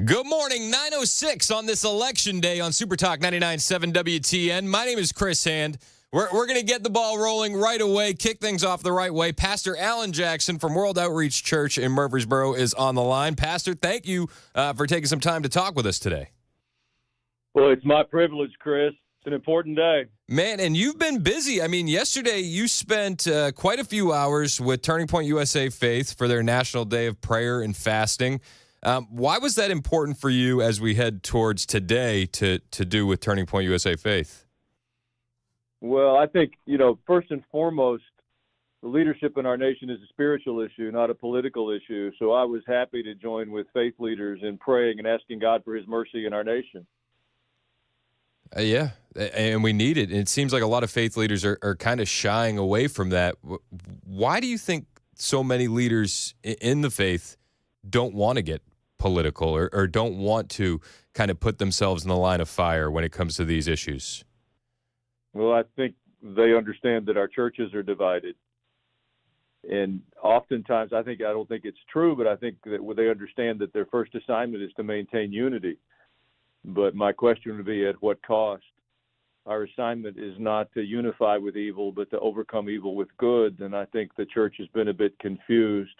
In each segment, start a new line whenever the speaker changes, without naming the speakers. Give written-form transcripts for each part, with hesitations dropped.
Good morning, 9:06 on this election day on Super Talk 99.7 WTN. My name is Chris Hand. We're going to get the ball rolling right away, kick things off the right way. Pastor Alan Jackson from World Outreach Church in Murfreesboro is on the line. Pastor, thank you for taking some time to talk with us today.
Well, it's my privilege, Chris. It's an important day.
Man, and you've been busy. I mean, yesterday you spent quite a few hours with Turning Point USA Faith for their National Day of Prayer and Fasting. Why was that important for you as we head towards today to do with Turning Point USA Faith?
Well, I think, first and foremost, the leadership in our nation is a spiritual issue, not a political issue. So I was happy to join with faith leaders in praying and asking God for his mercy in our nation.
Yeah, and we need it. And it seems like a lot of faith leaders are kind of shying away from that. Why do you think so many leaders in the faith don't want to get political or don't want to kind of put themselves in the line of fire when it comes to these issues?
Well, I think they understand that our churches are divided. And oftentimes, I don't think it's true, but I think that they understand that their first assignment is to maintain unity. But my question would be, at what cost? Our assignment is not to unify with evil, but to overcome evil with good. And I think the church has been a bit confused.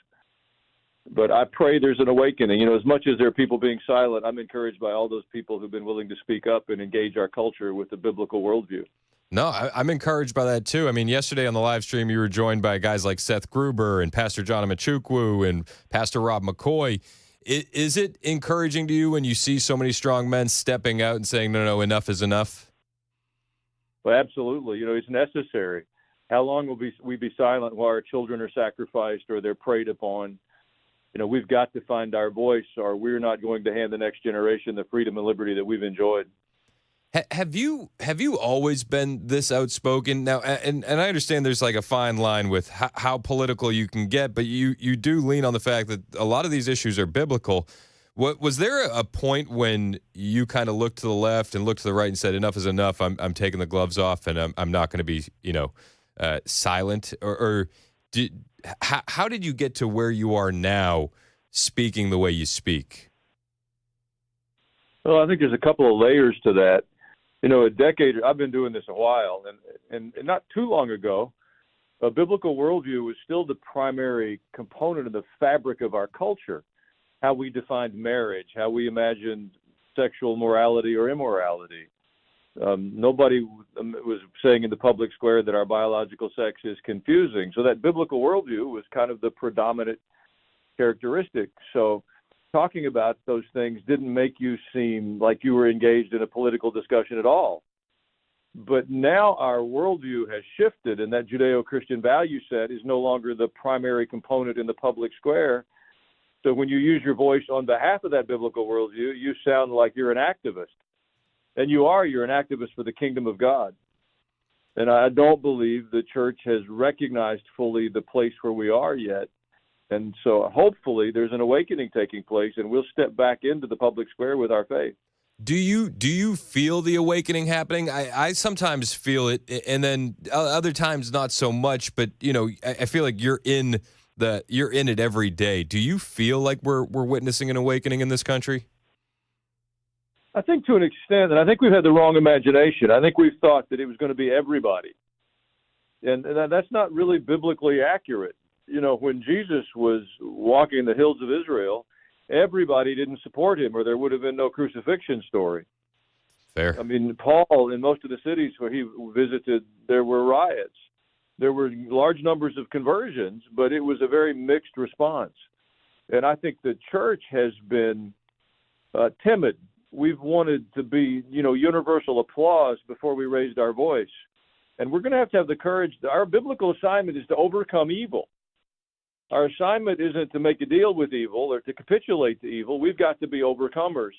But I pray there's an awakening. As much as there are people being silent, I'm encouraged by all those people who've been willing to speak up and engage our culture with the biblical worldview.
No, I'm encouraged by that too. I mean, yesterday on the live stream, you were joined by guys like Seth Gruber and Pastor John Machukwu and Pastor Rob McCoy. Is it encouraging to you when you see so many strong men stepping out and saying, no, enough is enough?
Well, absolutely. It's necessary. How long will we be silent while our children are sacrificed or they're preyed upon? We've got to find our voice, or we're not going to hand the next generation the freedom and liberty that we've enjoyed.
Have you always been this outspoken? Now, and I understand there's like a fine line with how political you can get, but you do lean on the fact that a lot of these issues are biblical. Was there a point when you kind of looked to the left and looked to the right and said, enough is enough, I'm taking the gloves off and I'm not going to be, silent? How did you get to where you are now speaking the way you speak?
Well, I think there's a couple of layers to that. A decade, I've been doing this a while, and not too long ago, a biblical worldview was still the primary component of the fabric of our culture, how we defined marriage, how we imagined sexual morality or immorality. Nobody was saying in the public square that our biological sex is confusing. So that biblical worldview was kind of the predominant characteristic. So talking about those things didn't make you seem like you were engaged in a political discussion at all. But now our worldview has shifted, and that Judeo-Christian value set is no longer the primary component in the public square. So when you use your voice on behalf of that biblical worldview, you sound like you're an activist. And you're an activist for the kingdom of God. And I don't believe the church has recognized fully the place where we are yet. And so hopefully there's an awakening taking place, and we'll step back into the public square with our faith.
Do you feel the awakening happening? I sometimes feel it, and then other times not so much. But I feel like you're in it every day. Do you feel like we're witnessing an awakening in this country?
I think to an extent, and I think we've had the wrong imagination. I think we've thought that it was going to be everybody, and that's not really biblically accurate. When Jesus was walking the hills of Israel, everybody didn't support him, or there would have been no crucifixion story.
Fair.
I mean, Paul, in most of the cities where he visited, there were riots. There were large numbers of conversions, but it was a very mixed response. And I think the church has been timid. We've wanted to be, universal applause before we raised our voice. And we're going to have the courage. Our biblical assignment is to overcome evil. Our assignment isn't to make a deal with evil or to capitulate to evil. We've got to be overcomers.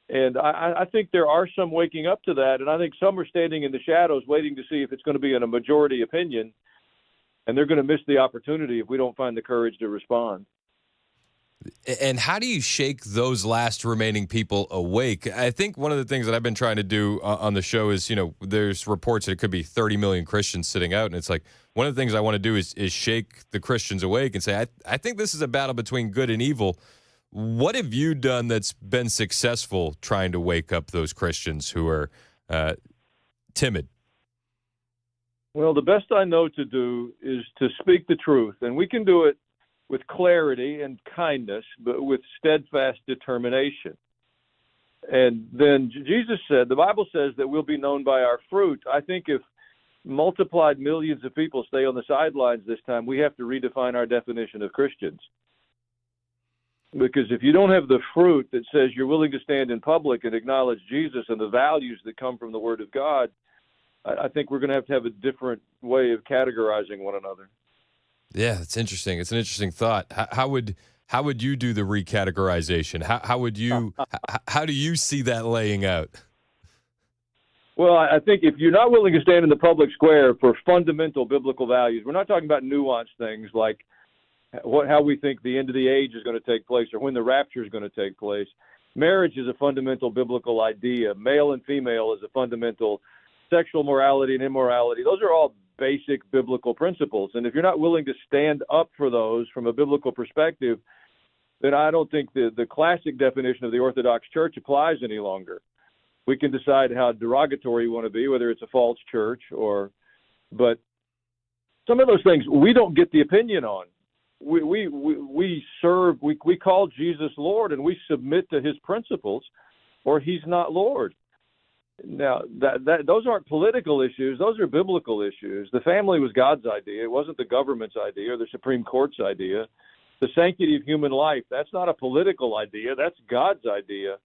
And I think there are some waking up to that, and I think some are standing in the shadows waiting to see if it's going to be in a majority opinion, and they're going to miss the opportunity if we don't find the courage to respond.
And how do you shake those last remaining people awake? I think one of the things that I've been trying to do on the show is, there's reports that it could be 30 million Christians sitting out. And it's like, one of the things I want to do is shake the Christians awake and say, I think this is a battle between good and evil. What have you done that's been successful trying to wake up those Christians who are timid?
Well, the best I know to do is to speak the truth, and we can do it with clarity and kindness, but with steadfast determination. And then Jesus said, the Bible says that we'll be known by our fruit. I think if multiplied millions of people stay on the sidelines this time, we have to redefine our definition of Christians. Because if you don't have the fruit that says you're willing to stand in public and acknowledge Jesus and the values that come from the Word of God, I think we're going to have a different way of categorizing one another.
Yeah, it's interesting. It's an interesting thought. How would you do the recategorization? How do you see that laying out?
Well, I think if you're not willing to stand in the public square for fundamental biblical values, we're not talking about nuanced things like how we think the end of the age is going to take place or when the rapture is going to take place. Marriage is a fundamental biblical idea. Male and female is a fundamental sexual morality and immorality. Those are all basic biblical principles. And if you're not willing to stand up for those from a biblical perspective, then I don't think the classic definition of the Orthodox Church applies any longer. We can decide how derogatory we want to be, whether it's a false church but some of those things we don't get the opinion on. We call Jesus Lord and we submit to his principles, or he's not Lord. Now, those aren't political issues. Those are biblical issues. The family was God's idea. It wasn't the government's idea or the Supreme Court's idea. The sanctity of human life, that's not a political idea. That's God's idea.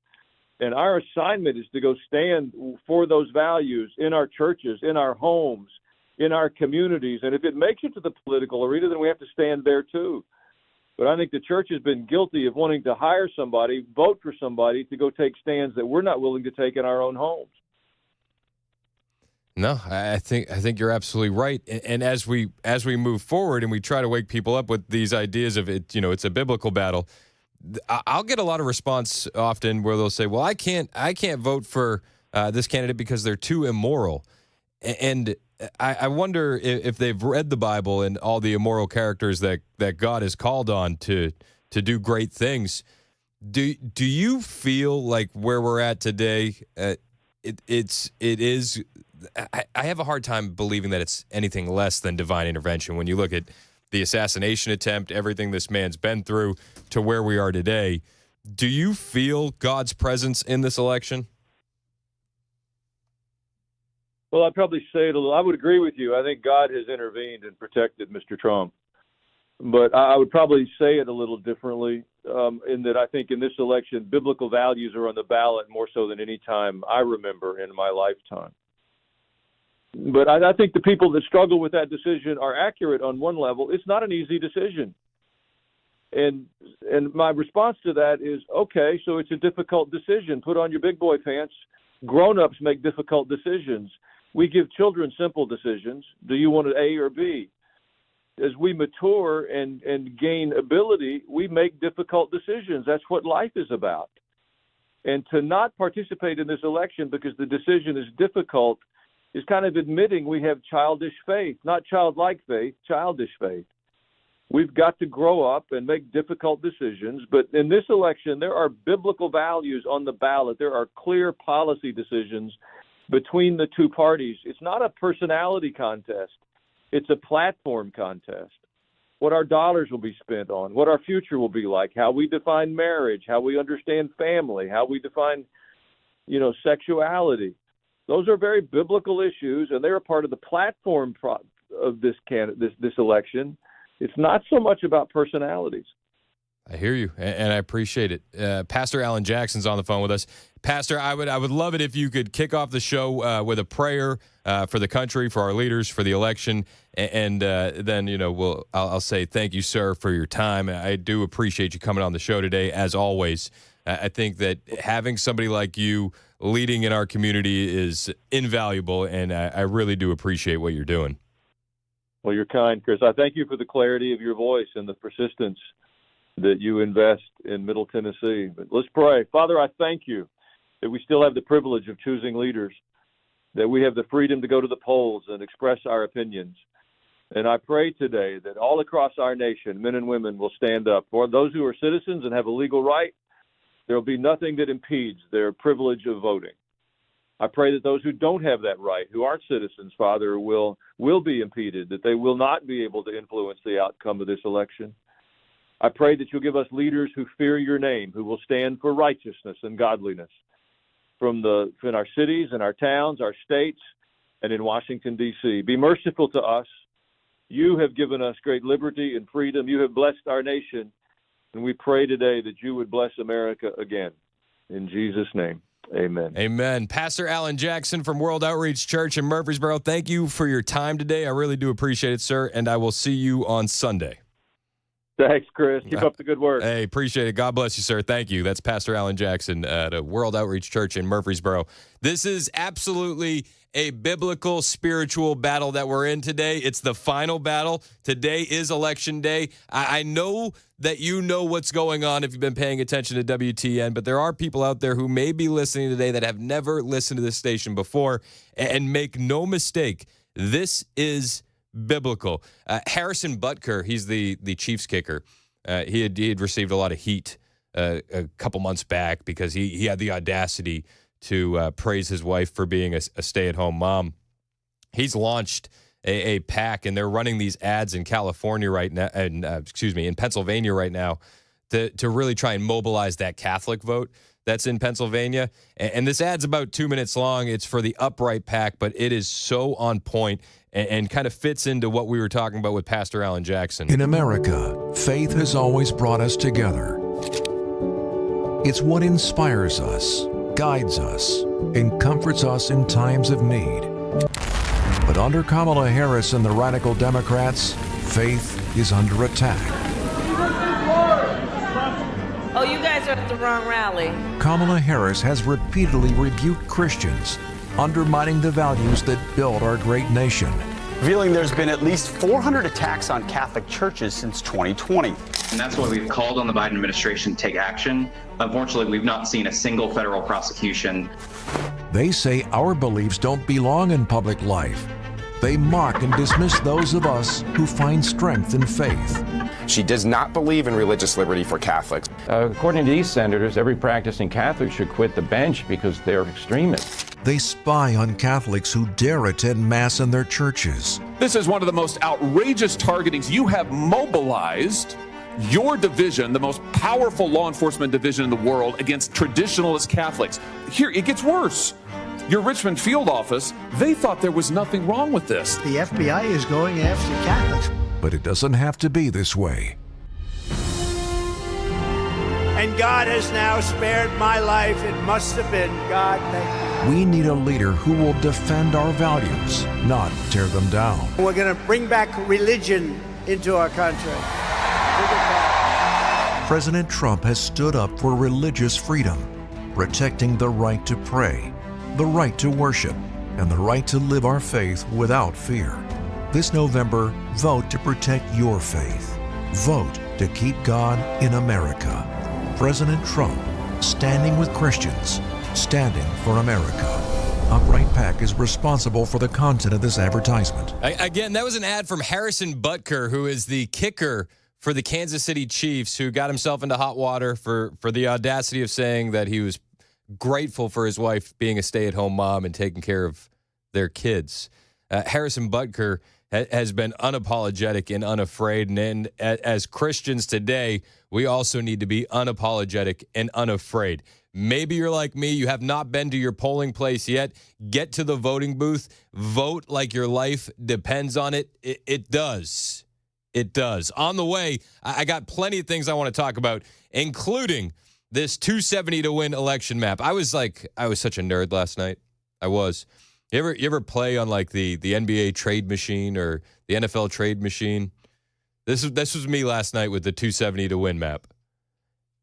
And our assignment is to go stand for those values in our churches, in our homes, in our communities. And if it makes it to the political arena, then we have to stand there too. But I think the church has been guilty of wanting to hire somebody, vote for somebody to go take stands that we're not willing to take in our own homes.
No, I think you're absolutely right. And as we move forward and we try to wake people up with these ideas of it, it's a biblical battle. I'll get a lot of response often where they'll say, "Well, I can't vote for this candidate because they're too immoral." And I wonder if they've read the Bible and all the immoral characters that God has called on to do great things. Do you feel like where we're at today, it is? I have a hard time believing that it's anything less than divine intervention when you look at the assassination attempt, everything this man's been through to where we are today. Do you feel God's presence in this election?
Well, I'd probably say it a little. I would agree with you. I think God has intervened and protected Mr. Trump. But I would probably say it a little differently in that I think in this election, biblical values are on the ballot more so than any time I remember in my lifetime. But I think the people that struggle with that decision are accurate on one level. It's not an easy decision. And my response to that is, okay, so it's a difficult decision. Put on your big boy pants. Grown-ups make difficult decisions. We give children simple decisions. Do you want an A or B? As we mature and gain ability, we make difficult decisions. That's what life is about. And to not participate in this election because the decision is difficult is kind of admitting we have childish faith, not childlike faith, childish faith. We've got to grow up and make difficult decisions. But in this election, there are biblical values on the ballot. There are clear policy decisions between the two parties. It's not a personality contest. It's a platform contest. What our dollars will be spent on, what our future will be like, how we define marriage, how we understand family, how we define, sexuality. Those are very biblical issues, and they're a part of the platform of this election. It's not so much about personalities.
I hear you, and I appreciate it. Pastor Alan Jackson's on the phone with us. Pastor, I would love it if you could kick off the show with a prayer for the country, for our leaders, for the election, and then I'll say thank you, sir, for your time. I do appreciate you coming on the show today, as always. I think that having somebody like you leading in our community is invaluable, and I really do appreciate what you're doing.
Well, you're kind, Chris. I thank you for the clarity of your voice and the persistence that you invest in Middle Tennessee. But let's pray. Father, I thank you that we still have the privilege of choosing leaders, that we have the freedom to go to the polls and express our opinions. And I pray today that all across our nation, men and women will stand up. For those who are citizens and have a legal right, there will be nothing that impedes their privilege of voting. I pray that those who don't have that right, who aren't citizens, Father, will be impeded, that they will not be able to influence the outcome of this election. I pray that you'll give us leaders who fear your name, who will stand for righteousness and godliness in our cities and our towns, our states, and in Washington, D.C. Be merciful to us. You have given us great liberty and freedom. You have blessed our nation. And we pray today that you would bless America again. In Jesus' name, amen.
Amen. Pastor Alan Jackson from World Outreach Church in Murfreesboro, thank you for your time today. I really do appreciate it, sir, and I will see you on Sunday.
Thanks, Chris. Keep up the good work.
Hey, appreciate it. God bless you, sir. Thank you. That's Pastor Alan Jackson at World Outreach Church in Murfreesboro. This is absolutely a biblical, spiritual battle that we're in today. It's the final battle. Today is election day. I know that you know what's going on if you've been paying attention to WTN, but there are people out there who may be listening today that have never listened to this station before. And make no mistake, this is biblical. Harrison Butker, he's the Chiefs kicker. He had received a lot of heat a couple months back because he had the audacity to praise his wife for being a stay-at-home mom. He's launched a PAC, and they're running these ads in California right now, and in Pennsylvania right now, to really try and mobilize that Catholic vote that's in Pennsylvania. And this ad's about 2 minutes long. It's for the Upright PAC, but it is so on point and kind of fits into what we were talking about with Pastor Alan Jackson.
In America, faith has always brought us together. It's what inspires us, guides us, and comforts us in times of need. But under Kamala Harris and the radical Democrats, faith is under attack.
Oh, you guys are at the wrong rally.
Kamala Harris has repeatedly rebuked Christians, undermining the values that build our great nation.
Revealing there's been at least 400 attacks on Catholic churches since 2020.
And that's why we've called on the Biden administration to take action. Unfortunately, we've not seen a single federal prosecution.
They say our beliefs don't belong in public life. They mock and dismiss those of us who find strength in faith.
She does not believe in religious liberty for Catholics.
According to these senators, every practicing Catholic should quit the bench because they're extremists.
They spy on Catholics who dare attend Mass in their churches.
This is one of the most outrageous targetings. You have mobilized your division, the most powerful law enforcement division in the world, against traditionalist Catholics. Here, it gets worse. Your Richmond field office, they thought there was nothing wrong with this.
The FBI is going after Catholics.
But it doesn't have to be this way.
And God has now spared my life. It must have been God.
We need a leader who will defend our values, not tear them down.
We're going to bring back religion into our country.
President Trump has stood up for religious freedom, protecting the right to pray, the right to worship, and the right to live our faith without fear. This November, vote to protect your faith. Vote to keep God in America. President Trump, standing with Christians, standing for America. Upright PAC is responsible for the content of this advertisement.
Again, that was an ad from Harrison Butker, who is the kicker for the Kansas City Chiefs, who got himself into hot water for the audacity of saying that he was grateful for his wife being a stay-at-home mom and taking care of their kids. Harrison Butker has been unapologetic and unafraid. And as Christians today, we also need to be unapologetic and unafraid. Maybe you're like me. You have not been to your polling place yet. Get to the voting booth. Vote like your life depends on it. It does. It does. On the way, I got plenty of things I want to talk about, including this 270 to win election map. I was such a nerd last night. I was. You ever play on like the NBA trade machine or the NFL trade machine? This was me last night with the 270 to win map.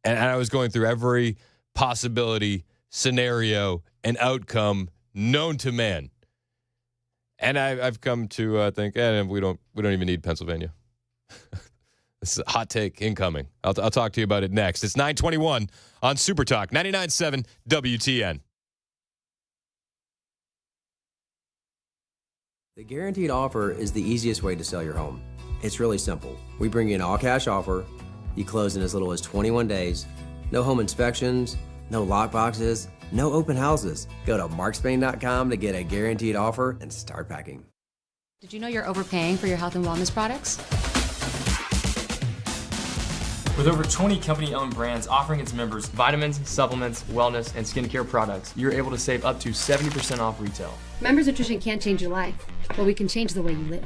And I was going through every possibility, scenario, and outcome known to man. And I've come to think, we don't even need Pennsylvania. This is a hot take incoming. I'll talk to you about it next. It's 9:21 on Super Talk 99.7 WTN.
The guaranteed offer is the easiest way to sell your home. It's really simple. We bring you an all-cash offer. You close in as little as 21 days. No home inspections, no lockboxes, no open houses. Go to markspain.com to get a guaranteed offer and start packing.
Did you know you're overpaying for your health and wellness products?
With over 20 company-owned brands offering its members vitamins, supplements, wellness, and skincare products, you're able to save up to 70% off retail.
Members Nutrition can't change your life, but we can change the way you live.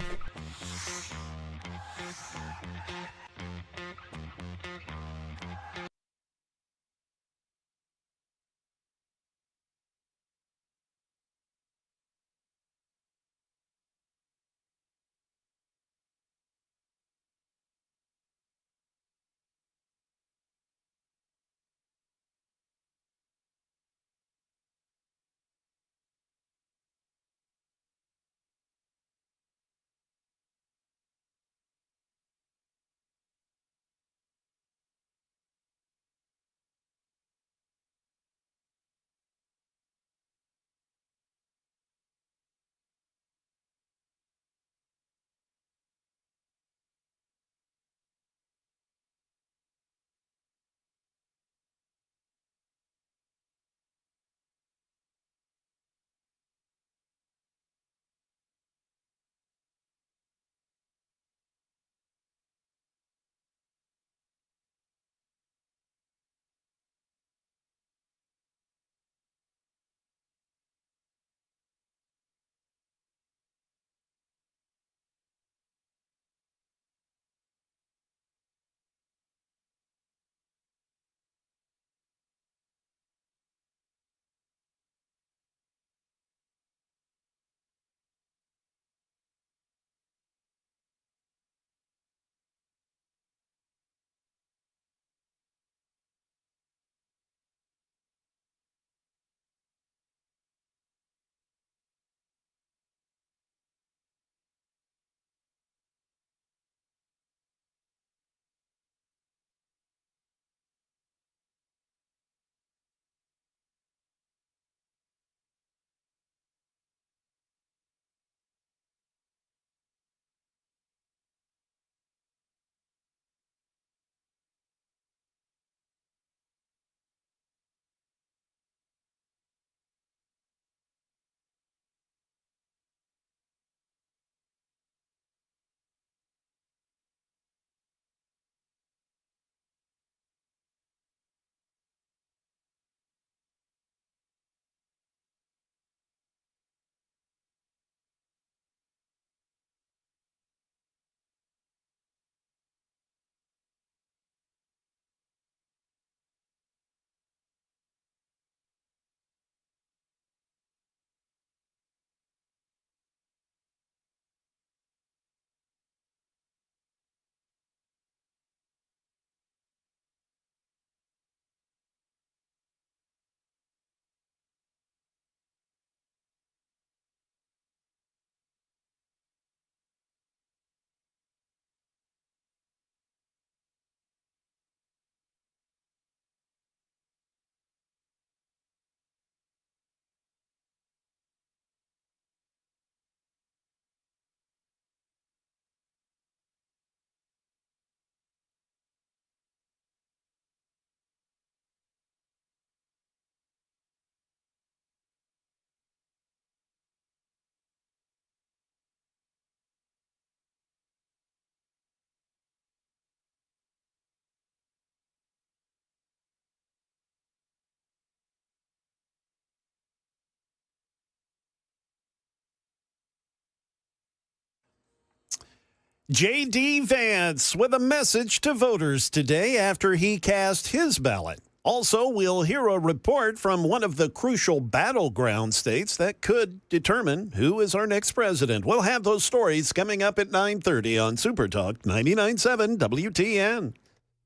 J.D. Vance with a message to voters today after he cast his ballot. Also, we'll hear a report from one of the crucial battleground states that could determine who is our next president. We'll have those stories coming up at 9:30 on Super Talk 99.7 WTN.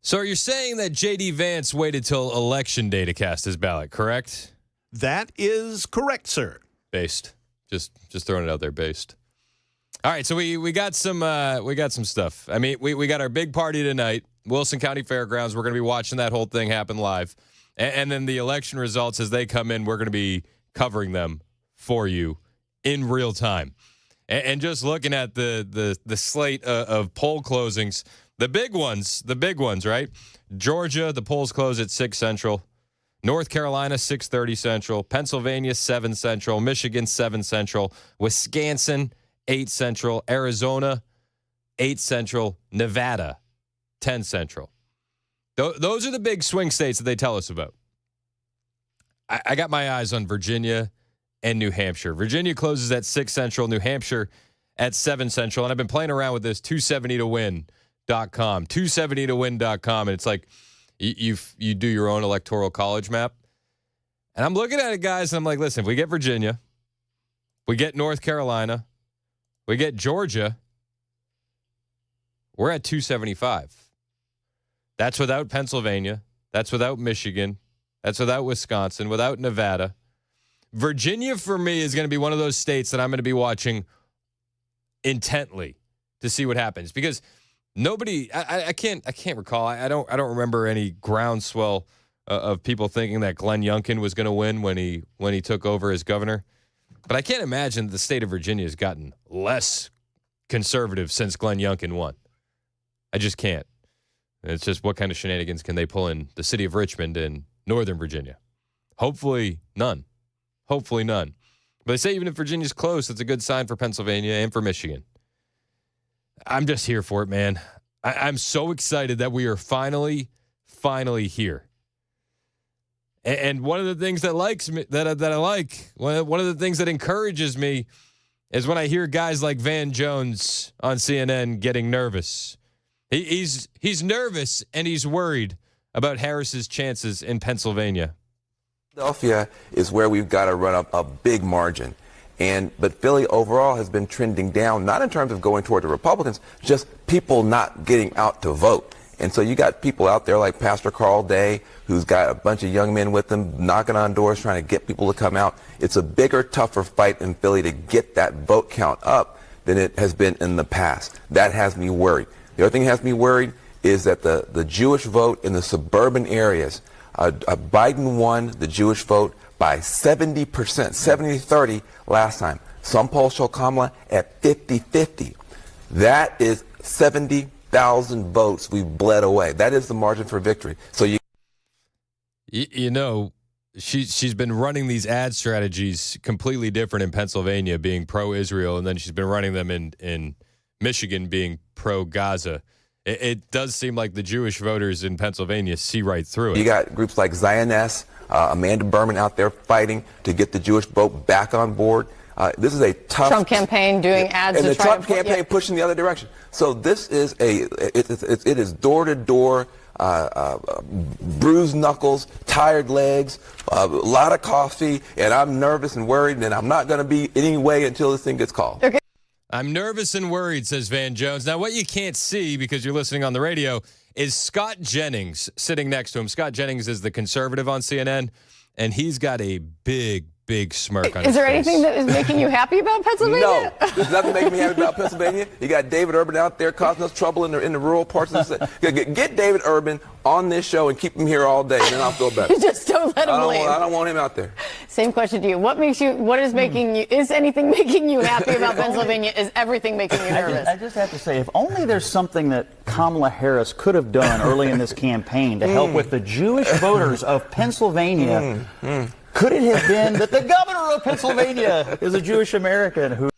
So you're saying that J.D. Vance waited till Election Day to cast his ballot, correct?
That is correct, sir.
Based. Just throwing it out there, based. All right, so we got some stuff. I mean, we got our big party tonight, Wilson County Fairgrounds. We're going to be watching that whole thing happen live. And then the election results as they come in, we're going to be covering them for you in real time. And just looking at the slate of poll closings, the big ones, right? Georgia, the polls close at 6 Central. North Carolina, 6:30 Central. Pennsylvania, 7 Central. Michigan, 7 Central. Wisconsin, 8 Central. Arizona, 8 Central. Nevada, 10 Central. Those are the big swing states that they tell us about. I got my eyes on Virginia and New Hampshire. Virginia closes at 6 Central. New Hampshire at 7 Central. And I've been playing around with this 270towin.com. 270towin.com. And it's like you do your own electoral college map. And I'm looking at it, guys, and I'm like, listen, if we get Virginia, we get North Carolina, we get Georgia, we're at 275. That's without Pennsylvania. That's without Michigan. That's without Wisconsin, without Nevada. Virginia, for me, is going to be one of those states that I'm going to be watching intently to see what happens, because nobody, I can't recall. I don't remember any groundswell of people thinking that Glenn Youngkin was going to win when he took over as governor. But I can't imagine the state of Virginia has gotten less conservative since Glenn Youngkin won. I just can't. It's just, what kind of shenanigans can they pull in the city of Richmond in Northern Virginia? Hopefully none. Hopefully none. But they say even if Virginia's close, it's a good sign for Pennsylvania and for Michigan. I'm just here for it, man. I'm so excited that we are finally here. And one of the things that likes me, that I like, one of the things that encourages me is when I hear guys like Van Jones on CNN getting nervous. He's nervous and he's worried about Harris's chances in Pennsylvania.
Philadelphia is where we've got to run up a big margin. But Philly overall has been trending down, not in terms of going toward the Republicans, just people not getting out to vote. And so you got people out there like Pastor Carl Day, who's got a bunch of young men with him, knocking on doors, trying to get people to come out. It's a bigger, tougher fight in Philly to get that vote count up than it has been in the past. That has me worried. The other thing that has me worried is that the Jewish vote in the suburban areas, Biden won the Jewish vote by 70%, 70-30 last time. Some polls show Kamala at 50-50. That is 70,000 votes we've bled away. That is the margin for victory. So
you know, she's been running these ad strategies completely different in Pennsylvania, being pro-Israel, and then she's been running them in Michigan, being pro-Gaza. It does seem like the Jewish voters in Pennsylvania see right through it.
You got groups like Zioness, Amanda Berman out there fighting to get the Jewish vote back on board. This is a tough
Trump campaign doing ads,
and
to
the
try
Trump
to
campaign pushing the other direction. So this is it is door to door, bruised knuckles, tired legs, a lot of coffee, and I'm nervous and worried, and I'm not going to be anyway until this thing gets called.
Okay.
I'm nervous and worried, says Van Jones. Now, what you can't see because you're listening on the radio is Scott Jennings sitting next to him. Scott Jennings is the conservative on CNN, and he's got a big smirk on his face.
Is there anything that is making you happy about Pennsylvania?
No, there's nothing making me happy about Pennsylvania. You got David Urban out there causing us trouble in the rural parts of the state. Get David Urban on this show and keep him here all day, and then I'll feel better.
Just don't let him leave.
I don't want him out there.
Same question to you. Is anything making you happy about Pennsylvania? Is everything making you nervous?
I just have to say, if only there's something that Kamala Harris could have done early in this campaign to help with the Jewish voters of Pennsylvania. Could it have been that the governor of Pennsylvania is a Jewish American who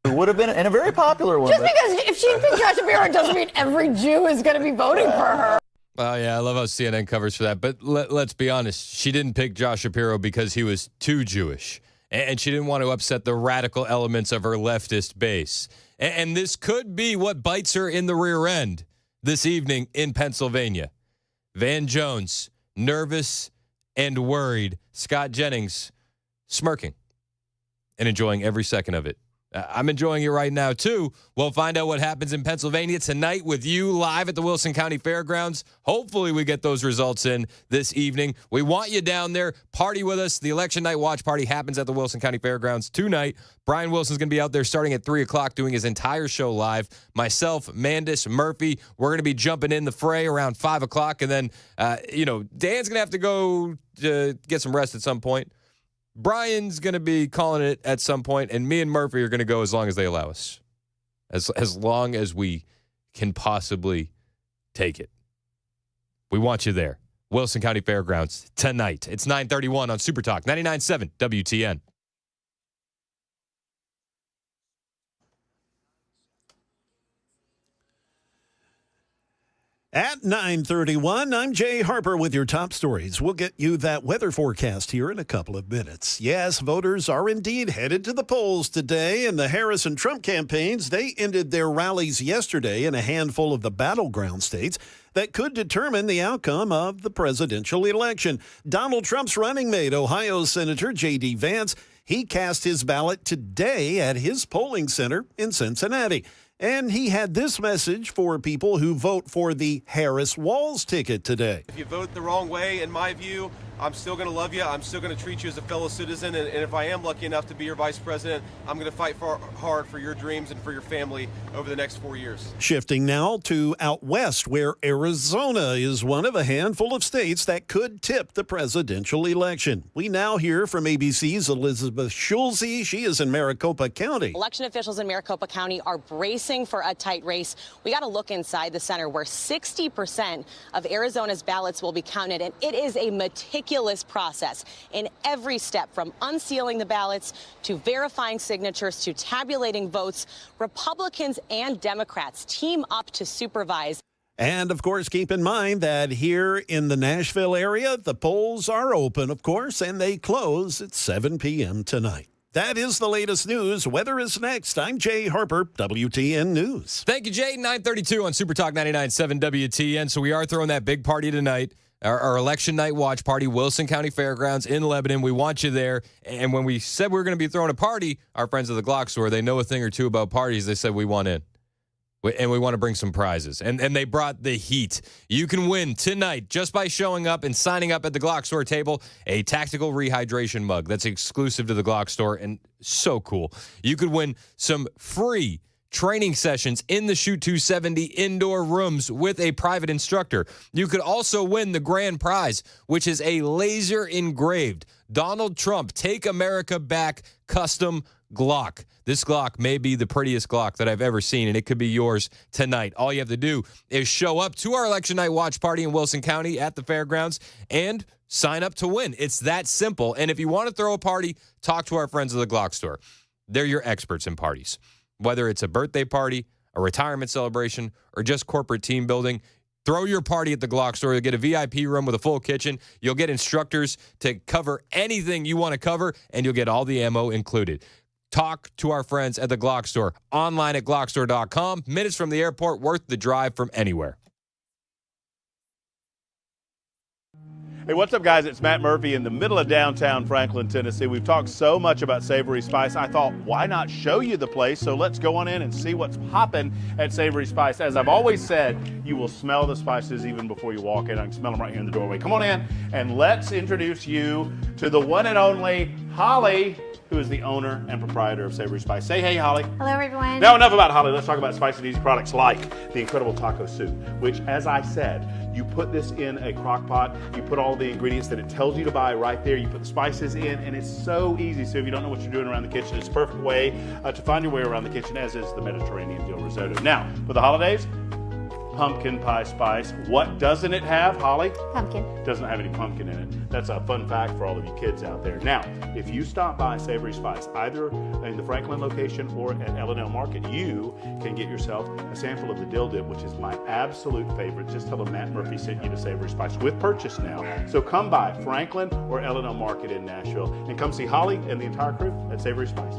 would have been, and a very popular one?
Just because if she picked Josh Shapiro, doesn't mean every Jew is going to be voting for her.
Oh, yeah, I love how CNN covers for that. But let's be honest. She didn't pick Josh Shapiro because he was too Jewish. And she didn't want to upset the radical elements of her leftist base. And this could be what bites her in the rear end this evening in Pennsylvania. Van Jones, nervous and worried. Scott Jennings, smirking and enjoying every second of it. I'm enjoying it right now, too. We'll find out what happens in Pennsylvania tonight with you live at the Wilson County Fairgrounds. Hopefully we get those results in this evening. We want you down there. Party with us. The election night watch party happens at the Wilson County Fairgrounds tonight. Brian Wilson's going to be out there starting at 3 o'clock doing his entire show live. Myself, Mandis, Murphy, we're going to be jumping in the fray around 5 o'clock. And then, Dan's going to have to go get some rest at some point. Brian's going to be calling it at some point, and me and Murphy are going to go as long as they allow us, as long as we can possibly take it. We want you there. Wilson County Fairgrounds tonight. It's 9:31 on Super Talk 99.7 WTN.
At 9:31, I'm Jay Harper with your top stories. We'll get you that weather forecast here in a couple of minutes. Yes, voters are indeed headed to the polls today, and the Harris and Trump campaigns, they ended their rallies yesterday in a handful of the battleground states that could determine the outcome of the presidential election. Donald Trump's running mate, Ohio Senator J.D. Vance, he cast his ballot today at his polling center in Cincinnati. And he had this message for people who vote for the Harris-Walz ticket today.
If you vote the wrong way, in my view, I'm still going to love you. I'm still going to treat you as a fellow citizen. And if I am lucky enough to be your vice president, I'm going to fight hard for your dreams and for your family over the next 4 years.
Shifting now to out west, where Arizona is one of a handful of states that could tip the presidential election. We now hear from ABC's Elizabeth Schulze. She is in Maricopa County.
Election officials in Maricopa County are bracing for a tight race. We got to look inside the center where 60% of Arizona's ballots will be counted, and it is a meticulous process in every step, from unsealing the ballots to verifying signatures to tabulating votes. Republicans and Democrats team up to supervise.
And, of course, keep in mind that here in the Nashville area, the polls are open, of course, and they close at 7 p.m. tonight. That is the latest news. Weather is next. I'm Jay Harper, WTN News.
Thank you, Jay. 9:32 on Super Talk 99.7 WTN. So we are throwing that big party tonight. Our election night watch party, Wilson County Fairgrounds in Lebanon. We want you there. And when we said we were going to be throwing a party, our friends at the Glock store, they know a thing or two about parties. They said we want in. And we want to bring some prizes. And they brought the heat. You can win tonight just by showing up and signing up at the Glock store table a tactical rehydration mug that's exclusive to the Glock store and so cool. You could win some free training sessions in the Shoot 270 indoor rooms with a private instructor. You could also win the grand prize, which is a laser engraved Donald Trump Take America Back custom Glock. This Glock may be the prettiest Glock that I've ever seen, and it could be yours tonight. All you have to do is show up to our election night watch party in Wilson County at the fairgrounds and sign up to win. It's that simple. And if you want to throw a party, talk to our friends at the Glock store. They're your experts in parties. Whether it's a birthday party, a retirement celebration, or just corporate team building, throw your party at the Glock store. You'll get a VIP room with a full kitchen. You'll get instructors to cover anything you want to cover, and you'll get all the ammo included. Talk to our friends at the Glock store. Online at glockstore.com. Minutes from the airport, worth the drive from anywhere.
Hey, what's up, guys? It's Matt Murphy in the middle of downtown Franklin, Tennessee. We've talked so much about Savory Spice. I thought, why not show you the place? So let's go on in and see what's popping at Savory Spice. As I've always said, you will smell the spices even before you walk in. I can smell them right here in the doorway. Come on in, and let's introduce you to the one and only Holly, who is the owner and proprietor of Savory Spice. Say hey, Holly.
Hello, everyone.
Now, enough about Holly. Let's talk about spicy and easy products like the incredible taco soup, which, as I said, you put this in a crock pot, you put all the ingredients that it tells you to buy right there, you put the spices in, and it's so easy. So if you don't know what you're doing around the kitchen, it's a perfect way to find your way around the kitchen, as is the Mediterranean dill risotto. Now, for the holidays, pumpkin pie spice. What doesn't it have, Holly?
Pumpkin.
Doesn't have any pumpkin in it. That's a fun fact for all of you kids out there. Now, if you stop by Savory Spice, either in the Franklin location or at Elon Market, you can get yourself a sample of the dill dip, which is my absolute favorite. Just tell them Matt Murphy sent you to Savory Spice with purchase now. So come by Franklin or Elon Market in Nashville and come see Holly and the entire crew at Savory Spice.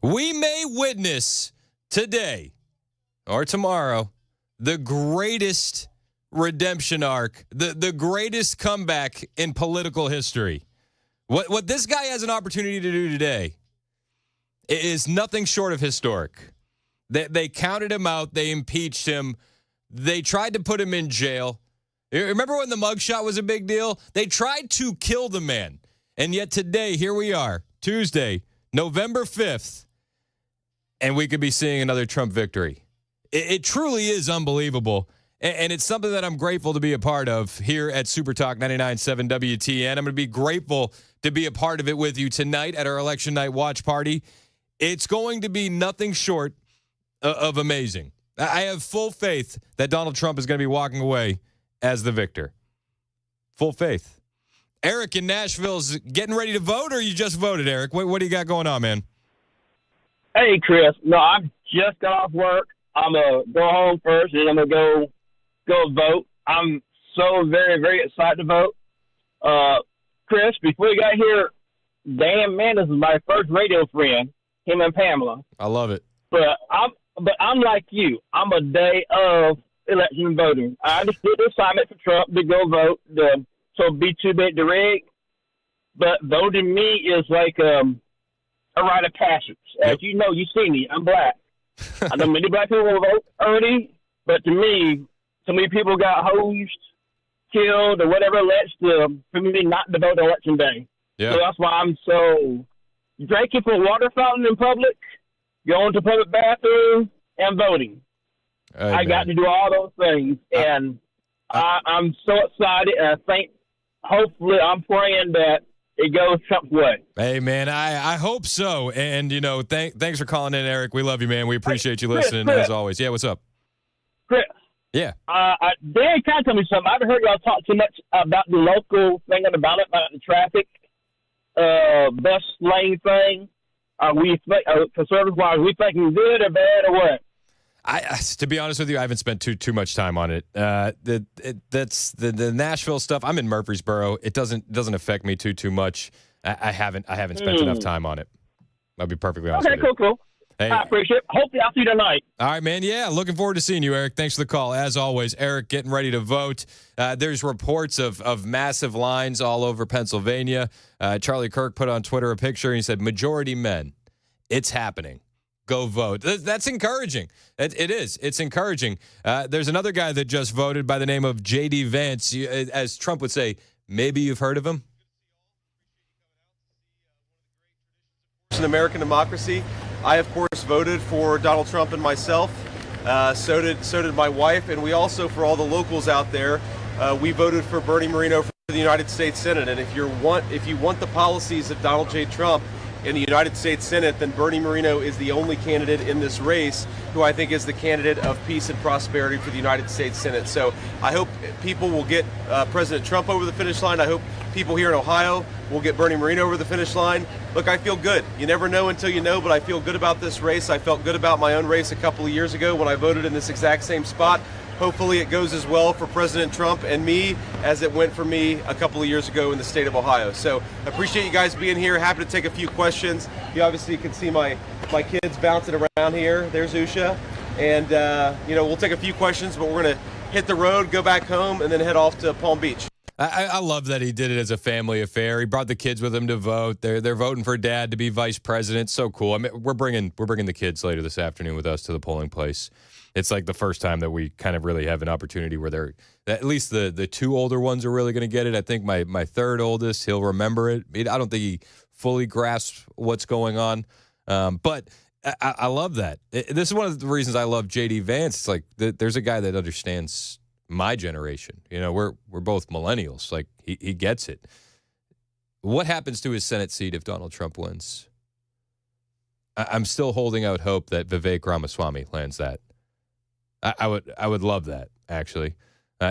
We may witness today or tomorrow the greatest redemption arc, the greatest comeback in political history. What this guy has an opportunity to do today is nothing short of historic. They counted him out. They impeached him. They tried to put him in jail. Remember when the mugshot was a big deal? They tried to kill the man. And yet today, here we are, Tuesday, November 5th, and we could be seeing another Trump victory. It truly is unbelievable. And it's something that I'm grateful to be a part of here at Super Talk 99.7 WTN. I'm going to be grateful to be a part of it with you tonight at our election night watch party. It's going to be nothing short of amazing. I have full faith that Donald Trump is going to be walking away as the victor. Full faith. Eric in Nashville's getting ready to vote, or you just voted, Eric? What do you got going on, man?
Hey, Chris. No, I just got off work. I'm going to go home first, and I'm going to go vote. I'm so very, very excited to vote. Chris, before you got here, Dan Mandis is my first radio friend, him and Pamela.
I love it.
But I'm like you. I'm a day of election voting. I just did the assignment for Trump to go vote, so be too big to rig. But voting me is like a rite of passage. As you know, you see me. I'm black. I know many black people will vote early, but to me, so many people got hosed, killed, or whatever for me not to vote on election day.
Yeah.
So that's why I'm so drinking from a water fountain in public, going to public bathroom, and voting.
Hey,
I got to do all those things, and I'm so excited, and I think, hopefully, I'm praying that it goes Trump's way.
Hey, man, I hope so. And, thanks for calling in, Eric. We love you, man. We appreciate you listening,
Chris.
as always. Yeah, what's up?
Chris.
Yeah.
Dan, kind of tell me something. I haven't heard y'all talk too much about the local thing on the ballot, about the traffic bus lane thing. Are we, conservative-wise, are we thinking good or bad or what?
To be honest with you, I haven't spent too much time on it. That's the Nashville stuff. I'm in Murfreesboro. It doesn't affect me too much. I haven't spent enough time on it. I'll be perfectly honest with you.
Okay, cool.
Hey.
I appreciate it. Hopefully I'll see you tonight.
All right, man. Yeah, looking forward to seeing you, Eric. Thanks for the call. As always, Eric getting ready to vote. There's reports of massive lines all over Pennsylvania. Charlie Kirk put on Twitter a picture, and he said, majority men. It's happening. Go vote. That's encouraging. It is. It's encouraging. There's another guy that just voted by the name of J.D. Vance. As Trump would say, maybe you've heard of him.
In American democracy, I, of course, voted for Donald Trump and myself. So did my wife. And we also, for all the locals out there, we voted for Bernie Moreno for the United States Senate. And if you want the policies of Donald J. Trump in the United States Senate, then Bernie Moreno is the only candidate in this race who I think is the candidate of peace and prosperity for the United States Senate. So I hope people will get President Trump over the finish line. I hope people here in Ohio will get Bernie Moreno over the finish line. Look, I feel good. You never know until you know, but I feel good about this race. I felt good about my own race a couple of years ago when I voted in this exact same spot. Hopefully it goes as well for President Trump and me as it went for me a couple of years ago in the state of Ohio. So I appreciate you guys being here. Happy to take a few questions. You obviously can see my kids bouncing around here. There's Usha. And, we'll take a few questions, but we're going to hit the road, go back home, and then head off to Palm Beach.
I love that he did it as a family affair. He brought the kids with him to vote. They're voting for Dad to be vice president. So cool. I mean, we're bringing the kids later this afternoon with us to the polling place. It's like the first time that we kind of really have an opportunity where they're at least the two older ones are really going to get it. I think my third oldest, he'll remember it. I don't think he fully grasps what's going on, but I love that. This is one of the reasons I love J.D. Vance. It's like there's a guy that understands my generation. We're both millennials. Like he gets it. What happens to his Senate seat if Donald Trump wins? I'm still holding out hope that Vivek Ramaswamy lands that. I would love that, actually.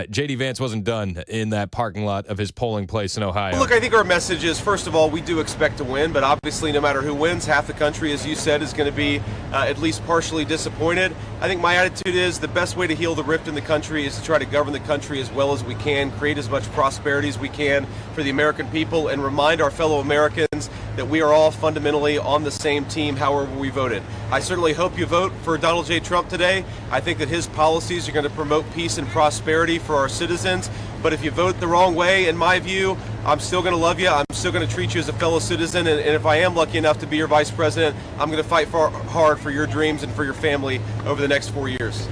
J.D. Vance wasn't done in that parking lot of his polling place in Ohio.
Look, I think our message is, first of all, we do expect to win, but obviously no matter who wins, half the country, as you said, is going to be at least partially disappointed. I think my attitude is the best way to heal the rift in the country is to try to govern the country as well as we can, create as much prosperity as we can for the American people, and remind our fellow Americans that we are all fundamentally on the same team however we voted. I certainly hope you vote for Donald J. Trump today. I think that his policies are going to promote peace and prosperity for our citizens. But if you vote the wrong way, in my view, I'm still going to love you. I'm still going to treat you as a fellow citizen. And if I am lucky enough to be your vice president, I'm going to fight hard for your dreams and for your family over the next 4 years.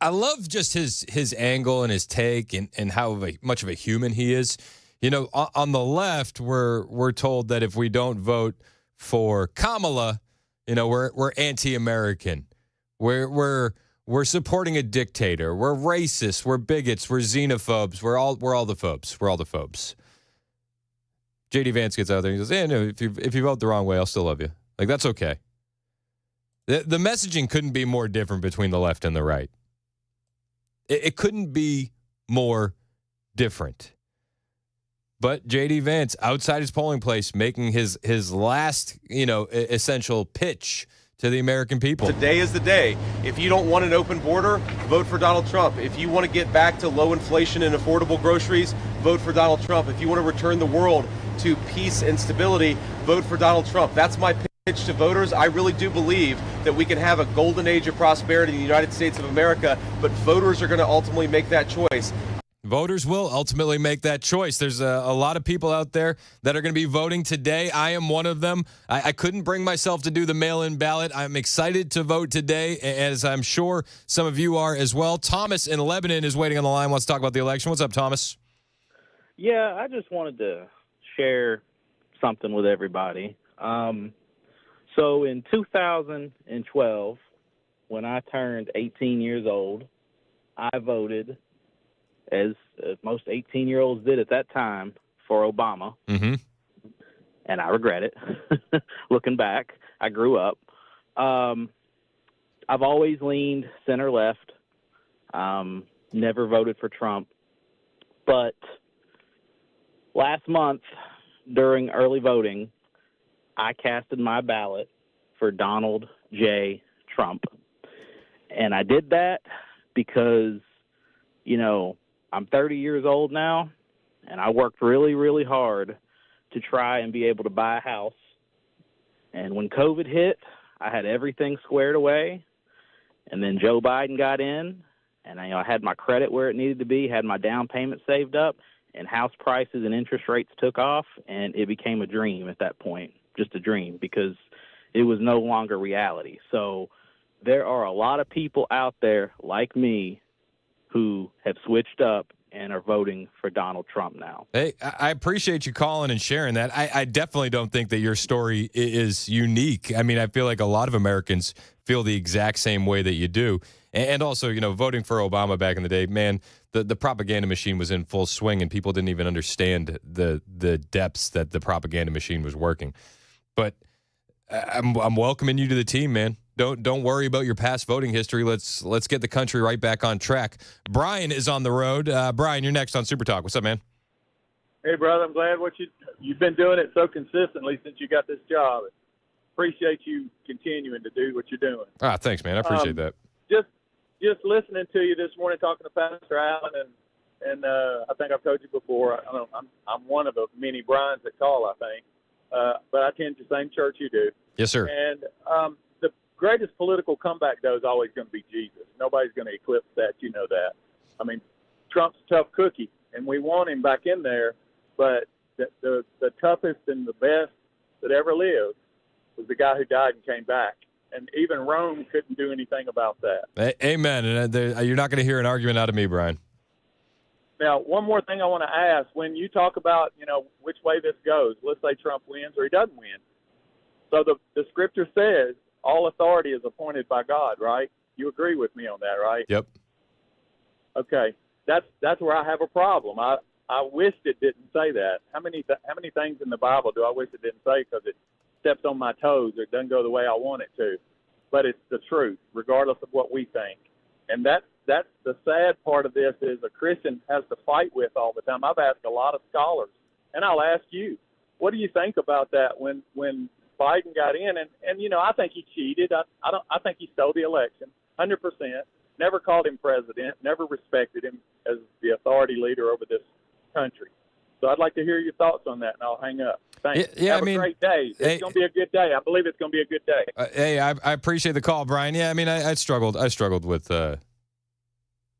I love just his angle and his take and how much of a human he is. You know, on the left, we're told that if we don't vote for Kamala, you know, we're anti-American. We're supporting a dictator. We're racist. We're bigots. We're xenophobes. We're all the phobes. We're all the phobes. JD Vance gets out there and he goes, no, if you vote the wrong way, I'll still love you. Like, that's okay. The messaging couldn't be more different between the left and the right. It couldn't be more different. But J.D. Vance, outside his polling place, making his last, essential pitch to the American people.
Today is the day. If you don't want an open border, vote for Donald Trump. If you want to get back to low inflation and affordable groceries, vote for Donald Trump. If you want to return the world to peace and stability, vote for Donald Trump. That's my pitch to voters. I really do believe that we can have a golden age of prosperity in the United States of America, but voters are going to ultimately make that choice.
Voters will ultimately make that choice. There's a lot of people out there that are going to be voting today. I am one of them. I couldn't bring myself to do the mail-in ballot. I'm excited to vote today, as I'm sure some of you are as well. Thomas in Lebanon is waiting on the line, wants to talk about the election. What's up, Thomas?
Yeah, I just wanted to share something with everybody. So in 2012, when I turned 18 years old, I voted, as most 18-year-olds did at that time, for Obama.
Mm-hmm.
And I regret it. Looking back, I grew up. I've always leaned center-left, never voted for Trump. But last month, during early voting, I casted my ballot for Donald J. Trump. And I did that because, I'm 30 years old now, and I worked really, really hard to try and be able to buy a house. And when COVID hit, I had everything squared away. And then Joe Biden got in, and I had my credit where it needed to be, had my down payment saved up, and house prices and interest rates took off, and it became a dream at that point, just a dream, because it was no longer reality. So there are a lot of people out there like me who have switched up and are voting for Donald Trump now.
Hey, I appreciate you calling and sharing that. I definitely don't think that your story is unique. I mean, I feel like a lot of Americans feel the exact same way that you do. And also, voting for Obama back in the day, man, the propaganda machine was in full swing and people didn't even understand the depths that the propaganda machine was working. But I'm welcoming you to the team, man. Don't worry about your past voting history. Let's get the country right back on track. Brian is on the road. Brian, you're next on Super Talk. What's up, man?
Hey, brother. I'm glad you've been doing it so consistently since you got this job. Appreciate you continuing to do what you're doing.
Thanks, man. I appreciate that.
Just listening to you this morning, talking to Pastor Allen, and I think I've told you before. I'm one of the many Brians that call, I think, but I attend the same church you do.
Yes, sir.
And the greatest political comeback, though, is always going to be Jesus. Nobody's going to eclipse that. You know that. I mean, Trump's a tough cookie, and we want him back in there. But the toughest and the best that ever lived was the guy who died and came back. And even Rome couldn't do anything about that.
Amen. And you're not going to hear an argument out of me, Brian.
Now, one more thing I want to ask. When you talk about, which way this goes, let's say Trump wins or he doesn't win. So the scripture says all authority is appointed by God, right? You agree with me on that, right?
Yep.
Okay. That's where I have a problem. I wished it didn't say that. How many things in the Bible do I wish it didn't say because it steps on my toes or it doesn't go the way I want it to? But it's the truth, regardless of what we think. And that's the sad part of this is a Christian has to fight with all the time. I've asked a lot of scholars, and I'll ask you, what do you think about that when Biden got in? And I think he cheated. I think he stole the election, 100%. Never called him president. Never respected him as the authority leader over this country. So I'd like to hear your thoughts on that, and I'll hang up. Thanks.
Yeah,
Have
I mean,
a great day. It's going to be a good day. I believe it's going to be a good day.
Hey, I appreciate the call, Brian. Yeah, I mean, I struggled with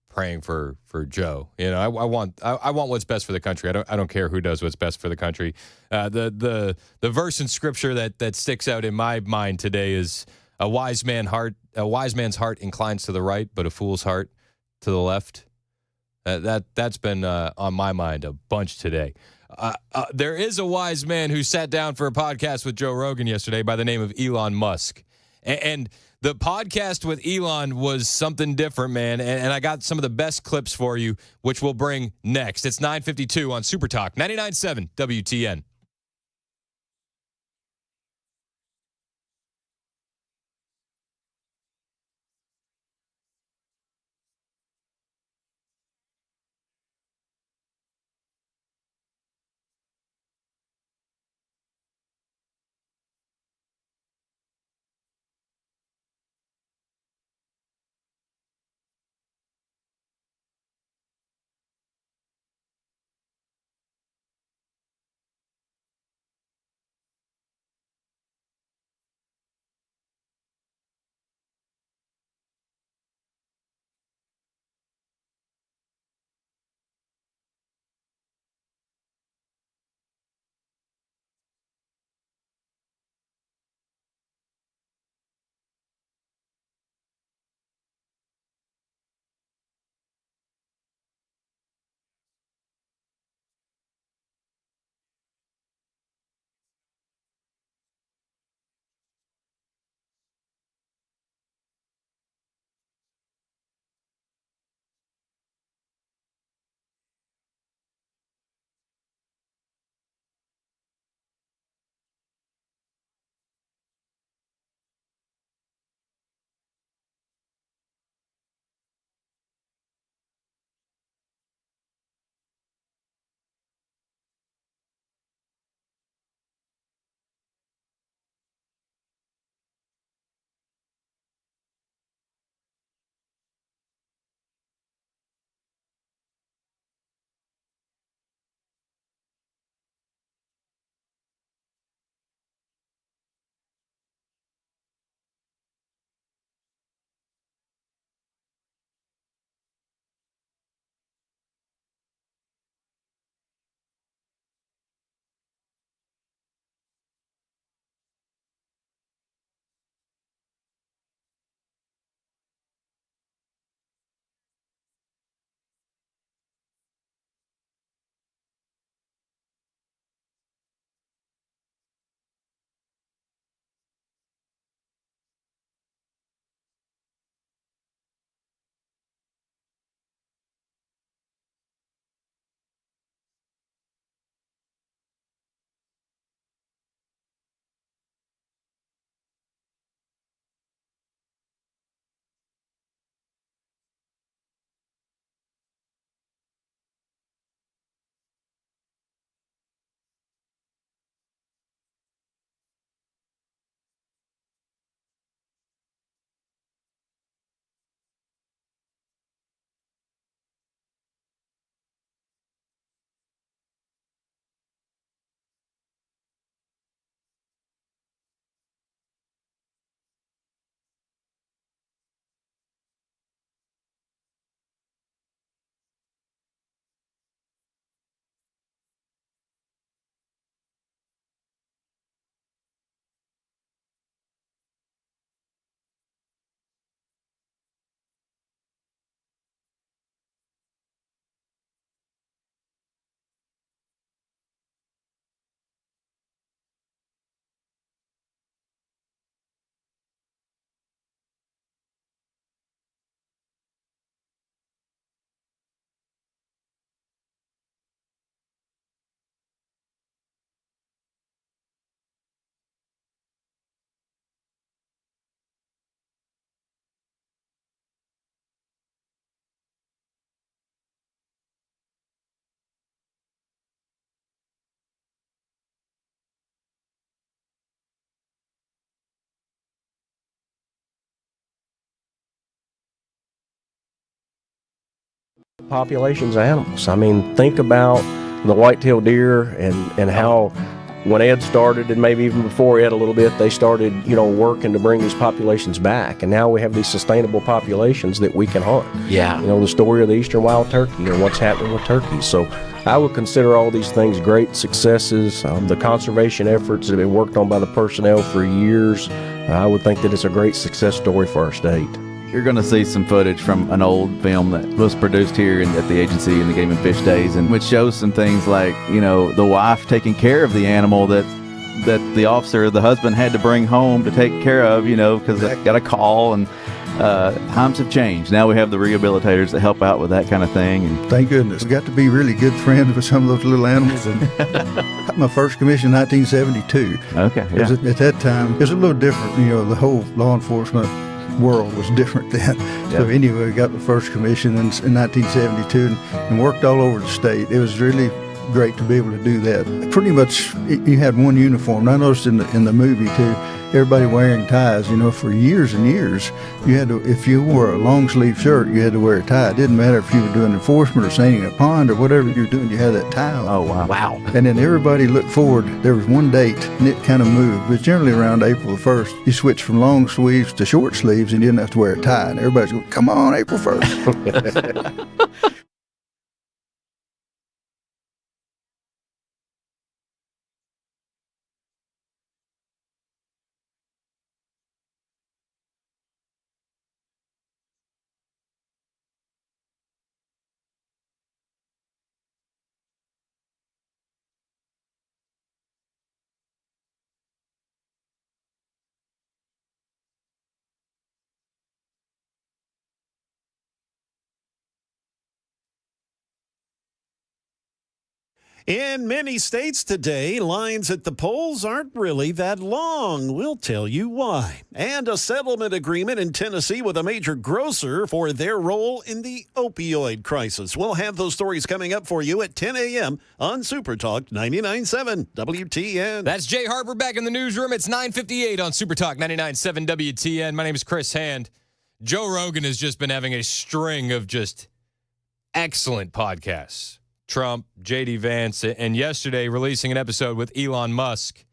praying for Joe. You know, I want what's best for the country. I don't care who does what's best for the country. The verse in scripture that sticks out in my mind today is a wise man's heart inclines to the right, but a fool's heart to the left. That's been on my mind a bunch today. There is a wise man who sat down for a podcast with Joe Rogan yesterday by the name of Elon Musk. And the podcast with Elon was something different, man. And I got some of the best clips for you, which we'll bring next. It's 9:52 on Super Talk, 99.7 WTN.
Populations of animals. I mean, think about the white-tailed deer and how when Ed started, and maybe even before Ed a little bit, they started, working to bring these populations back. And now we have these sustainable populations that we can hunt.
Yeah.
The story of the eastern wild turkey and what's happening with turkeys. So I would consider all these things great successes. The conservation efforts that have been worked on by the personnel for years, I would think that it's a great success story for our state.
You're going to see some footage from an old film that was produced here at the agency in the Game and Fish days, and which shows some things like, the wife taking care of the animal that the officer, the husband, had to bring home to take care of, because they got a call, and times have changed. Now we have the rehabilitators that help out with that kind of thing. And
thank goodness. We got to be really good friends with some of those little animals. And got my first commission in 1972.
Okay. Yeah.
At that time, it was a little different. The whole law enforcement world was different then. So anyway, I got my first commission in 1972 and worked all over the state. It was really great to be able to do that. Pretty much, you had one uniform. I noticed in the movie too, everybody wearing ties. For years and years, you had to. If you wore a long sleeve shirt, you had to wear a tie. It didn't matter if you were doing enforcement or sailing a pond or whatever you were doing. You had that tie on.
Oh wow! Wow!
And then everybody looked forward. There was one date, and it kind of moved. It was generally around April the 1st. You switched from long sleeves to short sleeves, and you didn't have to wear a tie. And everybody's going, "Come on, April 1st."
In many states today, lines at the polls aren't really that long. We'll tell you why. And a settlement agreement in Tennessee with a major grocer for their role in the opioid crisis. We'll have those stories coming up for you at 10 a.m. on Super Talk 99.7 WTN.
That's Jay Harper back in the newsroom. It's 9:58 on Super Talk 99.7 WTN. My name is Chris Hand. Joe Rogan has just been having a string of just excellent podcasts. Trump, J.D. Vance, and yesterday releasing an episode with Elon Musk.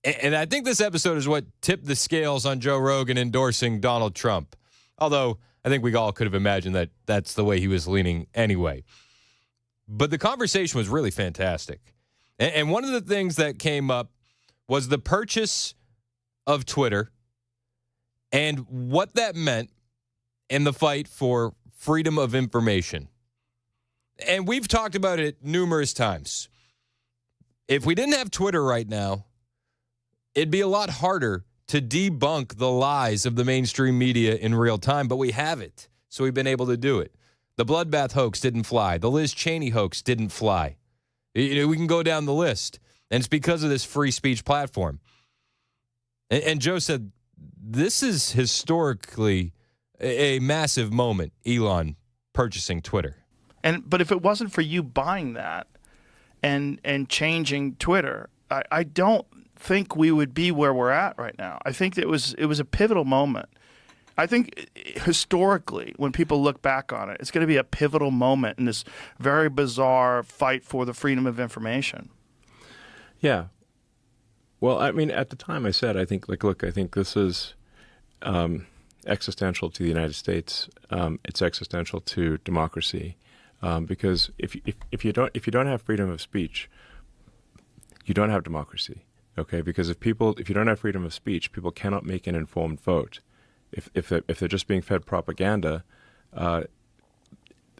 And I think this episode is what tipped the scales on Joe Rogan endorsing Donald Trump. Although I think we all could have imagined that that's the way he was leaning anyway. But the conversation was really fantastic. And one of the things that came up was the purchase of Twitter and what that meant in the fight for freedom of information. And we've talked about it numerous times. If we didn't have Twitter right now, it'd be a lot harder to debunk the lies of the mainstream media in real time, but we have it. So we've been able to do it. The bloodbath hoax didn't fly. The Liz Cheney hoax didn't fly. We can go down the list. And it's because of this free speech platform. And Joe said, this is historically a massive moment, Elon purchasing Twitter.
But if it wasn't for you buying that and changing Twitter, I don't think we would be where we're at right now. I think it was a pivotal moment. I think historically, when people look back on it, it's going to be a pivotal moment in this very bizarre fight for the freedom of information.
Yeah. Well, I mean, at the time I said, I think this is existential to the United States. It's existential to democracy. Because if you don't have freedom of speech, you don't have democracy. Okay, because if you don't have freedom of speech, people cannot make an informed vote. If they're just being fed propaganda, and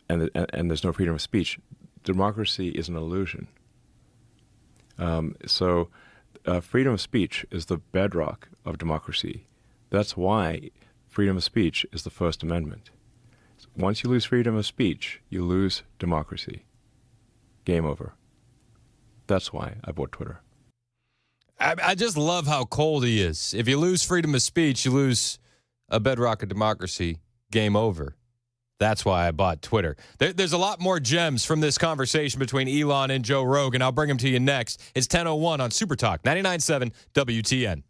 there's no freedom of speech, democracy is an illusion. So freedom of speech is the bedrock of democracy. That's why freedom of speech is the First Amendment. Once you lose freedom of speech, you lose democracy. Game over. That's why I bought Twitter.
I just love how cold he is. If you lose freedom of speech, you lose a bedrock of democracy. Game over. That's why I bought Twitter. There's a lot more gems from this conversation between Elon and Joe Rogan. I'll bring them to you next. It's 10:01 on Super Talk 99.7 WTN.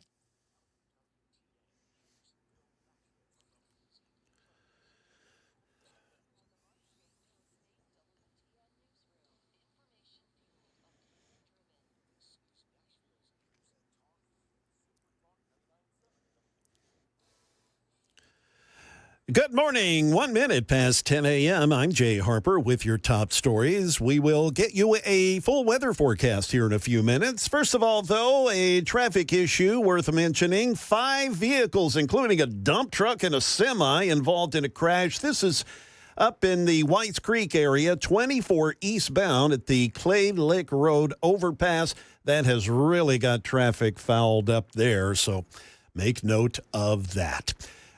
Good morning. 1 minute past 10 a.m. I'm Jay Harper with your top stories. We will get you a full weather forecast here in a few minutes. First of all, though, a traffic issue worth mentioning. 5 vehicles, including a dump truck and a semi, involved in a crash. This is up in the Whites Creek area, 24 eastbound at the Clay Lick Road overpass. That has really got traffic fouled up there, so make note of that.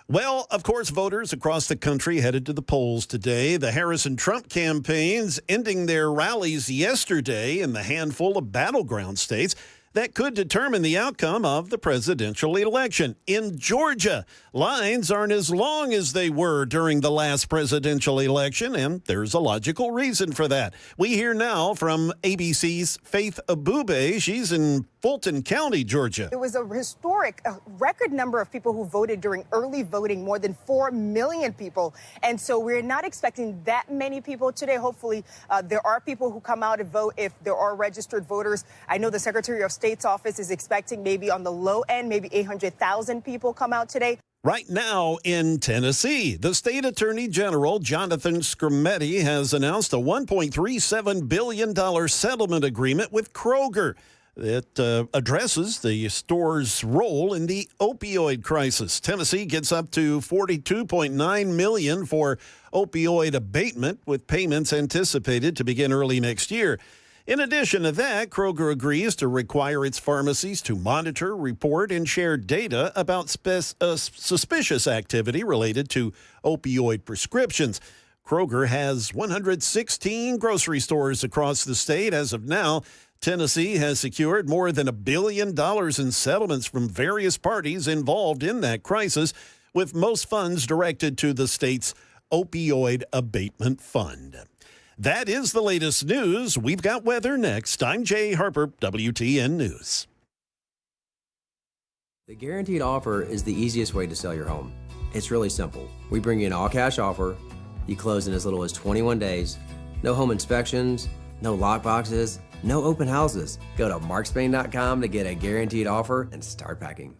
Well, of course, voters across the country headed to the polls today. The Harris and Trump campaigns ending their rallies yesterday in the handful of battleground states that could determine the outcome of the presidential election. In Georgia, lines aren't as long as they were during the last presidential election, and there's a logical reason for that. We hear now from ABC's Faith Abube. She's in Fulton County, Georgia.
It was a historic, record number of people who voted during early voting, more than 4 million people. And so we're not expecting that many people today. Hopefully, there are people who come out and vote if there are registered voters. I know the Secretary of State's office is expecting maybe on the low end, maybe 800,000 people come out today.
Right now in Tennessee, the state attorney general, Jonathan Skrmetti, has announced a $1.37 billion settlement agreement with Kroger that addresses the store's role in the opioid crisis. Tennessee gets up to $42.9 million for opioid abatement, with payments anticipated to begin early next year. In addition to that, Kroger agrees to require its pharmacies to monitor, report, and share data about suspicious activity related to opioid prescriptions. Kroger has 116 grocery stores across the state. As of now, Tennessee has secured more than $1 billion in settlements from various parties involved in that crisis, with most funds directed to the state's opioid abatement fund. That is the latest news. We've got weather next. I'm Jay Harper, WTN News.
The guaranteed offer is the easiest way to sell your home. It's really simple. We bring you an all-cash offer. You close in as little as 21 days. No home inspections, no lockboxes, no open houses. Go to markspain.com to get a guaranteed offer and start packing.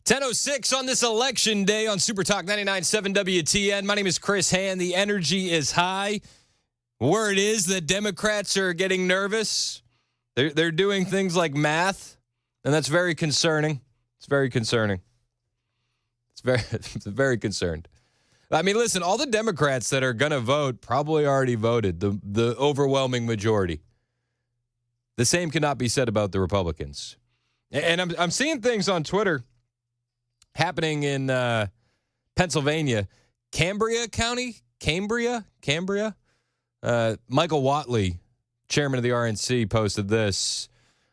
10:06 on this election day on Super Talk 99.7 WTN. My name is Chris Hand. The energy is high. Word is that Democrats are getting nervous. They're doing things like math, and that's very concerning. It's very concerning. It's very concerned. I mean, listen, all the Democrats that are going to vote probably already voted, the overwhelming majority. The same cannot be said about the Republicans. And I'm seeing things on Twitter happening in Pennsylvania, Cambria County, Cambria. Michael Whatley, chairman of the RNC, posted this.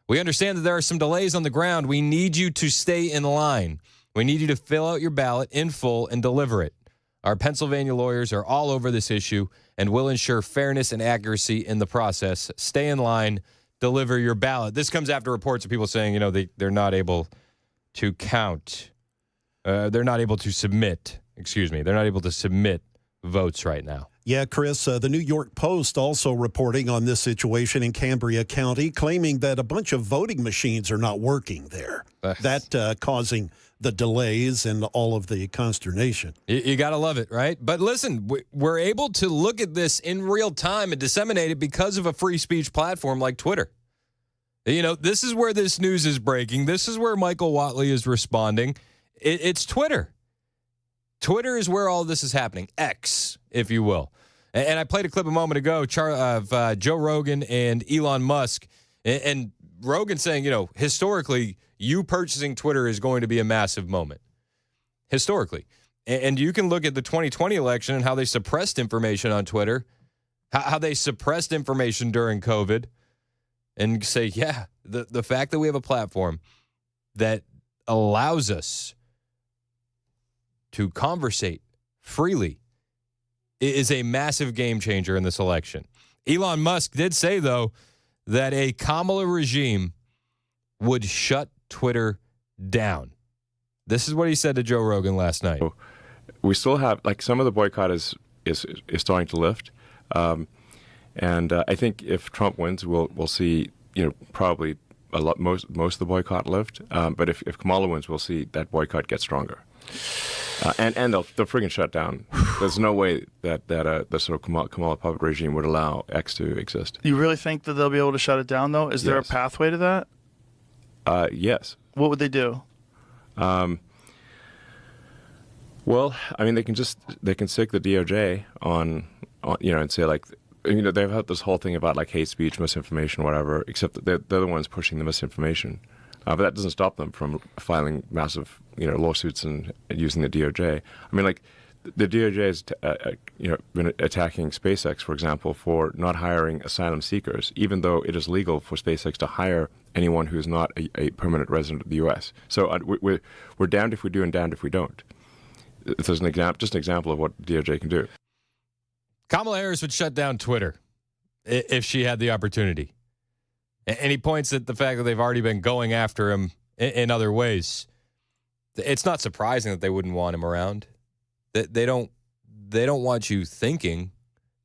We understand that there are some delays on the ground. We need you to stay in line. We need you to fill out your ballot in full and deliver it. Our Pennsylvania lawyers are all over this issue and will ensure fairness and accuracy in the process. Stay in line, deliver your ballot. This comes after reports of people saying, they're not able to count. They're not able to submit. They're not able to submit votes right now.
Yeah, Chris, the New York Post also reporting on this situation in Cambria County, claiming that a bunch of voting machines are not working there. That causing the delays and all of the consternation.
You got to love it, right? But listen, we're able to look at this in real time and disseminate it because of a free speech platform like Twitter. This is where this news is breaking. This is where Michael Whatley is responding. It's Twitter. Twitter is where all this is happening. X, if you will. And I played a clip a moment ago of Joe Rogan and Elon Musk. And Rogan saying, historically, you purchasing Twitter is going to be a massive moment. Historically. And you can look at the 2020 election and how they suppressed information on Twitter, how they suppressed information during COVID, and say, yeah, the fact that we have a platform that allows us to conversate freely is a massive game changer in this election. Elon Musk did say, though, that a Kamala regime would shut Twitter down. This is what he said to Joe Rogan last night.
We still have, some of the boycott is starting to lift. And I think if Trump wins, we'll see, probably most of the boycott lift. But if Kamala wins, we'll see that boycott get stronger. And they'll friggin' shut down. There's no way that the sort of Kamala puppet regime would allow X to exist.
You really think that they'll be able to shut it down, though? Is there a pathway to that?
Yes.
What would they do?
Well, I mean, they can stick the DOJ on and say they've had this whole thing about hate speech, misinformation, whatever. Except that they're the ones pushing the misinformation. But that doesn't stop them from filing massive, lawsuits and using the DOJ. I mean, the DOJ has, been attacking SpaceX, for example, for not hiring asylum seekers, even though it is legal for SpaceX to hire anyone who is not a permanent resident of the U.S. So we're damned if we do and damned if we don't. It's just an example of what DOJ can do.
Kamala Harris would shut down Twitter if she had the opportunity. And he points at the fact that they've already been going after him in other ways. It's not surprising that they wouldn't want him around. They don't want you thinking.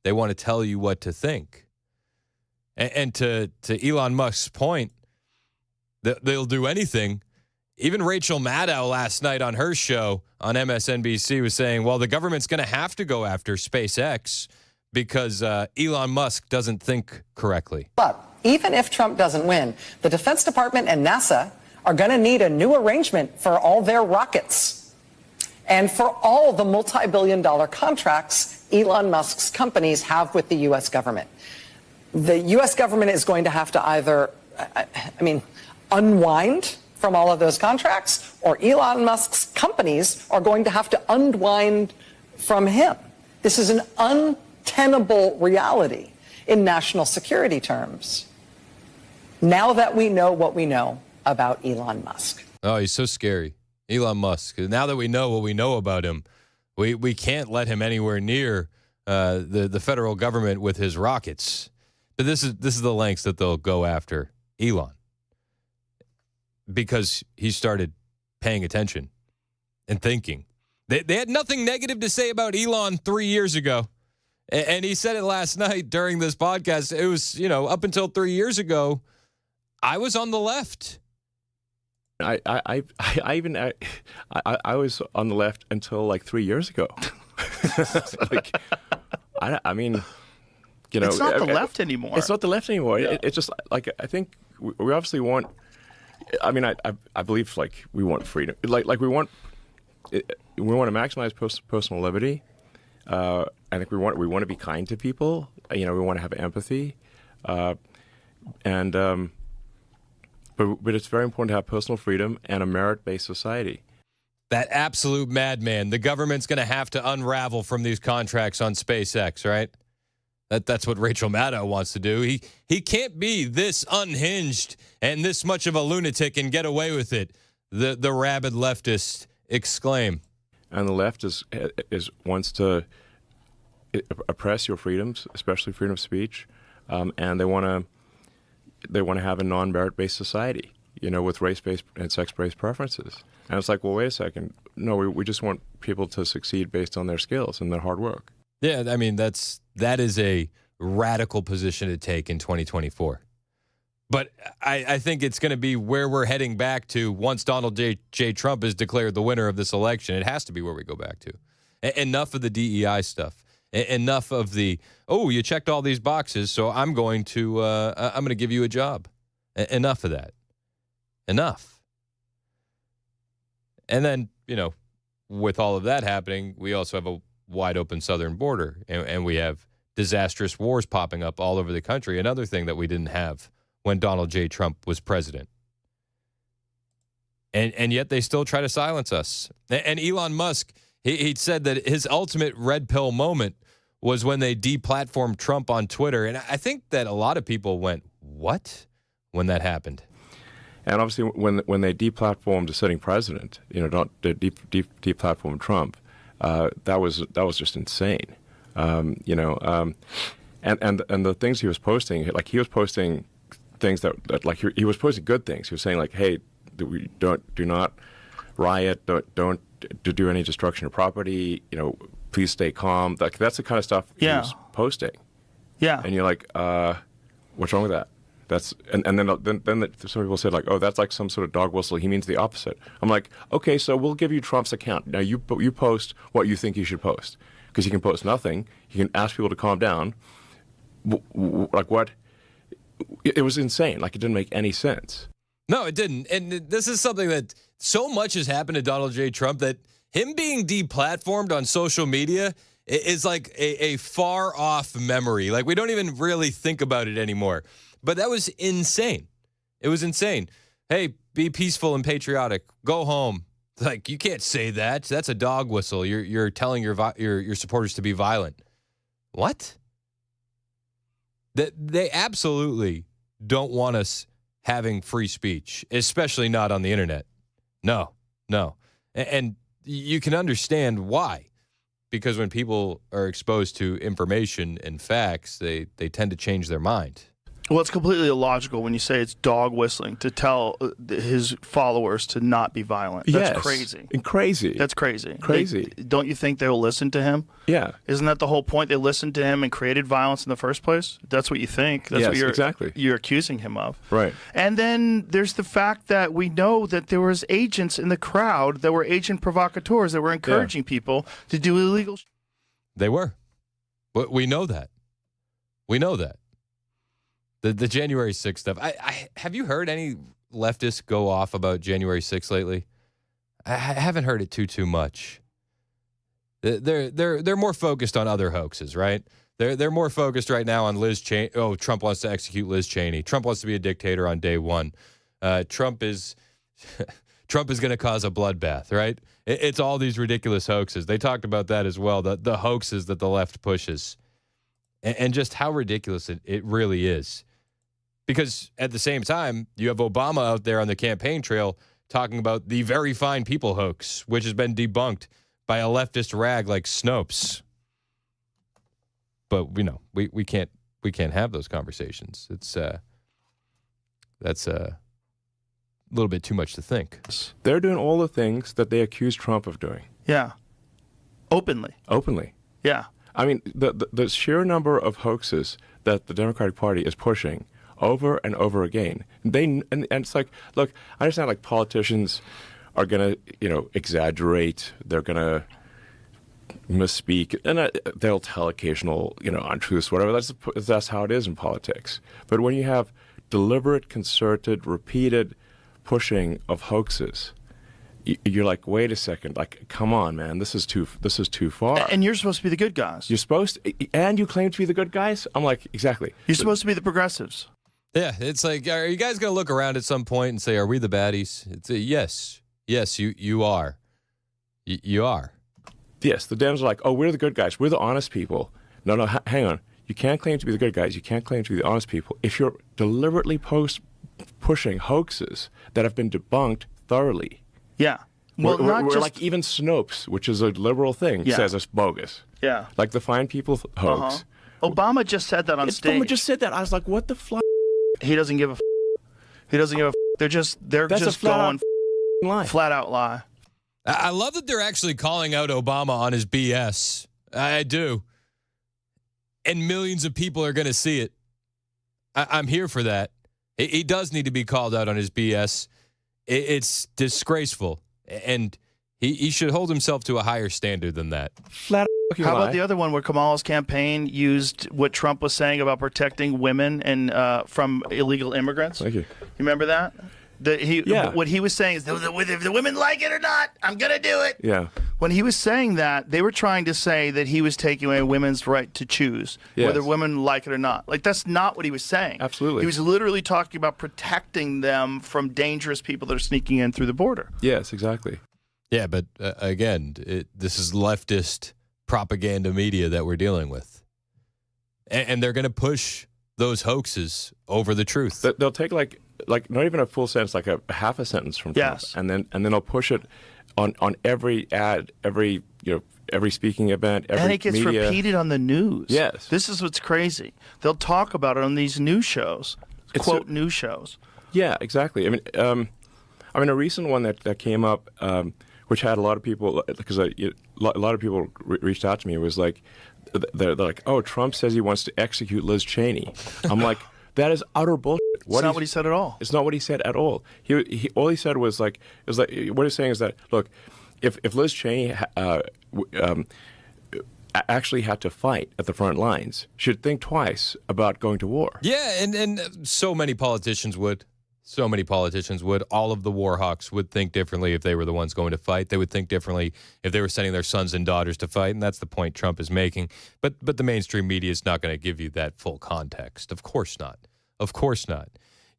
They want to tell you what to think. And to Elon Musk's point, they'll do anything. Even Rachel Maddow last night on her show on MSNBC was saying, well, the government's going to have to go after SpaceX because Elon Musk doesn't think correctly.
But even if Trump doesn't win, the Defense Department and NASA are going to need a new arrangement for all their rockets and for all the multi-billion-dollar contracts Elon Musk's companies have with the U.S. government. The U.S. government is going to have to either, unwind from all of those contracts, or Elon Musk's companies are going to have to unwind from him. This is an untenable reality in national security terms. Now that we know what we know about Elon Musk.
Oh, he's so scary. Elon Musk. Now that we know what we know about him, we can't let him anywhere near the federal government with his rockets. But this is the lengths that they'll go after Elon, because he started paying attention and thinking. They had nothing negative to say about Elon 3 years ago. And he said it last night during this podcast. It was, up until 3 years ago, I was on the left.
I was on the left until like 3 years ago. Like, I mean, you know,
it's not the left anymore.
It's not the left anymore.
Yeah.
It's just like I think we obviously want. I mean, I believe like we want freedom. Like we want to maximize personal liberty. I think we want to be kind to people. You know, we want to have empathy, but it's very important to have personal freedom and a merit-based society.
That absolute madman. The government's going to have to unravel from these contracts on SpaceX, right? That's what Rachel Maddow wants to do. He can't be this unhinged and this much of a lunatic and get away with it, the rabid leftists exclaim.
And the left wants to oppress your freedoms, especially freedom of speech, and they want to have a non-merit-based society, you know, with race-based and sex-based preferences. And it's like, well, wait a second. No, we just want people to succeed based on their skills and their hard work.
Yeah, I mean, that is a radical position to take in 2024. But I think it's going to be where we're heading back to once Donald J. Trump is declared the winner of this election. It has to be where we go back to. Enough of the DEI stuff. Enough of the, oh, you checked all these boxes, so I'm going to give you a job. Enough of that. Enough. And then, you know, with all of that happening, we also have a wide open southern border, and we have disastrous wars popping up all over the country. Another thing that we didn't have when Donald J. Trump was president. And yet they still try to silence us. And Elon Musk, he said that his ultimate red pill moment was when they deplatformed Trump on Twitter. And I think that a lot of people went, what? When that happened.
And obviously when they deplatformed a sitting president, you know, don't deplatform Trump, that was just insane. You know, and the things he was posting, like he was posting things that like he was posting good things. He was saying like, hey, do not riot, don't do any destruction of property. You know, please stay calm. Like that's the kind of stuff he was posting.
Yeah.
And you're like, what's wrong with that? That's and then some people said like, oh, that's like some sort of dog whistle. He means the opposite. I'm like, okay, so we'll give you Trump's account. Now you post what you think you should post, because he can post nothing. He can ask people to calm down. Like what? It was insane. Like it didn't make any sense.
No, it didn't. And this is something that so much has happened to Donald J. Trump that him being deplatformed on social media is like a far off memory. Like we don't even really think about it anymore. But that was insane. It was insane. Hey, be peaceful and patriotic. Go home. Like you can't say that. That's a dog whistle. You're telling your supporters to be violent. What? They absolutely don't want us having free speech, especially not on the internet. No. And you can understand why. Because when people are exposed to information and facts, they tend to change their mind.
Well, it's completely illogical when you say it's dog whistling to tell his followers to not be violent. That's crazy.
Crazy.
That's crazy.
Crazy.
Don't you think they'll listen to him?
Yeah.
Isn't that the whole point? They listened to him and created violence in the first place? That's what you think. That's what you're accusing him of.
Right.
And then there's the fact that we know that there was agents in the crowd that were agent provocateurs that were encouraging people to do illegal.
They were. We know that. We know that. The January 6th stuff. I have you heard any leftists go off about January 6th lately? I haven't heard it too much. They're more focused on other hoaxes, right? They're more focused right now on Liz Cheney. Oh, Trump wants to execute Liz Cheney. Trump wants to be a dictator on day one. Trump is going to cause a bloodbath, right? It's all these ridiculous hoaxes. They talked about that as well. The hoaxes that the left pushes, and just how ridiculous it really is. Because at the same time, you have Obama out there on the campaign trail talking about the very fine people hoax, which has been debunked by a leftist rag like Snopes. But you know, we can't have those conversations. That's a little bit too much to think.
They're doing all the things that they accuse Trump of doing.
Yeah. Openly.
Yeah.
I
mean, the sheer number of hoaxes that the Democratic Party is pushing over and over again. And it's like, look, I understand like politicians are going to, exaggerate. They're going to misspeak, and they'll tell occasional, untruths, whatever. That's how it is in politics. But when you have deliberate, concerted, repeated pushing of hoaxes, you're like, wait a second, like, come on, man, this is too far.
And you're supposed to be the good guys.
You're supposed to, and you claim to be the good guys? I'm like, exactly.
You're supposed to be the progressives.
Yeah, it's like, are you guys going to look around at some point and say, are we the baddies? It's yes, you are. You are.
Yes, the Dems are like, oh, we're the good guys. We're the honest people. No, hang on. You can't claim to be the good guys. You can't claim to be the honest people if you're deliberately pushing hoaxes that have been debunked thoroughly.
Yeah. Well,
we're like even Snopes, which is a liberal thing, says it's bogus.
Yeah.
Like the Fine People hoax.
Obama just said that on stage.
Obama just said that. I was like, what the fly?
He doesn't give a He doesn't give a They're just going flat out lie.
I love that they're actually calling out Obama on his BS. I do. And millions of people are going to see it. I'm here for that. He does need to be called out on his BS. It's disgraceful. And he should hold himself to a higher standard than that.
Flat.
How about the other one where Kamala's campaign used what Trump was saying about protecting women and from illegal immigrants?
Thank you.
You remember that? What he was saying is, if the women like it or not, I'm going to do it.
Yeah.
When he was saying that, they were trying to say that he was taking away women's right to choose whether women like it or not. Like, that's not what he was saying.
Absolutely.
He was literally talking about protecting them from dangerous people that are sneaking in through the border.
Yes, exactly.
Yeah, but again, this is leftist propaganda media that we're dealing with. And they're going to push those hoaxes over the truth.
They'll take like not even a full sentence, like a half a sentence from Trump, and then they'll push it on every ad, every speaking event, every
and it gets
media.
repeated on the news.
Yes,
this is what's crazy. They'll talk about it on these news shows, news shows.
Yeah, exactly. I mean, a recent one that came up, which had a lot of people, because a lot of people reached out to me, was like, they're like, oh, Trump says he wants to execute Liz Cheney. I'm like, that is utter bullshit.
It's not what he said at all.
It's not what he said at all. He all he said was like, what he's saying is that, look, if Liz Cheney actually had to fight at the front lines, she'd think twice about going to war.
Yeah, and so many politicians would. So many politicians would. All of the war hawks would think differently if they were the ones going to fight. They would think differently if they were sending their sons and daughters to fight, and that's the point Trump is making. But the mainstream media is not going to give you that full context. Of course not. Of course not.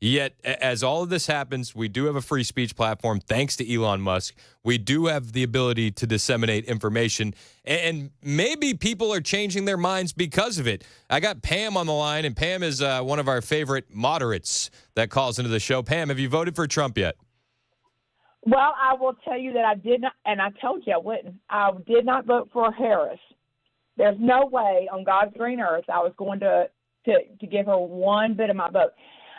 Yet, as all of this happens, we do have a free speech platform, thanks to Elon Musk. We do have the ability to disseminate information, and maybe people are changing their minds because of it. I got Pam on the line, and Pam is one of our favorite moderates that calls into the show. Pam, have you voted for Trump yet?
Well, I will tell you that I did not, and I told you I wouldn't. I did not vote for Harris. There's no way on God's green earth I was going to give her one bit of my vote.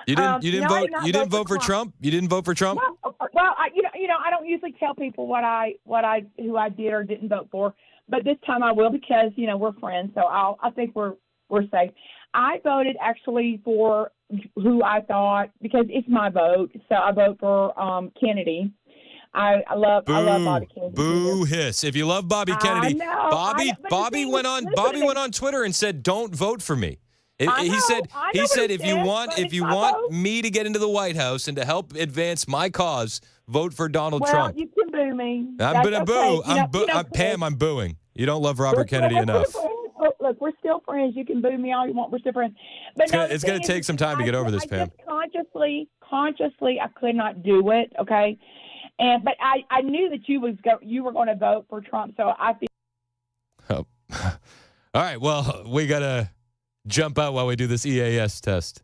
You didn't vote. You didn't vote for Trump. You didn't vote for Trump.
Well, I don't usually tell people who I did or didn't vote for, but this time I will because we're friends, so I think we're safe. I voted actually for who I thought, because it's my vote, so I vote for Kennedy. I love Bobby Kennedy.
Boo hiss! If you love Bobby Kennedy, Bobby went on Twitter and said, "Don't vote for me." He said if you want me to get into the White House and to help advance my cause, vote for Donald Trump.
You can boo me.
I'm gonna boo. Pam, I'm booing. You don't love Robert Kennedy enough.
Look, we're still friends. You can boo me all you want. We're still friends. But
it's gonna take some time to get over this, Pam.
Consciously, I could not do it. Okay, but I knew that you were going to vote for Trump, so I feel.
Oh. All right. Well, we gotta jump out while we do this EAS test.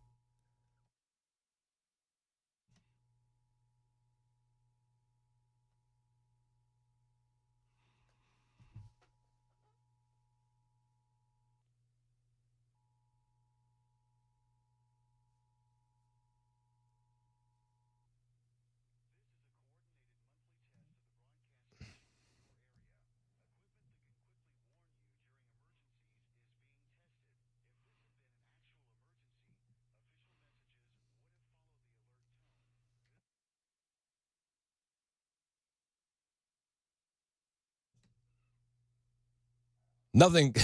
Nothing,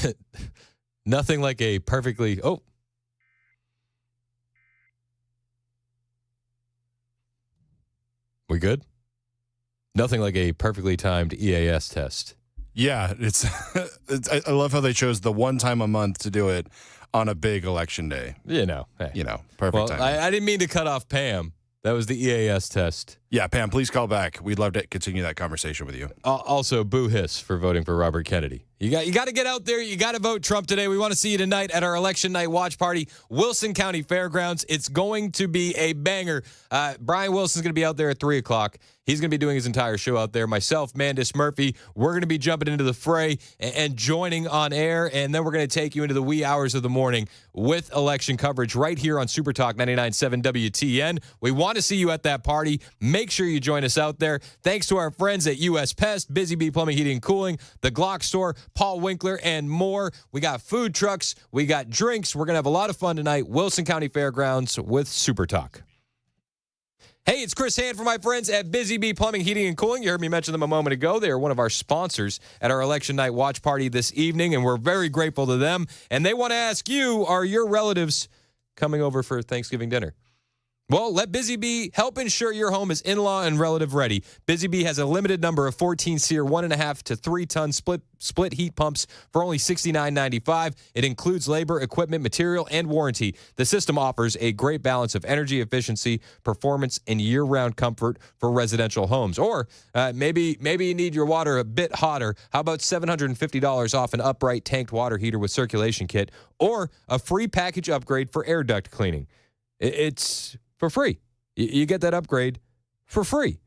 nothing like a perfectly. Oh, we good? Nothing like a perfectly timed EAS test.
Yeah, I love how they chose the one time a month to do it on a big election day.
Hey.
Perfect
Well,
time.
I didn't mean to cut off Pam. That was the EAS test.
Yeah, Pam, please call back. We'd love to continue that conversation with you.
Also, boo hiss for voting for Robert Kennedy. You got to get out there. You got to vote Trump today. We want to see you tonight at our election night watch party, Wilson County Fairgrounds. It's going to be a banger. Brian Wilson's going to be out there at 3 o'clock. He's going to be doing his entire show out there. Myself, Mandis Murphy, we're going to be jumping into the fray and joining on air. And then we're going to take you into the wee hours of the morning with election coverage right here on Super Talk 99.7 WTN. We want to see you at that party. Make sure you join us out there. Thanks to our friends at US Pest, Busy Bee Plumbing, Heating, and Cooling, The Glock Store, Paul Winkler, and more. We got food trucks. We got drinks. We're going to have a lot of fun tonight. Wilson County Fairgrounds with Super Talk. Hey, it's Chris Hand for my friends at Busy Bee Plumbing, Heating, and Cooling. You heard me mention them a moment ago. They are one of our sponsors at our election night watch party this evening, and we're very grateful to them. And they want to ask you, are your relatives coming over for Thanksgiving dinner? Well, let Busy Bee help ensure your home is in-law and relative ready. Busy Bee has a limited number of 14-SEER 1.5 to 3-ton split heat pumps for only $69.95. It includes labor, equipment, material, and warranty. The system offers a great balance of energy efficiency, performance, and year-round comfort for residential homes. Or maybe you need your water a bit hotter. How about $750 off an upright tanked water heater with circulation kit, or a free package upgrade for air duct cleaning? It's for free. You get that upgrade for free.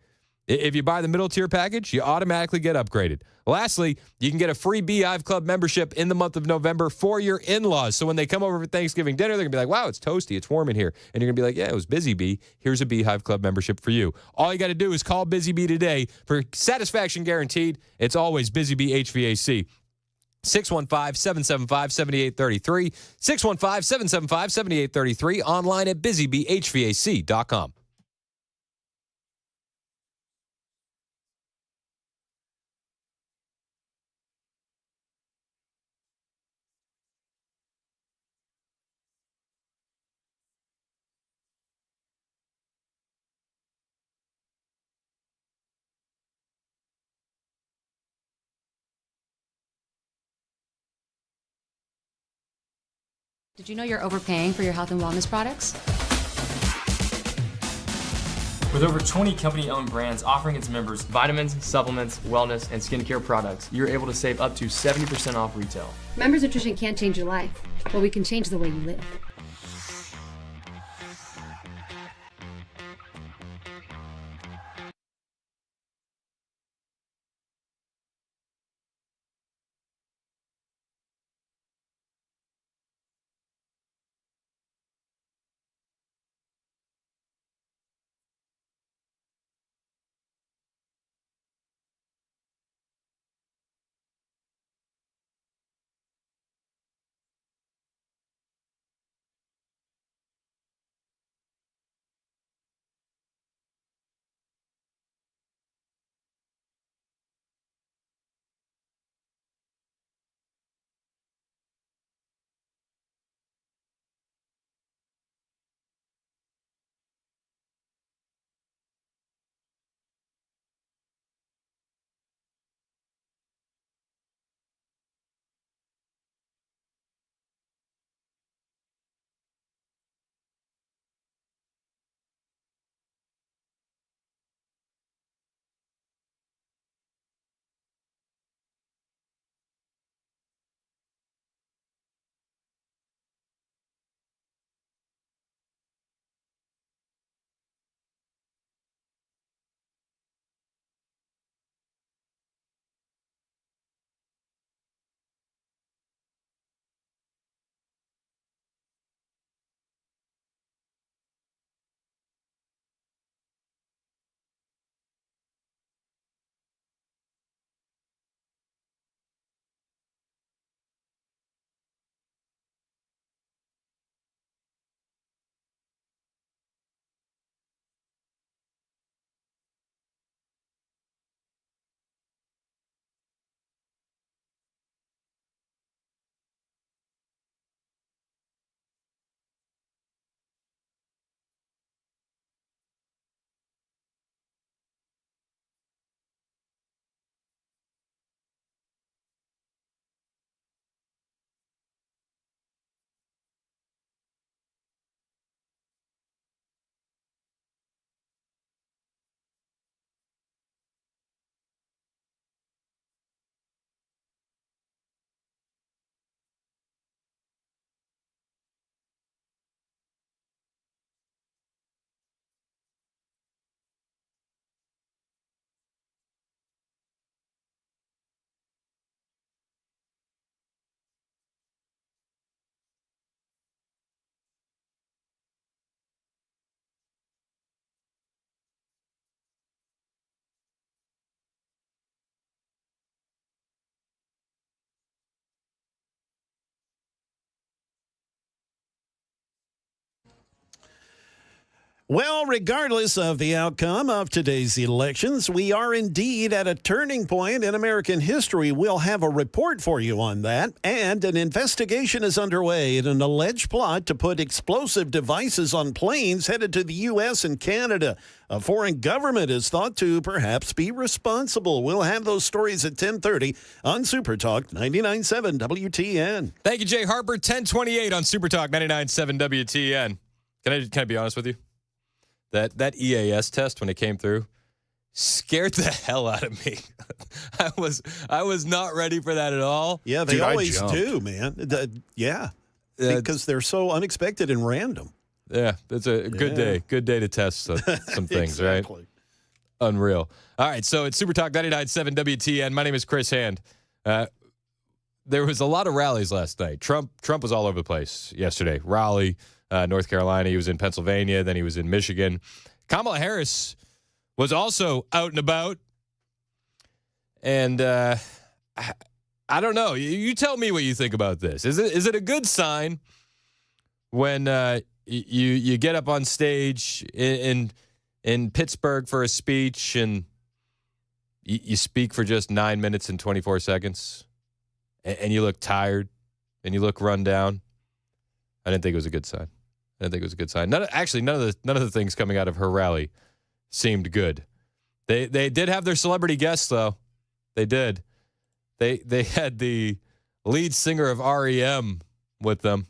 If you buy the middle tier package, you automatically get upgraded. Lastly, you can get a free Beehive Club membership in the month of November for your in-laws. So when they come over for Thanksgiving dinner, they're going to be like, wow, it's toasty, it's warm in here. And you're going to be like, yeah, it was Busy Bee. Here's a Beehive Club membership for you. All you got to do is call Busy Bee today for satisfaction guaranteed. It's always Busy Bee HVAC. 615-775-7833. 615-775-7833. Online at busybeehvac.com.
Did you know you're overpaying for your health and wellness products?
With over 20 company-owned brands offering its members vitamins, supplements, wellness, and skincare products, you're able to save up to 70% off retail.
Members Nutrition can't change your life, but we can change the way you live.
Well, regardless of the outcome of today's elections, we are indeed at a turning point in American history. We'll have a report for you on that. And an investigation is underway in an alleged plot to put explosive devices on planes headed to the U.S. and Canada. A foreign government is thought to perhaps be responsible. We'll have those stories at 10:30 on Super Talk 99.7 WTN.
Thank you, Jay Harper. 10:28 on Super Talk 99.7 WTN. Can I be honest with you? That EAS test, when it came through, scared the hell out of me. I was not ready for that at all.
Yeah, they always do, man. Because they're so unexpected and random.
Yeah, it's a good day. Good day to test some things,
exactly.
Right? Unreal. All right, so it's Super Talk 99.7 WTN. My name is Chris Hand. There was a lot of rallies last night. Trump was all over the place yesterday. Raleigh, North Carolina. He was in Pennsylvania. Then he was in Michigan. Kamala Harris was also out and about. And I don't know. You tell me what you think about this. Is it a good sign when you get up on stage in Pittsburgh for a speech and you speak for just 9 minutes and 24 seconds and you look tired and you look run down? I didn't think it was a good sign. None of the things coming out of her rally seemed good. They did have their celebrity guests, though. They did. They had the lead singer of REM with them.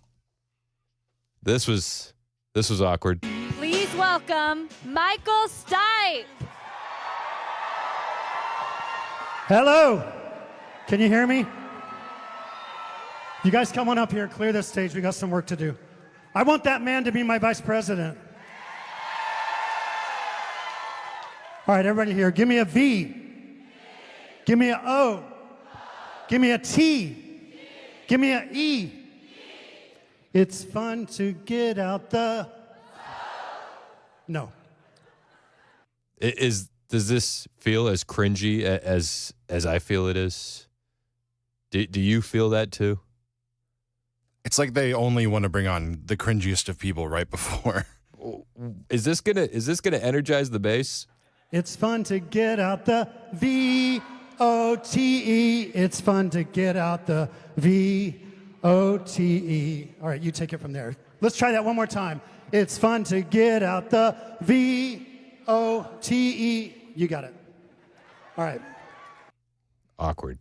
This was awkward.
Please welcome Michael Stipe.
Hello. Can you hear me? You guys come on up here, clear this stage. We got some work to do. I want that man to be my vice president. All right, everybody here, give me a V. Give me an O. Give me a T. Give me an E. It's fun to get out the... No.
Does this feel as cringy as I feel it is? Do you feel that too?
It's like they only want to bring on the cringiest of people right before.
Is this gonna energize the base?
It's fun to get out the V-O-T-E. It's fun to get out the V-O-T-E. All right, you take it from there. Let's try that one more time. It's fun to get out the V-O-T-E. You got it. All right.
Awkward.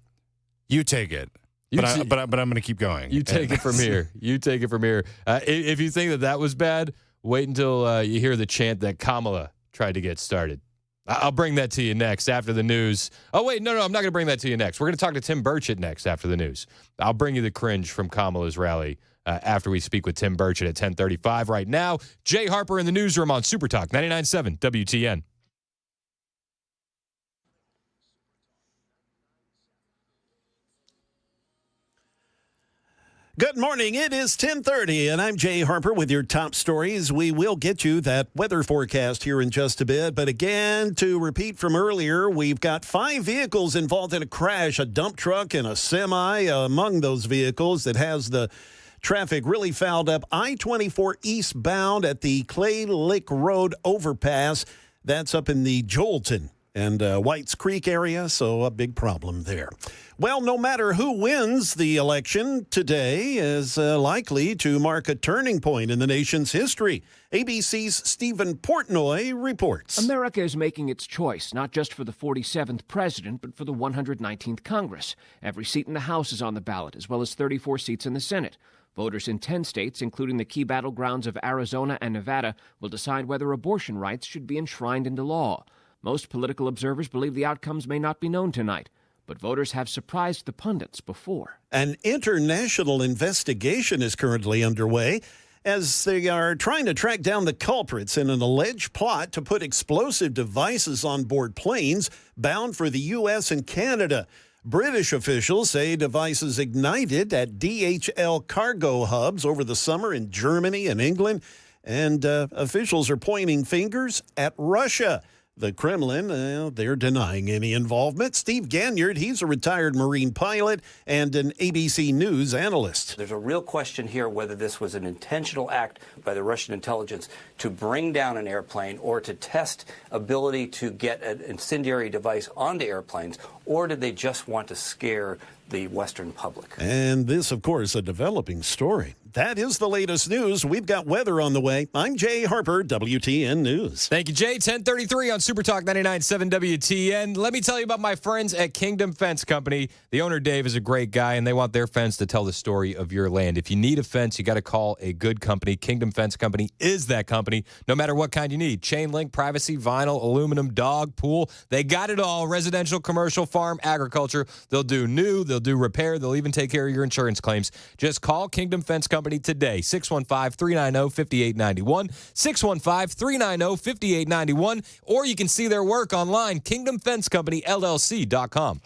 You take it. But I'm going to keep going.
You take it from here. You take it from here. If you think that was bad, wait until you hear the chant that Kamala tried to get started. I'll bring that to you next after the news. Oh, wait, no, I'm not going to bring that to you next. We're going to talk to Tim Burchett next after the news. I'll bring you the cringe from Kamala's rally after we speak with Tim Burchett at 10:35. Right now, Jay Harper in the newsroom on Super Talk 99.7 WTN.
Good morning. It is 10:30, and I'm Jay Harper with your top stories. We will get you that weather forecast here in just a bit. But again, to repeat from earlier, we've got 5 vehicles involved in a crash, a dump truck and a semi among those vehicles that has the traffic really fouled up. I-24 eastbound at the Clay Lick Road overpass. That's up in the Joelton and Whites Creek area, so a big problem there. Well, no matter who wins the election, today is likely to mark a turning point in the nation's history. ABC's Stephen Portnoy reports.
America is making its choice, not just for the 47th president, but for the 119th Congress. Every seat in the House is on the ballot, as well as 34 seats in the Senate. Voters in 10 states, including the key battlegrounds of Arizona and Nevada, will decide whether abortion rights should be enshrined into law. Most political observers believe the outcomes may not be known tonight, but voters have surprised the pundits before.
An international investigation is currently underway as they are trying to track down the culprits in an alleged plot to put explosive devices on board planes bound for the U.S. and Canada. British officials say devices ignited at DHL cargo hubs over the summer in Germany and England, and officials are pointing fingers at Russia. The Kremlin, they're denying any involvement. Steve Ganyard, he's a retired Marine pilot and an ABC News analyst.
There's a real question here whether this was an intentional act by the Russian intelligence to bring down an airplane or to test ability to get an incendiary device onto airplanes, or did they just want to scare the Western public?
And this, of course, a developing story. That is the latest news. We've got weather on the way. I'm Jay Harper, WTN News.
Thank you, Jay. 1033 on Super Talk 99.7 WTN. Let me tell you about my friends at Kingdom Fence Company. The owner, Dave, is a great guy, and they want their fence to tell the story of your land. If you need a fence, you got to call a good company. Kingdom Fence Company is that company, no matter what kind you need. Chain link, privacy, vinyl, aluminum, dog, pool. They got it all. Residential, commercial, farm, agriculture. They'll do new. They'll do repair. They'll even take care of your insurance claims. Just call Kingdom Fence Company today. 615-390-5891. 615-390-5891. Or you can see their work online, kingdomfencecompanyllc.com.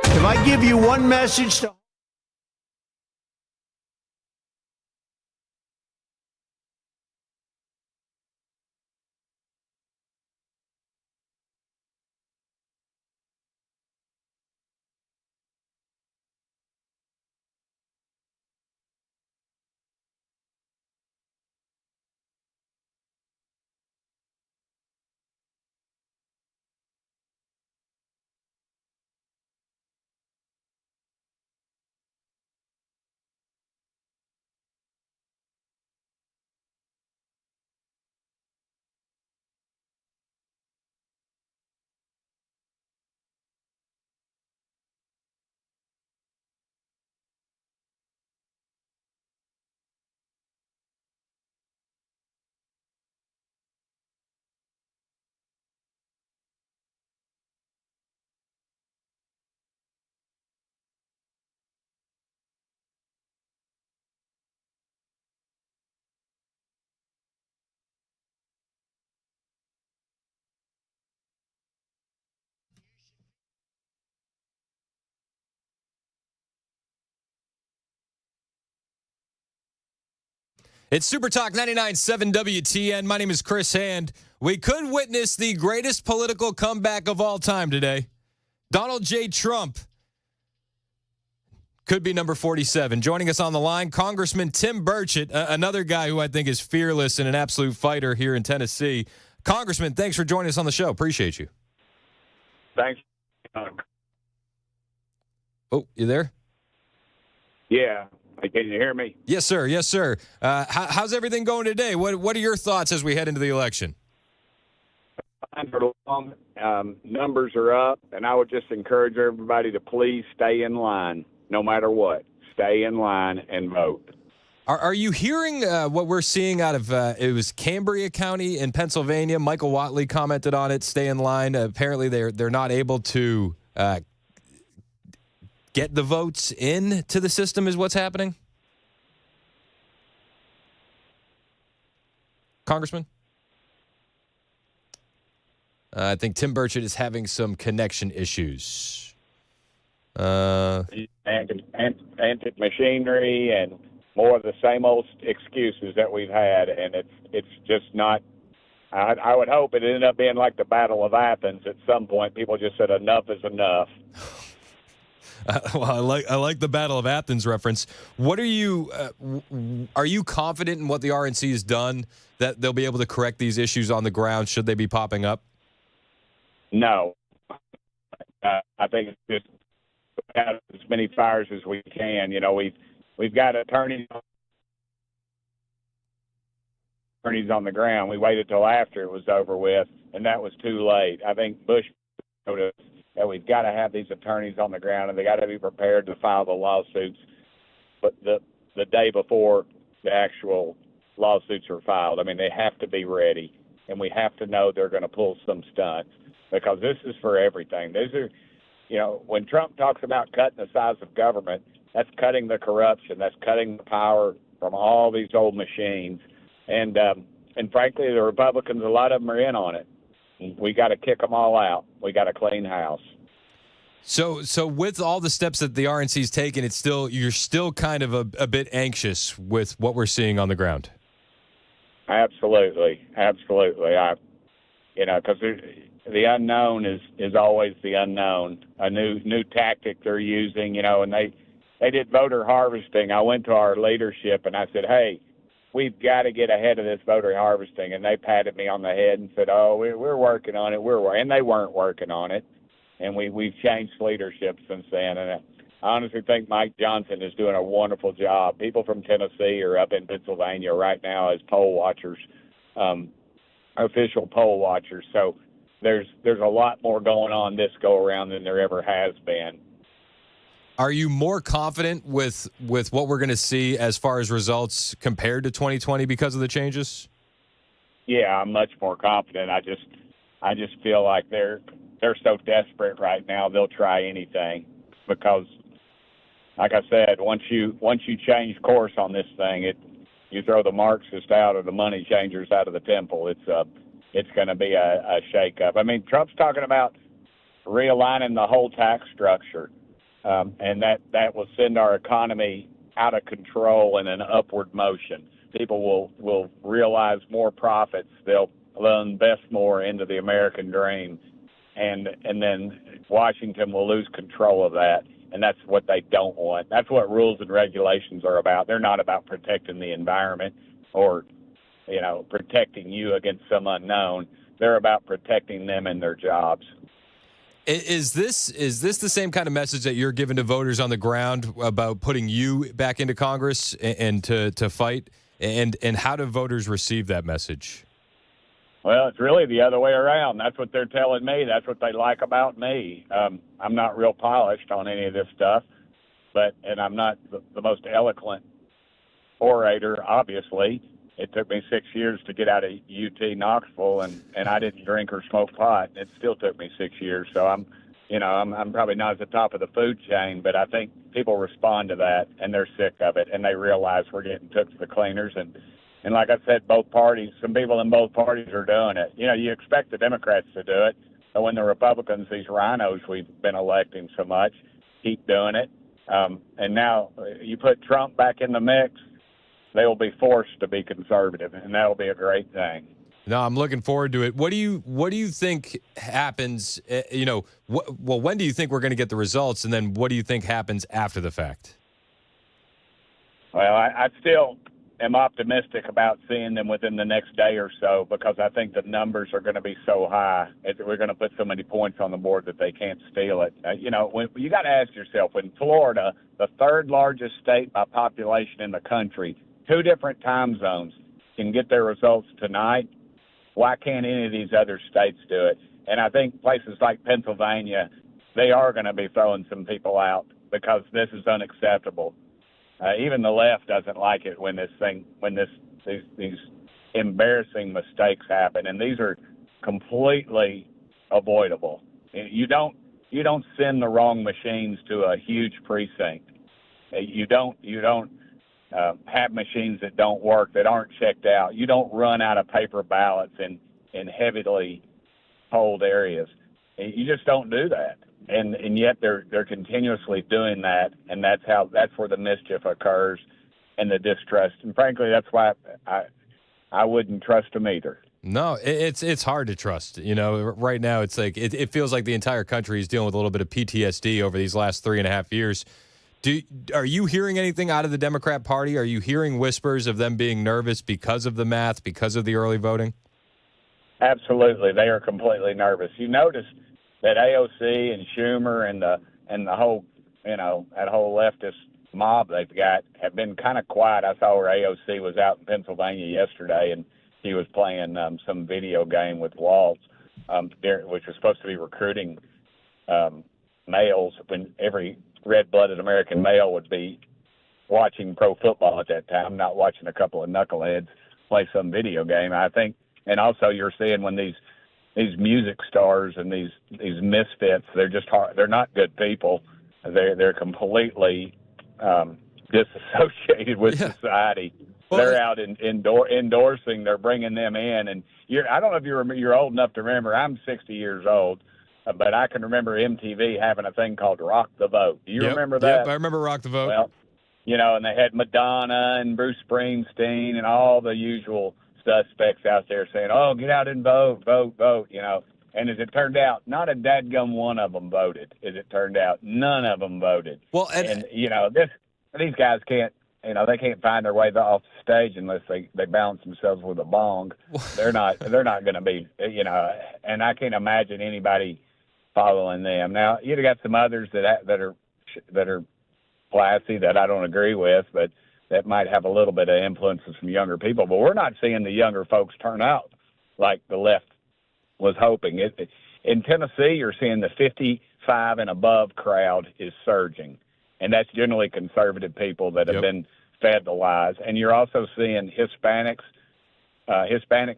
If I give you one message to
It's Super Talk 99.7 WTN. My name is Chris Hand. We could witness the greatest political comeback of all time today. Donald J. Trump could be number 47. Joining us on the line, Congressman Tim Burchett, another guy who I think is fearless and an absolute fighter here in Tennessee. Congressman, thanks for joining us on the show. Appreciate you.
Thanks.
Oh, you there?
Yeah. Can you hear me?
Yes, sir. Yes, sir. How's everything going today? What are your thoughts as we head into the election?
Numbers are up, and I would just encourage everybody to please stay in line, no matter what. Stay in line and vote.
Are you hearing what we're seeing out of it was Cambria County in Pennsylvania? Michael Whatley commented on it. Stay in line. Apparently, they're not able to get the votes into the system. Is what's happening, Congressman? I think Tim Burchett is having some connection issues.
Antic machinery and more of the same old excuses that we've had, and it's just not. I would hope it ended up being like the Battle of Athens. At some point, people just said enough is enough.
Well, I like the Battle of Athens reference. What are you confident in what the RNC has done, that they'll be able to correct these issues on the ground should they be popping up?
No. I think it's just have as many fires as we can. You know, we've got attorneys on the ground. We waited till after it was over with, and that was too late. I think Bush showed us that we've got to have these attorneys on the ground, and they got to be prepared to file the lawsuits. But the day before the actual lawsuits are filed, I mean, they have to be ready, and we have to know they're going to pull some stunts, because this is for everything. These are, you know, when Trump talks about cutting the size of government, that's cutting the corruption, that's cutting the power from all these old machines, and frankly, the Republicans, a lot of them are in on it. We got to kick them all out. We got to clean house.
So with all the steps that the RNC's taken, you're still kind of a bit anxious with what we're seeing on the ground.
Absolutely. Because the unknown is always the unknown. A new tactic they're using, and they did voter harvesting. I went to our leadership and I said, hey, we've got to get ahead of this voter harvesting. And they patted me on the head and said, oh, we're working on it. And they weren't working on it. And we've changed leadership since then. And I honestly think Mike Johnson is doing a wonderful job. People from Tennessee are up in Pennsylvania right now as poll watchers, official poll watchers. So there's a lot more going on this go around than there ever has been.
Are you more confident with what we're going to see as far as results compared to 2020 because of the changes?
Yeah, I'm much more confident. I just feel like they're so desperate right now. They'll try anything because, like I said, once you change course on this thing, you throw the Marxists out or the money changers out of the temple. It's going to be a shakeup. I mean, Trump's talking about realigning the whole tax structure. And that will send our economy out of control in an upward motion. People will realize more profits. They'll invest more into the American dream, and then Washington will lose control of that. And that's what they don't want. That's what rules and regulations are about. They're not about protecting the environment or, protecting you against some unknown. They're about protecting them and their jobs.
Is this the same kind of message that you're giving to voters on the ground about putting you back into Congress and to fight? And how do voters receive that message?
Well, it's really the other way around. That's what they're telling me. That's what they like about me. I'm not real polished on any of this stuff, and I'm not the most eloquent orator, obviously. It took me 6 years to get out of UT Knoxville, and I didn't drink or smoke pot. It still took me 6 years. So I'm probably not at the top of the food chain, but I think people respond to that, and they're sick of it, and they realize we're getting took to the cleaners. And like I said, both parties, some people in both parties are doing it. You expect the Democrats to do it, but when the Republicans, these rhinos we've been electing so much, keep doing it, and now you put Trump back in the mix, they will be forced to be conservative, and that'll be a great thing.
No, I'm looking forward to it. What do you think happens? Well, when do you think we're going to get the results, and then what do you think happens after the fact?
Well, I still am optimistic about seeing them within the next day or so, because I think the numbers are going to be so high. We're going to put so many points on the board that they can't steal it. When you got to ask yourself, when Florida, the third largest state by population in the country, 2 different time zones, can get their results tonight, why can't any of these other states do it? And I think places like Pennsylvania, they are going to be throwing some people out because this is unacceptable. Even the left doesn't like it when these embarrassing mistakes happen, and these are completely avoidable. You don't send the wrong machines to a huge precinct. You don't have machines that don't work, that aren't checked out. You don't run out of paper ballots in heavily polled areas. You just don't do that. And yet they're continuously doing that, and that's where the mischief occurs and the distrust. And frankly, that's why I wouldn't trust them either.
No, it's hard to trust. Right now it's like it feels like the entire country is dealing with a little bit of PTSD over these last 3.5 years. Are you hearing anything out of the Democrat Party? Are you hearing whispers of them being nervous because of the math, because of the early voting?
Absolutely, they are completely nervous. You notice that AOC and Schumer and the whole that whole leftist mob they've got have been kind of quiet. I saw where AOC was out in Pennsylvania yesterday, and he was playing some video game with Waltz, which was supposed to be recruiting males, when every red-blooded American male would be watching pro football at that time, not watching a couple of knuckleheads play some video game. I think, and also you're seeing when these music stars and these misfits, they're just hard, they're not good people. They're completely disassociated with society. Well, they're out endorsing. They're bringing them in, and I don't know if you're old enough to remember. I'm 60 years old. But I can remember MTV having a thing called Rock the Vote. Do you remember that?
Yep, I remember Rock the Vote.
Well, and they had Madonna and Bruce Springsteen and all the usual suspects out there saying, "Oh, get out and vote, vote, vote," And as it turned out, not a dadgum one of them voted. As it turned out, none of them voted.
Well,
and these guys can't, they can't find their way off the stage unless they balance themselves with a bong. They're not going to be, and I can't imagine anybody following them. Now, you've got some others that are classy that I don't agree with, but that might have a little bit of influence with some younger people. But we're not seeing the younger folks turn out like the left was hoping. In Tennessee, you're seeing the 55 and above crowd is surging, and that's generally conservative people that have been fed the lies. And you're also seeing Hispanic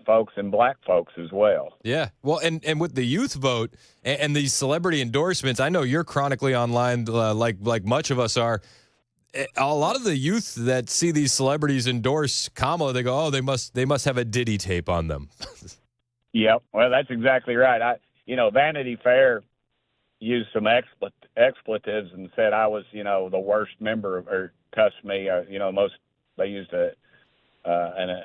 folks and black folks as well.
Yeah. Well, and with the youth vote and these celebrity endorsements, I know you're chronically online like much of us are. A lot of the youth that see these celebrities endorse Kamala, they go, "Oh, they must have a Diddy tape on them."
Yep. Well, that's exactly right. Vanity Fair used some expletives and said I was, the worst member, or cussed me. They used an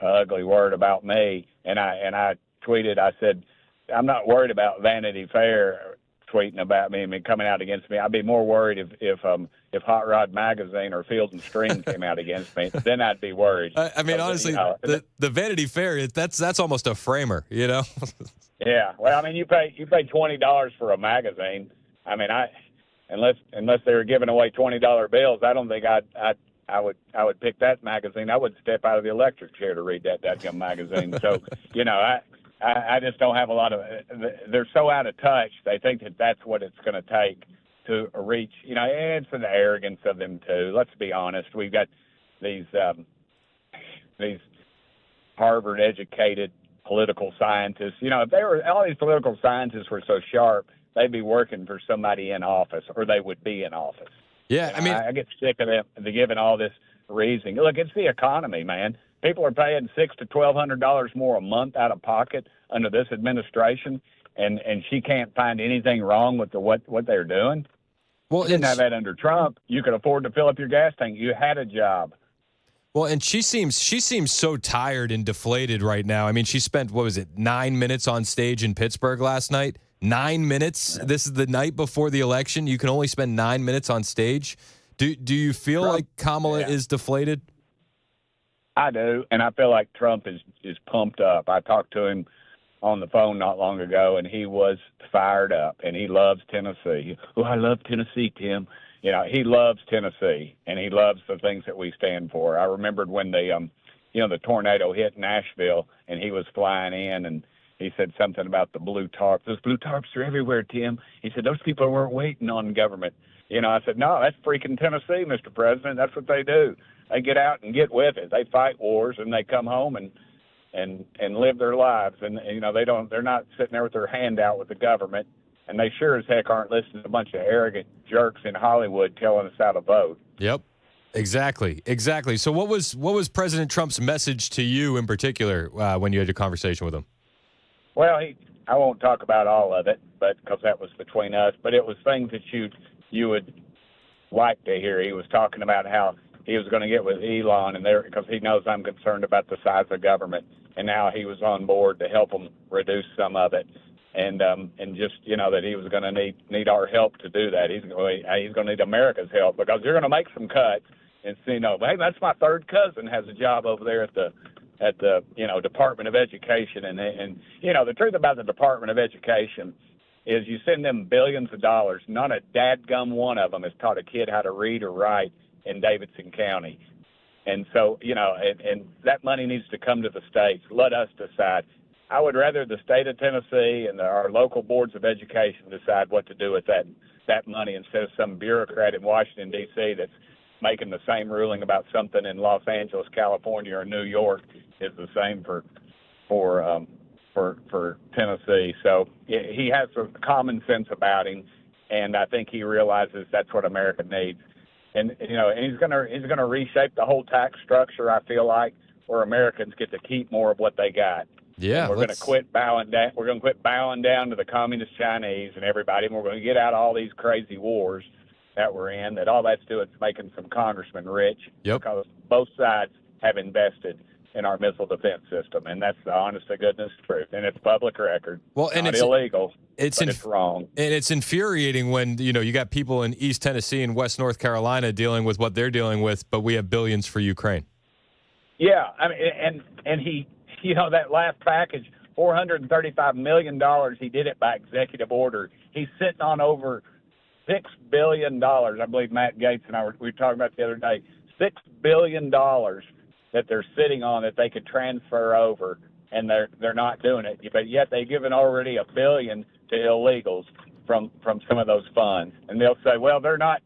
ugly word about me, and I tweeted. I said, "I'm not worried about Vanity Fair tweeting about me and coming out against me. I'd be more worried if Hot Rod Magazine or Field and Stream came out against me. Then I'd be worried."
I mean, honestly, the Vanity Fair, that's almost a framer, Yeah.
Well, I mean, you pay $20 for a magazine. I mean, unless they were giving away $20 bills, I don't think I would pick that magazine. I would step out of the electric chair to read that magazine. So, I just don't have a lot of. They're so out of touch. They think that that's what it's going to take to reach. It's an arrogance of them too. Let's be honest. We've got these Harvard-educated political scientists. If they were, all these political scientists were so sharp, they'd be working for somebody in office, or they would be in office.
Yeah, I mean,
I get sick of them giving all this reasoning. Look, it's the economy, man. People are paying $600 to $1,200 more a month out of pocket under this administration, and she can't find anything wrong with what they're doing. Well, you didn't have that under Trump. You could afford to fill up your gas tank. You had a job.
Well, and she seems so tired and deflated right now. I mean, she spent, what was it, 9 minutes on stage in Pittsburgh last night? 9 minutes? This is the night before the election. You can only spend 9 minutes on stage. Do you feel like Kamala is deflated?
I do, and I feel like Trump is pumped up. I talked to him on the phone not long ago, and he was fired up, and he loves Tennessee. Oh, I love Tennessee, Tim. You know, he loves Tennessee, and he loves the things that we stand for. I remembered when the tornado hit Nashville, and he was flying in, and he said something about the blue tarps. Those blue tarps are everywhere, Tim. He said, those people weren't waiting on government. You know, I said, no, that's freaking Tennessee, Mr. President. That's what they do. They get out and get with it. They fight wars, and they come home and live their lives. And you know, they're not sitting there with their hand out with the government. And they sure as heck aren't listening to a bunch of arrogant jerks in Hollywood telling us how to vote.
Yep. Exactly. So what was President Trump's message to you in particular when you had your conversation with him?
Well, I won't talk about all of it, but because that was between us. But it was things that you would like to hear. He was talking about how he was going to get with Elon, and because he knows I'm concerned about the size of government, and now he was on board to help them reduce some of it. And just, you know, that he was going to need our help to do that. He's going to need America's help, because they're going to make some cuts. And so, you know, hey, that's my third cousin has a job over there at the Department of Education. And you know, the truth about the Department of Education is you send them billions of dollars. Not a dadgum one of them has taught a kid how to read or write in Davidson County. And so, you know, and that money needs to come to the states. Let us decide. I would rather the state of Tennessee and our local boards of education decide what to do with that money, instead of some bureaucrat in Washington, D.C. that's making the same ruling about something in Los Angeles, California, or New York is the same for Tennessee. So he has some common sense about him, and I think he realizes that's what America needs. And you know, and he's gonna reshape the whole tax structure, I feel like, where Americans get to keep more of what they got.
Yeah,
and we're going to quit bowing down. We're going to quit bowing down to the communist Chinese and everybody, and we're going to get out all these crazy wars that we're in. That all that's doing is making some congressmen rich.
Yep.
Because both sides have invested in our missile defense system, and that's the honest to goodness truth. And it's public record.
Well, and
not
it's
illegal.
It's
but it's wrong.
And it's infuriating when you got people in East Tennessee and West North Carolina dealing with what they're dealing with, but we have billions for Ukraine.
Yeah, I mean, and he. You know, that last package, $435 million, he did it by executive order. He's sitting on over $6 billion. I believe Matt Gaetz and we were talking about the other day, $6 billion that they're sitting on that they could transfer over, and they're not doing it. But yet they've given already $1 billion to illegals from some of those funds. And they'll say, well, they're not.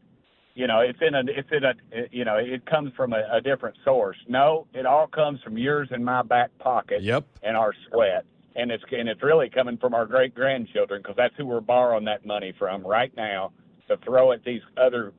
You know, it comes from a different source. No, it all comes from yours and my back pocket.
Yep.
And our sweat. And it's really coming from our great grandchildren, because that's who we're borrowing that money from right now to throw at these other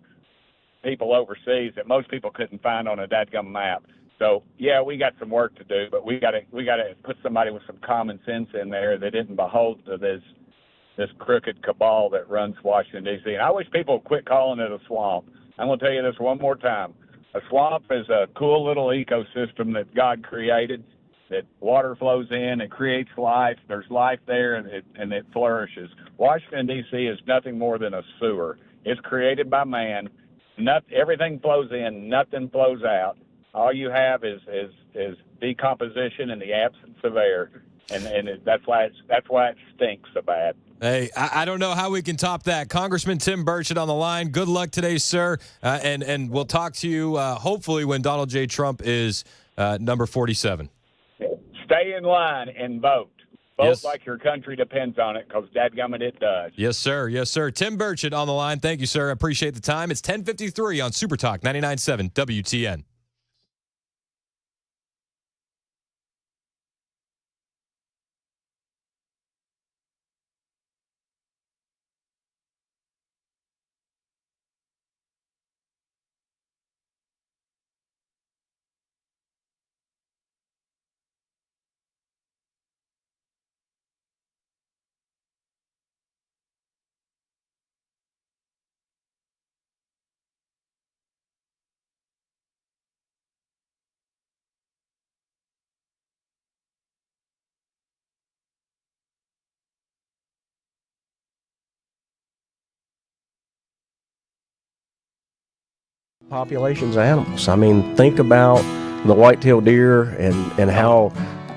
people overseas that most people couldn't find on a dadgum map. So yeah, we got some work to do, but we got to put somebody with some common sense in there that isn't beholden to this crooked cabal that runs Washington, D.C. And I wish people would quit calling it a swamp. I'm going to tell you this one more time. A swamp is a cool little ecosystem that God created, that water flows in, it creates life. There's life there, and it flourishes. Washington, D.C. is nothing more than a sewer. It's created by man. Everything flows in, nothing flows out. All you have is decomposition in the absence of air. And that's why it stinks so bad.
Hey, I don't know how we can top that. Congressman Tim Burchett on the line. Good luck today, sir. And we'll talk to you hopefully when Donald J. Trump is number 47.
Stay in line and vote. Vote like your country depends on it, because dadgummit it does.
Yes, sir. Yes, sir. Tim Burchett on the line. Thank you, sir. I appreciate the time. It's 10:53 on Super Talk 99.7 WTN.
Populations of animals. I mean, think about the white-tailed deer and how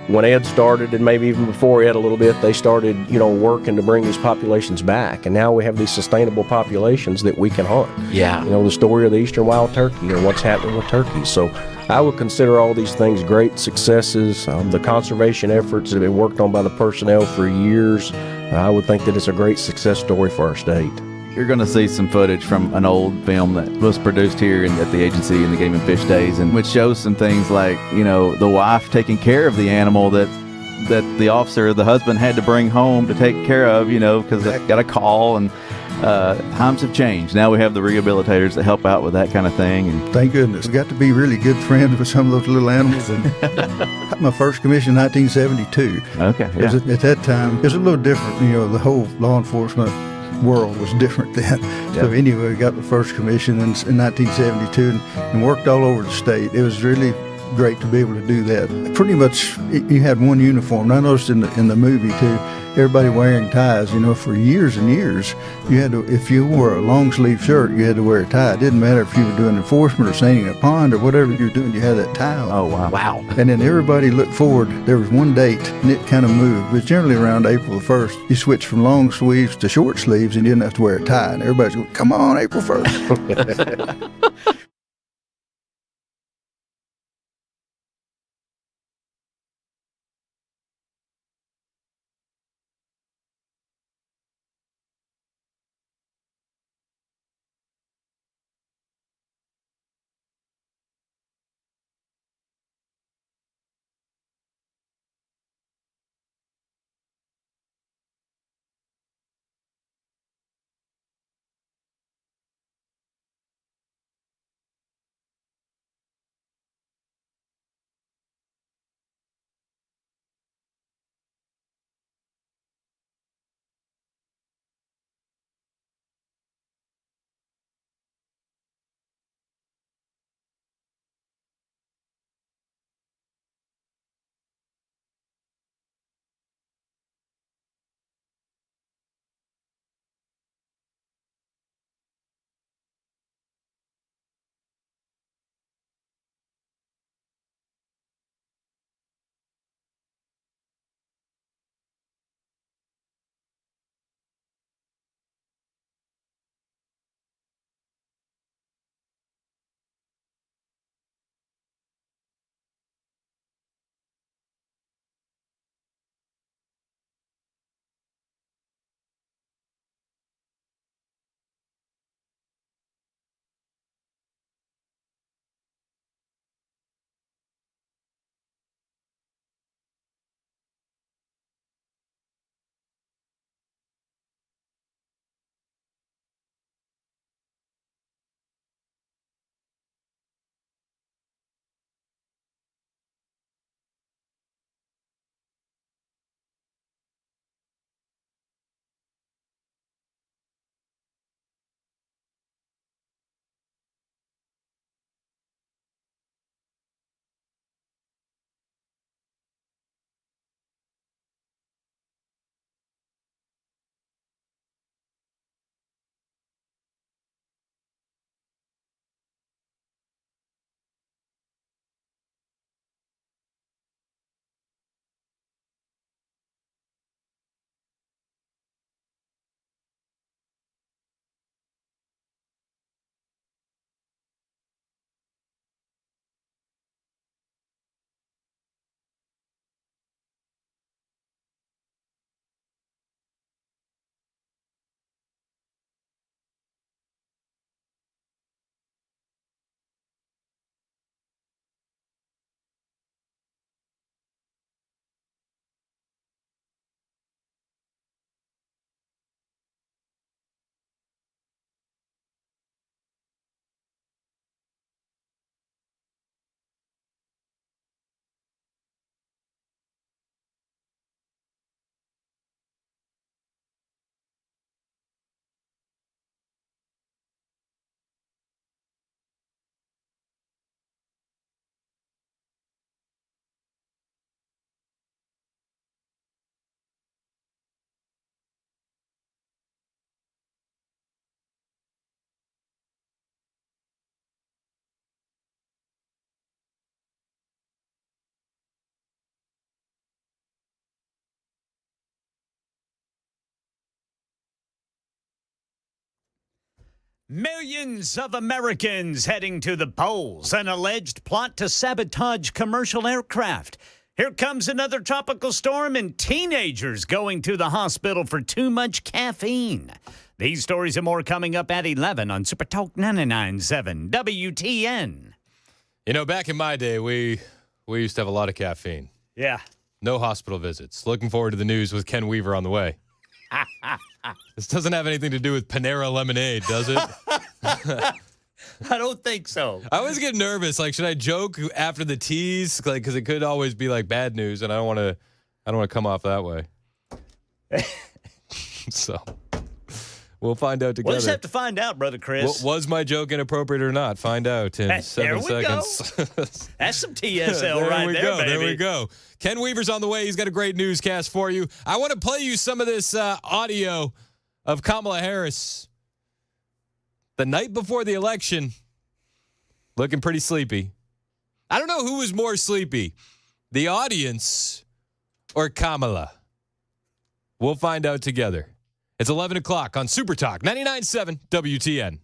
when Ed started, and maybe even before Ed a little bit, they started, working to bring these populations back. And now we have these sustainable populations that we can hunt.
Yeah.
The story of the eastern wild turkey and what's happening with turkeys. So I would consider all these things great successes. The conservation efforts that have been worked on by the personnel for years, I would think that it's a great success story for our state.
You're going to see some footage from an old film that was produced here at the agency in the Game and Fish days, and which shows some things like, the wife taking care of the animal that the officer, the husband, had to bring home to take care of, because they got a call, and times have changed. Now we have the rehabilitators that help out with that kind of thing. And
thank goodness. We got to be really good friends with some of those little animals. And my first commission in 1972.
Okay, yeah.
At that time, it was a little different. The whole law enforcement world was different then. So anyway, we got the first commission in 1972 and worked all over the state. It was really great to be able to do that. Pretty much, you had one uniform. I noticed in the movie too, everybody wearing ties. For years and years, you had to, if you wore a long sleeve shirt, you had to wear a tie. It didn't matter if you were doing enforcement or sailing a pond or whatever you were doing, you had that tie on.
Oh wow!
Wow!
And then everybody looked forward. There was one date, and it kind of moved. It was generally around April the 1st. You switched from long sleeves to short sleeves, and you didn't have to wear a tie. And everybody's going, "Come on, April 1st."
Millions of Americans heading to the polls. An alleged plot to sabotage commercial aircraft. Here comes another tropical storm and teenagers going to the hospital for too much caffeine. These stories and more coming up at 11 on Super Talk 99.7 WTN.
You know, back in my day, we used to have a lot of caffeine.
Yeah.
No hospital visits. Looking forward to the news with Ken Weaver on the way. This doesn't have anything to do with Panera Lemonade, does it?
I don't think so.
I always get nervous. Like, should I joke after the tease? Like, because it could always be like bad news, and I don't want to come off that way. So we'll find out together.
We'll just have to find out, Brother Chris.
Was my joke inappropriate or not? Find out in 7 seconds.
That's some TSL right there, baby.
There we go. Ken Weaver's on the way. He's got a great newscast for you. I want to play you some of this audio of Kamala Harris the night before the election, looking pretty sleepy. I don't know who was more sleepy, the audience or Kamala. We'll find out together. It's 11 o'clock on Super Talk 99.7 WTN.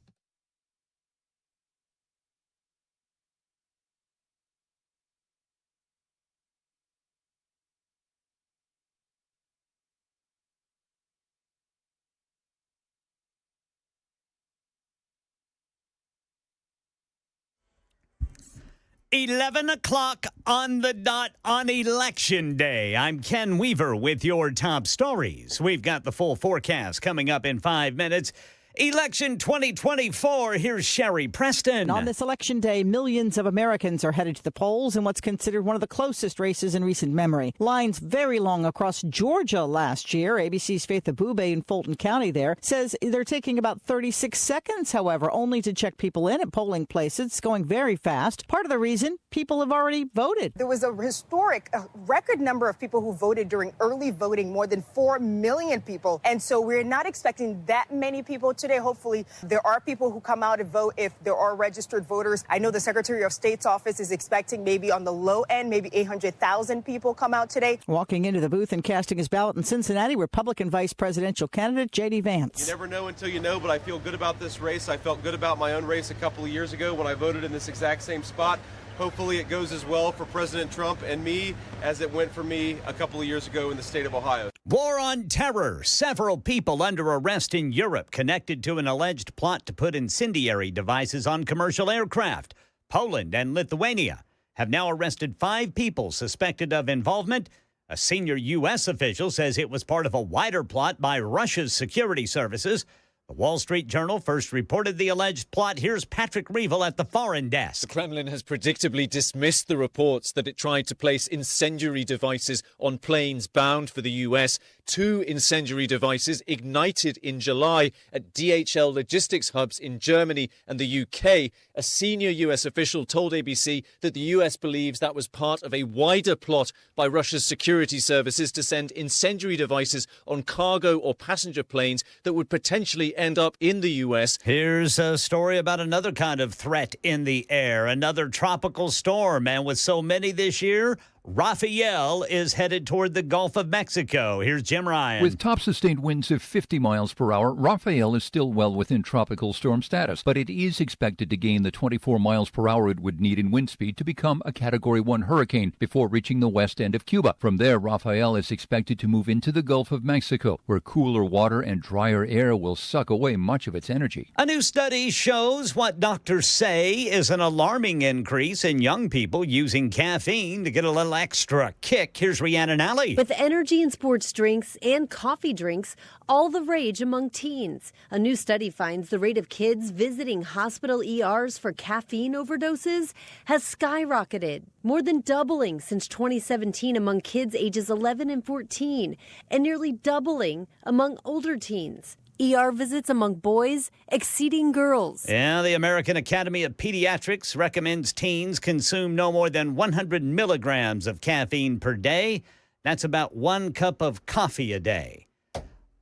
$11 o'clock on the dot on Election Day. I'm Ken Weaver with your top stories. We've got the full forecast coming up in 5 minutes. Election 2024, here's Sherry Preston.
On this election day, millions of Americans are headed to the polls in what's considered one of the closest races in recent memory. Lines very long across Georgia last year. ABC's Faith Abube in Fulton County there says they're taking about 36 seconds, however, only to check people in at polling places. It's going very fast. Part of the reason, people have already voted.
There was a historic record number of people who voted during early voting, more than 4 million people. And so we're not expecting that many people today. Hopefully, there are people who come out and vote if there are registered voters. I know the Secretary of State's office is expecting maybe on the low end, maybe 800,000 people come out today.
Walking into the booth and casting his ballot in Cincinnati, Republican vice presidential candidate J.D. Vance.
You never know until you know, but I feel good about this race. I felt good about my own race a couple of years ago when I voted in this exact same spot. Hopefully it goes as well for President Trump and me as it went for me a couple of years ago in the state of Ohio.
War on terror. Several people under arrest in Europe connected to an alleged plot to put incendiary devices on commercial aircraft. Poland and Lithuania have now arrested 5 people suspected of involvement. A senior U.S. official says it was part of a wider plot by Russia's security services. The Wall Street Journal first reported the alleged plot. Here's Patrick Reevell at the foreign desk.
The Kremlin has predictably dismissed the reports that it tried to place incendiary devices on planes bound for the U.S. 2 incendiary devices ignited in July at DHL logistics hubs in Germany and the UK. A senior U.S. official told ABC that the U.S. believes that was part of a wider plot by Russia's security services to send incendiary devices on cargo or passenger planes that would potentially end up in the U.S.
Here's a story about another kind of threat in the air, another tropical storm. And with so many this year, Rafael is headed toward the Gulf of Mexico. Here's Jim Ryan.
With top sustained winds of 50 miles per hour, Rafael is still well within tropical storm status, but it is expected to gain the 24 miles per hour it would need in wind speed to become a Category 1 hurricane before reaching the west end of Cuba. From there, Rafael is expected to move into the Gulf of Mexico, where cooler water and drier air will suck away much of its energy.
A new study shows what doctors say is an alarming increase in young people using caffeine to get a little extra kick. Here's Rhiannon Alley.
With energy and sports drinks and coffee drinks all the rage among teens. A new study finds the rate of kids visiting hospital ERs for caffeine overdoses has skyrocketed, more than doubling since 2017 among kids ages 11 and 14, and nearly doubling among older teens. ER visits among boys exceeding girls.
Yeah, the American Academy of Pediatrics recommends teens consume no more than 100 milligrams of caffeine per day. That's about 1 cup of coffee a day.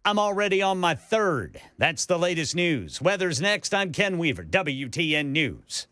I'm already on my 3rd. That's the latest news. Weather's next. I'm Ken Weaver, WTN News.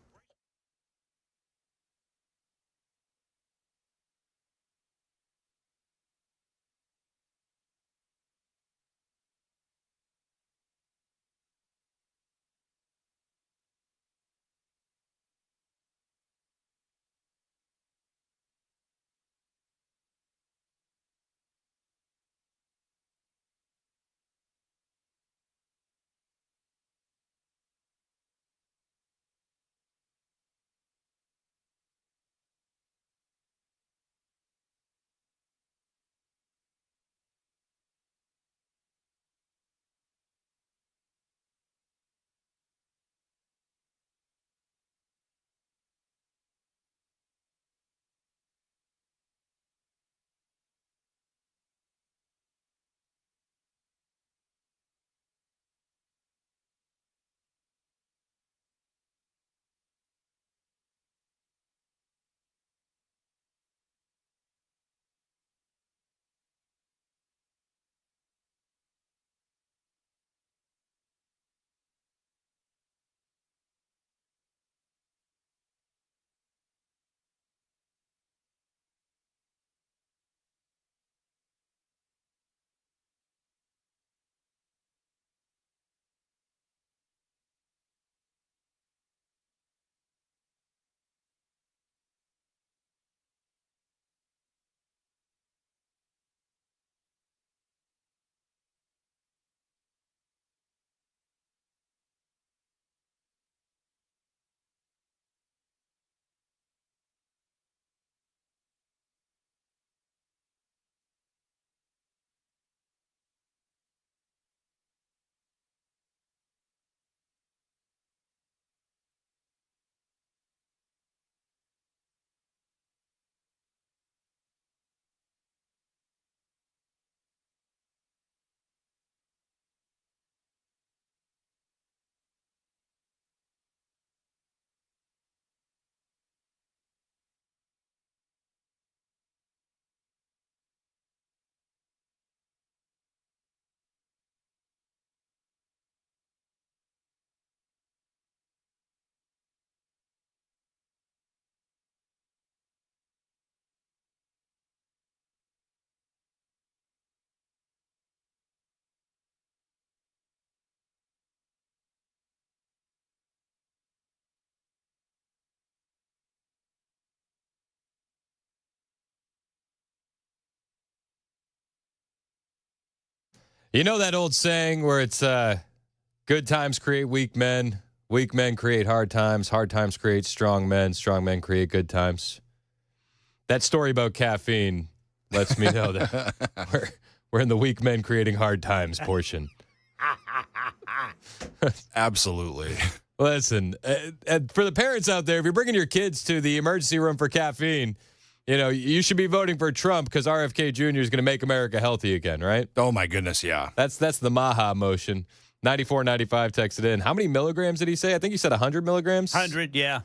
You know that old saying where it's good times create weak men create hard times create strong men create good times. That story about caffeine lets me know that we're in the weak men creating hard times portion.
Absolutely.
Listen, and for the parents out there, if you're bringing your kids to the emergency room for caffeine, you should be voting for Trump because RFK Jr. is going to make America healthy again, right?
Oh, my goodness, yeah.
That's the Maha motion. 9495 texted in. How many milligrams did he say? I think he said 100 milligrams.
100, yeah.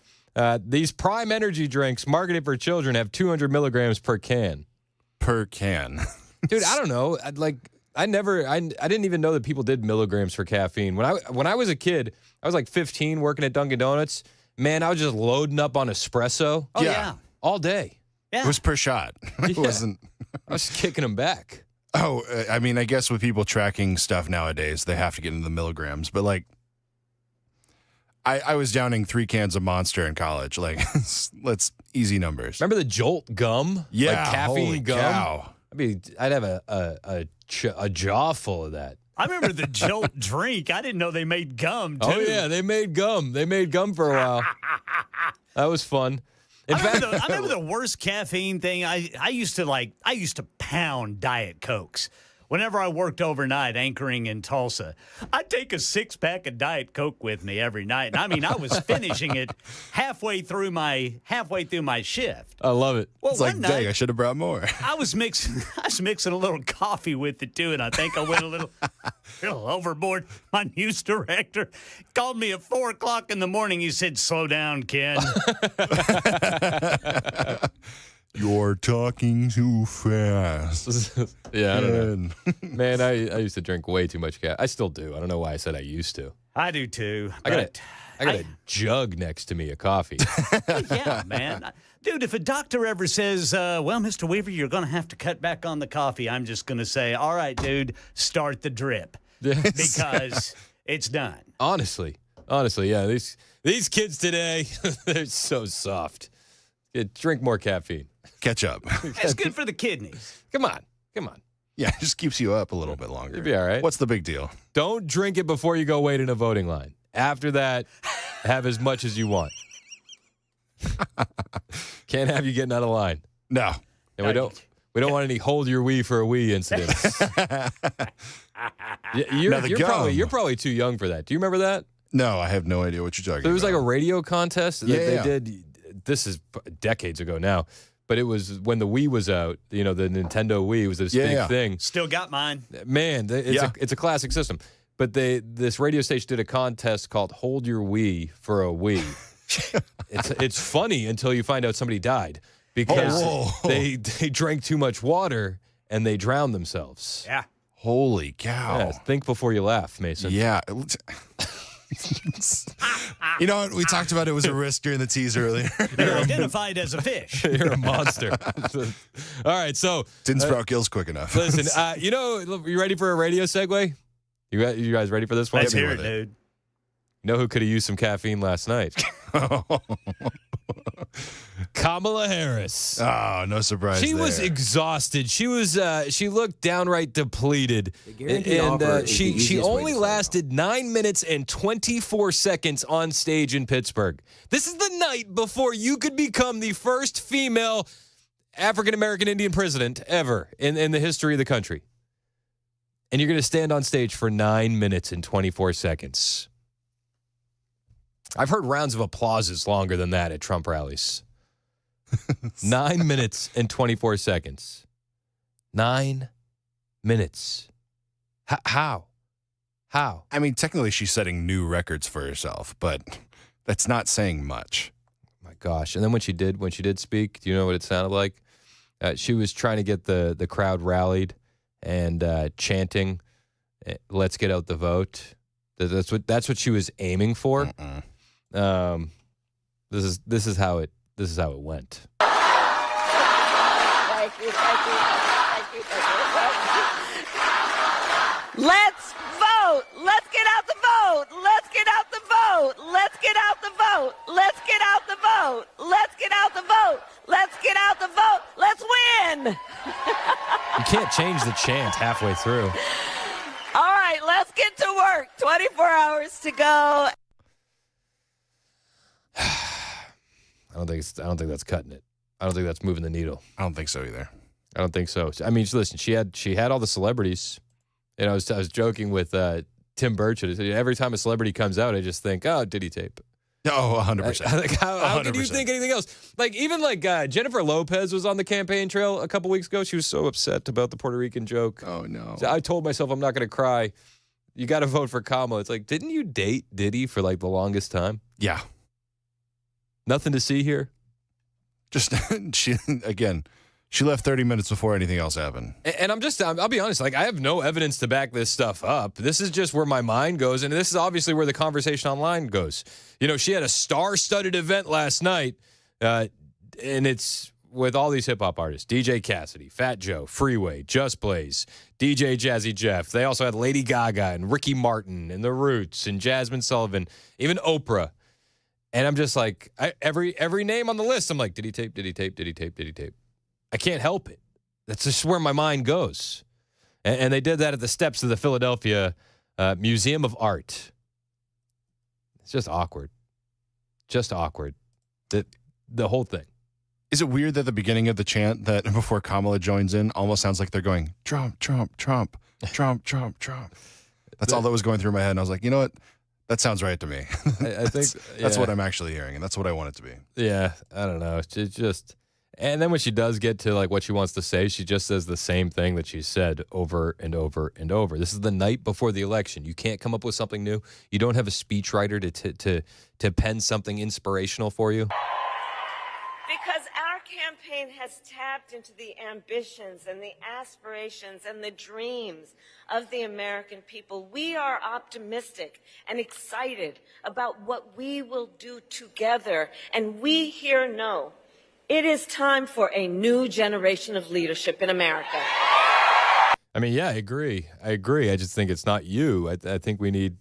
These Prime energy drinks marketed for children have 200 milligrams per can.
Per can.
Dude, I don't know. I didn't even know that people did milligrams for caffeine. When I was a kid, I was like 15 working at Dunkin' Donuts. Man, I was just loading up on espresso.
Oh, yeah.
All day.
Yeah.
It was per shot. It wasn't.
I was kicking them back.
Oh, I mean, I guess with people tracking stuff nowadays, they have to get into the milligrams. But like, I was downing 3 cans of Monster in college. Like, let's easy numbers.
Remember the Jolt gum?
Yeah,
like caffeine
holy
gum.
Cow.
I'd have a jaw full of that.
I remember the Jolt drink. I didn't know they made gum, too.
Oh, yeah, they made gum. They made gum for a while. That was fun.
I remember the worst caffeine thing. I used to pound Diet Cokes. Whenever I worked overnight anchoring in Tulsa, I'd take a 6-pack of Diet Coke with me every night. And I mean, I was finishing it halfway through my shift.
I love it.
Well,
it's like,
one night,
dang, I should have brought more.
I was mixing a little coffee with it too, and I think I went a little overboard. My news director called me at 4:00 in the morning. He said, "Slow down, Ken."
You're talking too fast.
Yeah, I don't know. Man, I used to drink way too much caffeine. I still do. I don't know why I said I used to.
I do too.
I got a jug next to me of coffee.
Yeah, man. Dude, if a doctor ever says, well, Mr. Weaver, you're going to have to cut back on the coffee, I'm just going to say, all right, dude, start the drip. Because it's done.
Honestly, yeah. These kids today, they're so soft. Drink more caffeine.
Catch up.
It's good for the kidneys.
Come on.
Yeah, it just keeps you up a little bit longer.
You'll be all right.
What's the big deal?
Don't drink it before you go wait in a voting line. After that, have as much as you want. Can't have you getting out of line.
No.
And we don't want any hold your wee for a wee incidents. You're probably too young for that. Do you remember that?
No, I have no idea what you're talking about.
There was like a radio contest that they
Yeah.
did. This is decades ago now, but it was when the Wii was out. The Nintendo Wii was this big thing.
Still got mine.
Man, it's a classic system. But this radio station did a contest called "Hold Your Wii for a Wii." It's funny until you find out somebody died because they drank too much water and they drowned themselves.
Yeah.
Holy cow.
Yeah, think before you laugh, Mason.
Yeah. You know what? We talked about it was a risk during the tease earlier.
You're identified as a fish.
You're a monster. All right, so
didn't sprout gills quick enough.
Listen, you ready for a radio segue? You guys ready for this one?
Let's hear it, dude.
You know who could have used some caffeine last night? Kamala Harris.
Oh, no surprise.
She was exhausted. She looked downright depleted. And she only lasted 9 minutes and 24 seconds on stage in Pittsburgh. This is the night before you could become the first female African-American Indian president ever in the history of the country. And you're going to stand on stage for 9 minutes and 24 seconds. I've heard rounds of applauses longer than that at Trump rallies. 9 minutes and 24 seconds. 9 minutes. How?
I mean, technically she's setting new records for herself, but that's not saying much.
My gosh. And then when she did speak, do you know what it sounded like? She was trying to get the crowd rallied and chanting, "Let's get out the vote." That's what she was aiming for. This is how it went.
Thank you. Let's vote. Let's get out the vote. Let's get out the vote. Let's get out the vote. Let's get out the vote. Let's get out the vote. Let's get out the vote. Let's win.
You can't change the chant halfway through.
right, let's get to work. 24 hours to go.
I don't think that's cutting it. I don't think that's moving the needle.
I don't think so either.
I don't think so. I mean, listen, she had all the celebrities. I was joking with Tim Burchett. Every time a celebrity comes out, I just think, oh, Diddy tape.
Oh, 100%.
How can you think anything else? Even Jennifer Lopez was on the campaign trail a couple weeks ago. She was so upset about the Puerto Rican joke.
Oh, no.
So I told myself I'm not going to cry. You got to vote for Kamala. It's like, didn't you date Diddy for the longest time?
Yeah.
Nothing to see here?
Just, she left 30 minutes before anything else happened.
And I'll be honest, I have no evidence to back this stuff up. This is just where my mind goes, and this is obviously where the conversation online goes. She had a star-studded event last night, and it's with all these hip-hop artists. DJ Cassidy, Fat Joe, Freeway, Just Blaze, DJ Jazzy Jeff. They also had Lady Gaga and Ricky Martin and The Roots and Jasmine Sullivan, even Oprah. And I'm just like, every name on the list, I'm like, did he tape, did he tape, did he tape, did he tape? I can't help it. That's just where my mind goes. And they did that at the steps of the Philadelphia Museum of Art. It's just awkward. Just awkward. The whole thing.
Is it weird that the beginning of the chant that before Kamala joins in almost sounds like they're going, Trump, Trump, Trump, Trump, Trump, Trump. That's all that was going through my head. And I was like, you know what? That sounds right to me.
I think
that's what I'm actually hearing, and that's what I want it to be.
Yeah, I don't know. It's just, and then when she does get to what she wants to say, she just says the same thing that she said over and over and over. This is the night before the election. You can't come up with something new. You don't have a speechwriter to pen something inspirational for you.
Because our campaign has tapped into the ambitions and the aspirations and the dreams of the American people. We are optimistic and excited about what we will do together. And we here know it is time for a new generation of leadership in America.
I mean, yeah, I agree. I just think it's not you. I think we need,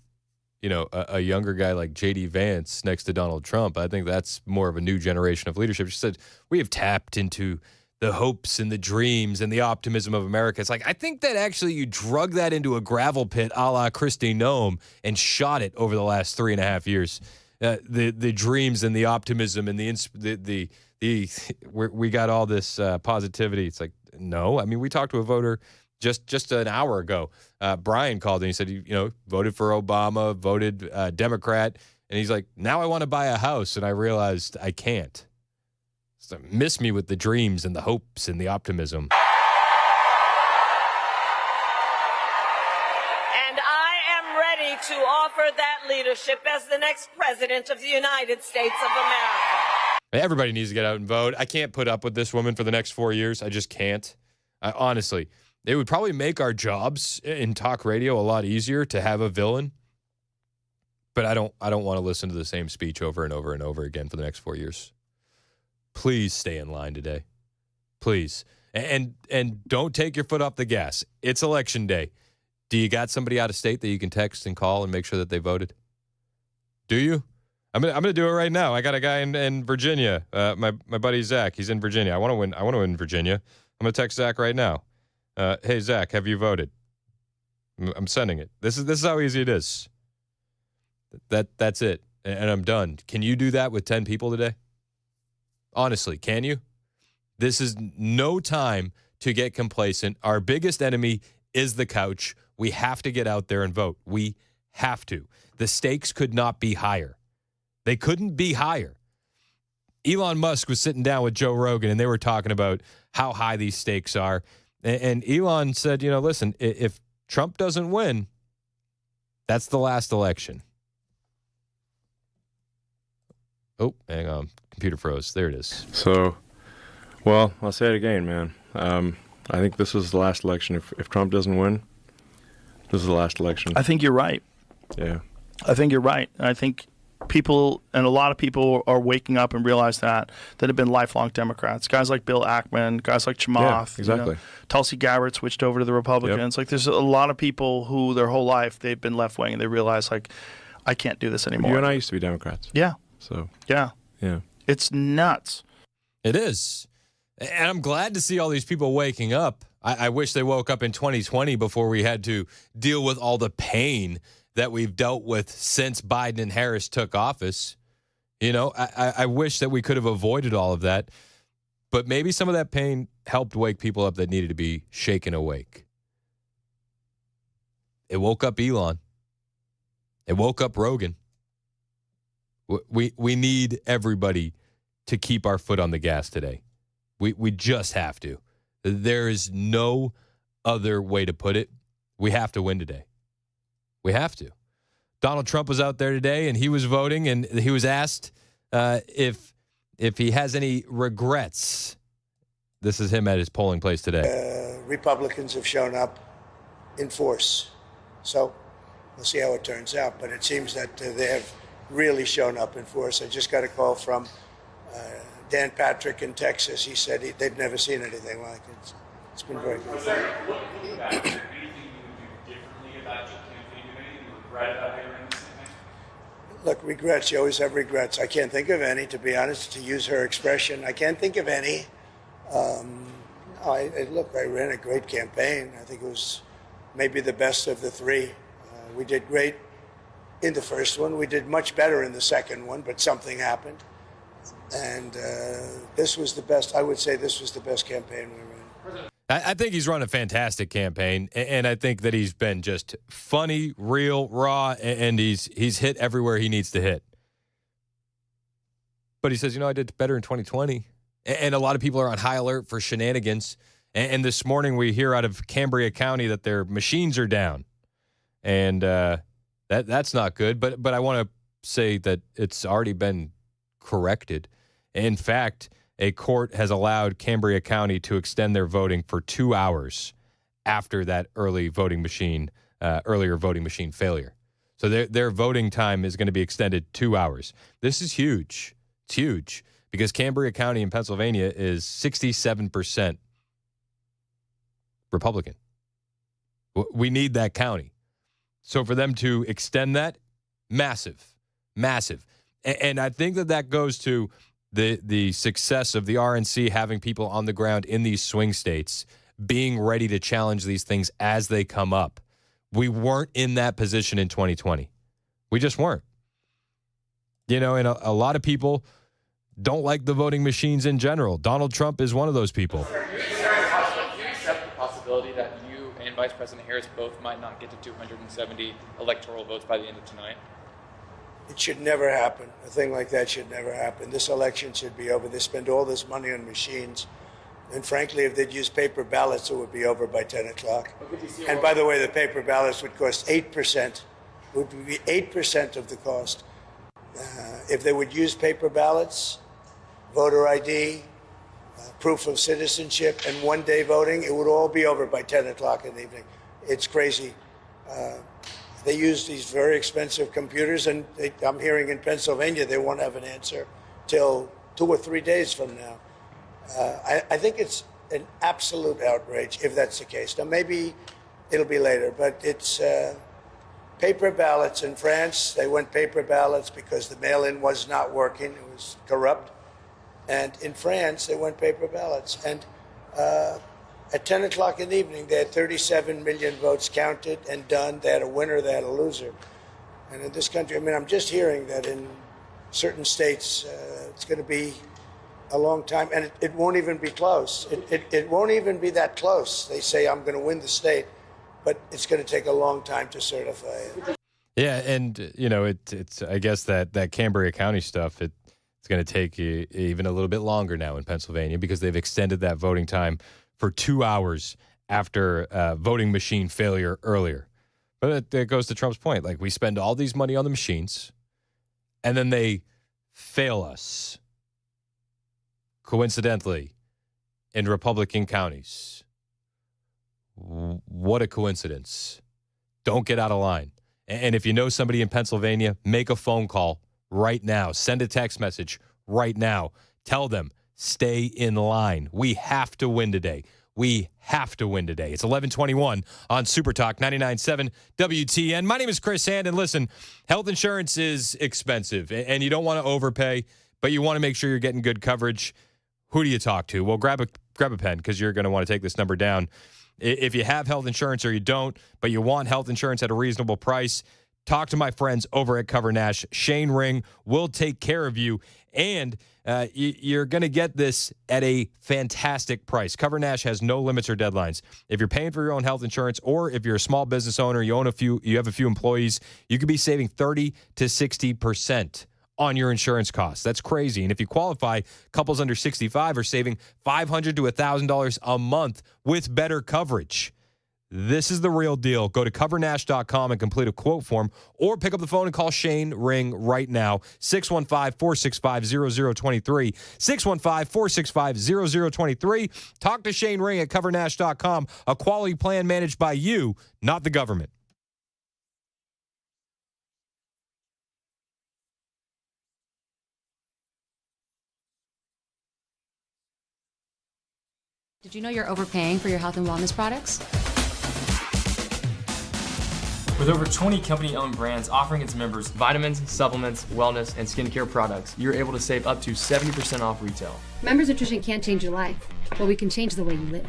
a younger guy like J.D. Vance next to Donald Trump. I think that's more of a new generation of leadership. She said, we have tapped into the hopes and the dreams and the optimism of America. It's I think that actually you drug that into a gravel pit a la Kristi Noem and shot it over the last 3.5 years. The dreams and the optimism and we got all this positivity. It's no. I mean, we talked to a voter just an hour ago. Brian called and he said, voted for Obama, voted Democrat. And he's like, now I want to buy a house. And I realized I can't. So miss me with the dreams and the hopes and the optimism.
And I am ready to offer that leadership as the next president of the United States of America.
Everybody needs to get out and vote. I can't put up with this woman for the next 4 years. I just can't. Honestly, it would probably make our jobs in talk radio a lot easier to have a villain. But I don't want to listen to the same speech over and over and over again for the next 4 years. Please stay in line today. Please. And don't take your foot off the gas. It's election day. Do you got somebody out of state that you can text and call and make sure that they voted? Do you? I'm gonna do it right now. I got a guy in Virginia. My buddy Zach. He's in Virginia. I want to win Virginia. I'm gonna text Zach right now. Hey Zach, have you voted? I'm sending it. This is how easy it is. That's it, and I'm done. Can you do that with 10 people today? Honestly, can you? This is no time to get complacent. Our biggest enemy is the couch. We have to get out there and vote. We have to. The stakes could not be higher. They couldn't be higher. Elon Musk was sitting down with Joe Rogan, and they were talking about how high these stakes are. And Elon said, listen, if Trump doesn't win, that's the last election. Oh, hang on. Computer froze. There it is.
So, well, I'll say it again, man. I think this is the last election. If Trump doesn't win, this is the last election.
I think you're right.
Yeah.
I think you're right. I think people, and a lot of people are waking up and realize that have been lifelong Democrats. Guys like Bill Ackman, guys like Chamath.
Yeah, exactly.
Tulsi Gabbard switched over to the Republicans.
Yep.
There's a lot of people who their whole life they've been left-wing, and they realize, I can't do this anymore.
You and I used to be Democrats.
Yeah.
So.
Yeah.
Yeah.
It's nuts.
It is. And I'm glad to see all these people waking up. I wish they woke up in 2020 before we had to deal with all the pain that we've dealt with since Biden and Harris took office. You know, I wish that we could have avoided all of that. But maybe some of that pain helped wake people up that needed to be shaken awake. It woke up Elon. It woke up Rogan. We need everybody to keep our foot on the gas today. We just have to. There is no other way to put it. We have to win today. We have to. Donald Trump was out there today, and he was voting, and he was asked if he has any regrets. This is him at his polling place today.
Republicans have shown up in force. So we'll see how it turns out. But it seems that they have really shown up in force. I just got a call from Dan Patrick in Texas. He said they've never seen anything like it. It's been very good.
Looking back, do you think you would do differently about your campaign today? Do you regret about hiring this thing?
Look, regrets. You always have regrets. I can't think of any, to be honest, to use her expression. I can't think of any. I ran a great campaign. I think it was maybe the best of the three. We did great in the first one. We did much better in the second one, but something happened. And this was the best. I would say this was the best campaign we ran.
I think he's run a fantastic campaign, and I think that he's been just funny, real, raw, and he's hit everywhere he needs to hit. But he says, I did better in 2020. And a lot of people are on high alert for shenanigans. And this morning we hear out of Cambria County that their machines are down. And that's not good. But I want to say that it's already been corrected. In fact, a court has allowed Cambria County to extend their voting for 2 hours after that earlier voting machine failure. So their voting time is going to be extended 2 hours. This is huge. It's huge because Cambria County in Pennsylvania is 67% Republican. We need that county. So for them to extend that, massive. And I think that goes to the success of the RNC having people on the ground in these swing states, being ready to challenge these things as they come up. We weren't in that position in 2020. We just weren't. And a lot of people don't like the voting machines in general. Donald Trump is one of those people.
Do you accept the possibility that you and Vice President Harris both might not get to 270 electoral votes by the end of tonight?
It should never happen. A thing like that should never happen. This election should be over. They spend all this money on machines. And frankly, if they'd use paper ballots, it would be over by 10 o'clock. And by the way, the paper ballots would cost 8%. Would be 8% of the cost. If they would use paper ballots, voter ID, proof of citizenship, and one-day voting, it would all be over by 10 o'clock in the evening. It's crazy. They use these very expensive computers, and I'm hearing in Pennsylvania they won't have an answer till 2 or 3 days from now. I think it's an absolute outrage if that's the case. Now, maybe it'll be later, but it's paper ballots in France. They went paper ballots because the mail-in was not working. It was corrupt. And in France, they went paper ballots. And at 10 o'clock in the evening, they had 37 million votes counted and done. They had a winner, they had a loser. And in this country, I'm just hearing that in certain states, it's going to be a long time, and it won't even be close. It won't even be that close. They say, I'm going to win the state, but it's going to take a long time to certify it.
Yeah, and, it's I guess that Cambria County stuff, it's going to take even a little bit longer now in Pennsylvania because they've extended that voting time for 2 hours after voting machine failure earlier. But it goes to Trump's point. Like, we spend all these money on the machines, and then they fail us, coincidentally, in Republican counties. What a coincidence. Don't get out of line. And if you know somebody in Pennsylvania, make a phone call right now. Send a text message right now. Tell them, stay in line. We have to win today. We have to win today. It's 11:21 on Super Talk 99.7 WTN. My name is Chris Hand, and listen, health insurance is expensive, and you don't want to overpay, but you want to make sure you're getting good coverage. Who do you talk to? Well, grab a grab a pen because you're going to want to take this number down. If you have health insurance or you don't, but you want health insurance at a reasonable price, talk to my friends over at Cover Nash. Shane Ring will take care of you, and you're going to get this at a fantastic price. Cover Nash has no limits or deadlines. If you're paying for your own health insurance, or if you're a small business owner, you have a few employees, you could be saving 30 to 60% on your insurance costs. That's crazy. And if you qualify, couples under 65 are saving $500 to $1,000 a month with better coverage. This is the real deal. Go to covernash.com and complete a quote form, or pick up the phone and call Shane Ring right now. 615-465-0023. 615-465-0023. Talk to Shane Ring at covernash.com. A quality plan managed by you, not the government.
Did you know you're overpaying for your health and wellness products?
With over 20 company-owned brands offering its members vitamins, supplements, wellness, and skincare products, you're able to save up to 70% off retail.
Members Nutrition can't change your life, but we can change the way you live.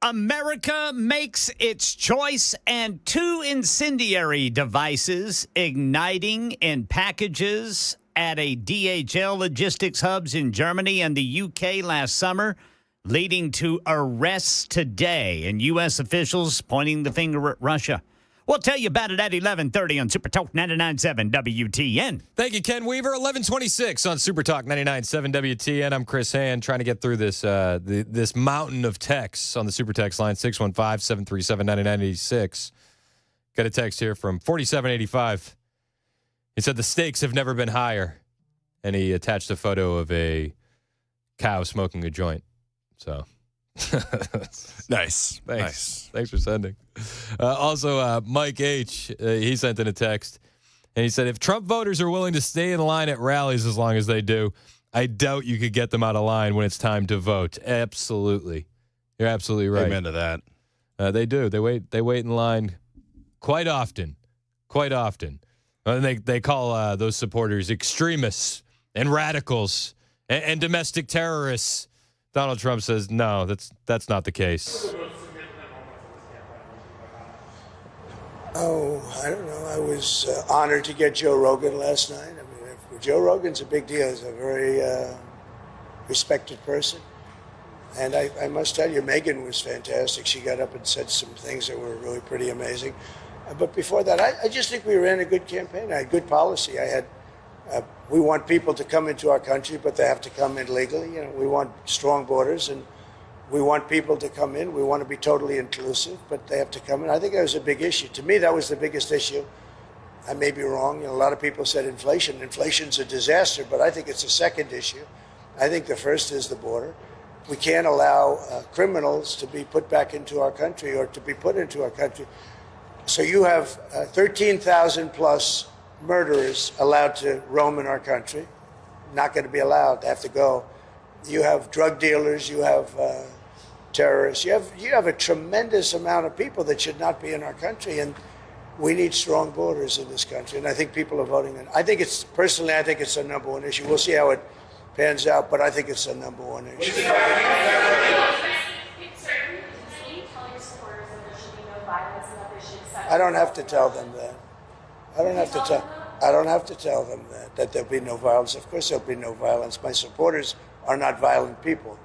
America makes its choice, and two incendiary devices igniting in packages at a DHL logistics hubs in Germany and the UK last summer, leading to arrests today and U.S. officials pointing the finger at Russia. We'll tell you about it at 11:30 on Super Talk 99.7 WTN.
Thank you, Ken Weaver. 11:26 on Super Talk 99.7 WTN. I'm Chris Hand, trying to get through this this mountain of texts on the Super Text line, 615-737-9986. Got a text here from 4785. He said the stakes have never been higher, and he attached a photo of a cow smoking a joint. So...
Nice.
Thanks for sending. Also, Mike H., he sent in a text, and he said, if Trump voters are willing to stay in line at rallies as long as they do, I doubt you could get them out of line when it's time to vote. Absolutely. You're absolutely right.
Amen to that.
They do. They wait in line quite often. And they call those supporters extremists and radicals and domestic terrorists. Donald Trump says, no, that's not the case.
Oh, I don't know. I was honored to get Joe Rogan last night. I mean, Joe Rogan's a big deal. He's a very respected person. And I must tell you, Megan was fantastic. She got up and said some things that were really pretty amazing. But before that, I just think we ran a good campaign. I had good policy. We want people to come into our country, but they have to come in legally. You know, we want strong borders, and we want people to come in. We want to be totally inclusive, but they have to come in. I think that was a big issue. To me, that was the biggest issue. I may be wrong. You know, a lot of people said inflation. Inflation's a disaster, but I think it's a second issue. I think the first is the border. We can't allow criminals to be put back into our country or to be put into our country. So you have 13,000 plus murderers allowed to roam in our country, not going to be allowed. They have to go. You have drug dealers, you have terrorists, you have a tremendous amount of people that should not be in our country, and we need strong borders in this country, and I think people are voting. And I think it's the number one issue. We'll see how it pans out, but I think it's the number one issue. I don't have to tell them that. I don't have to tell them that there'll be no violence. Of course there'll be no violence. My supporters are not violent people.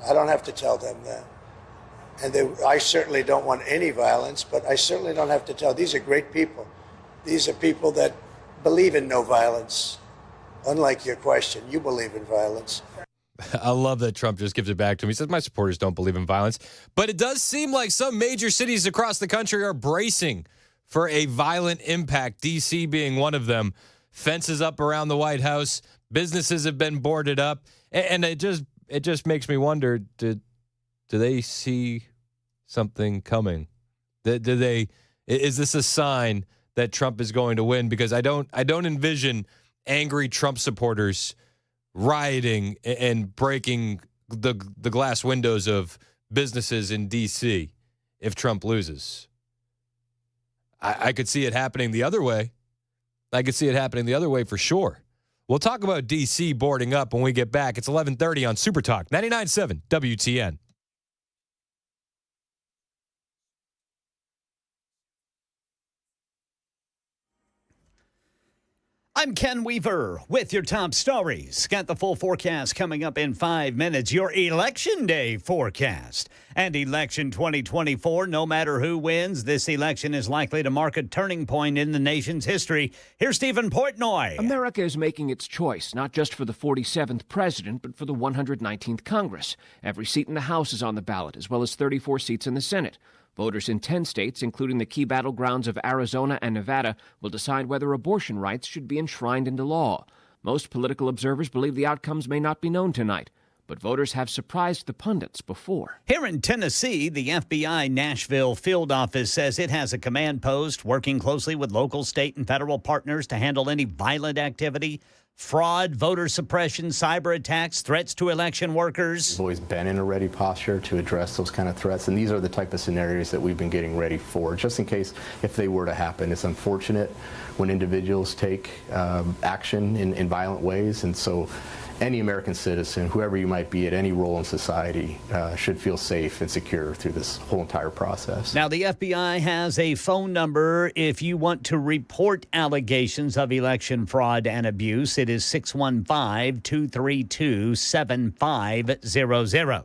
I don't have to tell them that. And I certainly don't want any violence, but I certainly don't have to tell. These are great people. These are people that believe in no violence. Unlike your question, you believe in violence.
I love that Trump just gives it back to him. He says, my supporters don't believe in violence. But it does seem like some major cities across the country are bracing for a violent impact, D.C. being one of them. Fences up around the White House. Businesses have been boarded up. And it just makes me wonder, do they see something coming? Is this a sign that Trump is going to win? Because I don't envision angry Trump supporters rioting and breaking the glass windows of businesses in D.C. if Trump loses. I could see it happening the other way. I could see it happening the other way for sure. We'll talk about D.C. boarding up when we get back. It's 11:30 on Super Talk 99.7 WTN.
I'm Ken Weaver with your top stories. Got the full forecast coming up in 5 minutes. Your Election Day forecast. And election 2024, no matter who wins, this election is likely to mark a turning point in the nation's history. Here's Stephen Portnoy.
America is making its choice, not just for the 47th president, but for the 119th Congress. Every seat in the House is on the ballot, as well as 34 seats in the Senate. Voters in 10 states, including the key battlegrounds of Arizona and Nevada, will decide whether abortion rights should be enshrined into law. Most political observers believe the outcomes may not be known tonight, but voters have surprised the pundits before.
Here in Tennessee, the FBI Nashville field office says it has a command post working closely with local, state, and federal partners to handle any violent activity, fraud, voter suppression, cyber attacks, threats to election workers.
We've always been in a ready posture to address those kind of threats, and these are the type of scenarios that we've been getting ready for, just in case if they were to happen. It's unfortunate when individuals take action in violent ways, and so any American citizen, whoever you might be at any role in society, should feel safe and secure through this whole entire process.
Now, the FBI has a phone number if you want to report allegations of election fraud and abuse. It is 615-232-7500.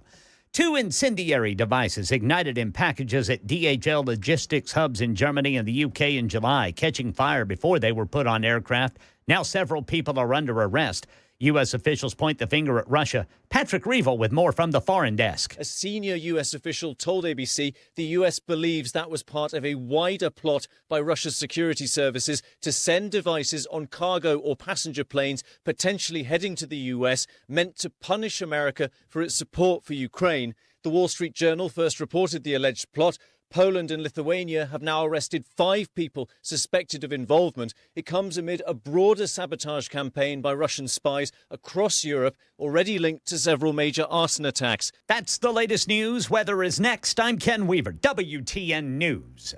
2 incendiary devices ignited in packages at DHL logistics hubs in Germany and the UK in July, catching fire before they were put on aircraft. Now several people are under arrest. U.S. officials point the finger at Russia. Patrick Reevell with more from the foreign desk.
A senior U.S. official told ABC the U.S. believes that was part of a wider plot by Russia's security services to send devices on cargo or passenger planes potentially heading to the U.S. meant to punish America for its support for Ukraine. The Wall Street Journal first reported the alleged plot. Poland and Lithuania have now arrested 5 people suspected of involvement. It comes amid a broader sabotage campaign by Russian spies across Europe, already linked to several major arson attacks.
That's the latest news. Weather is next. I'm Ken Weaver, WTN News.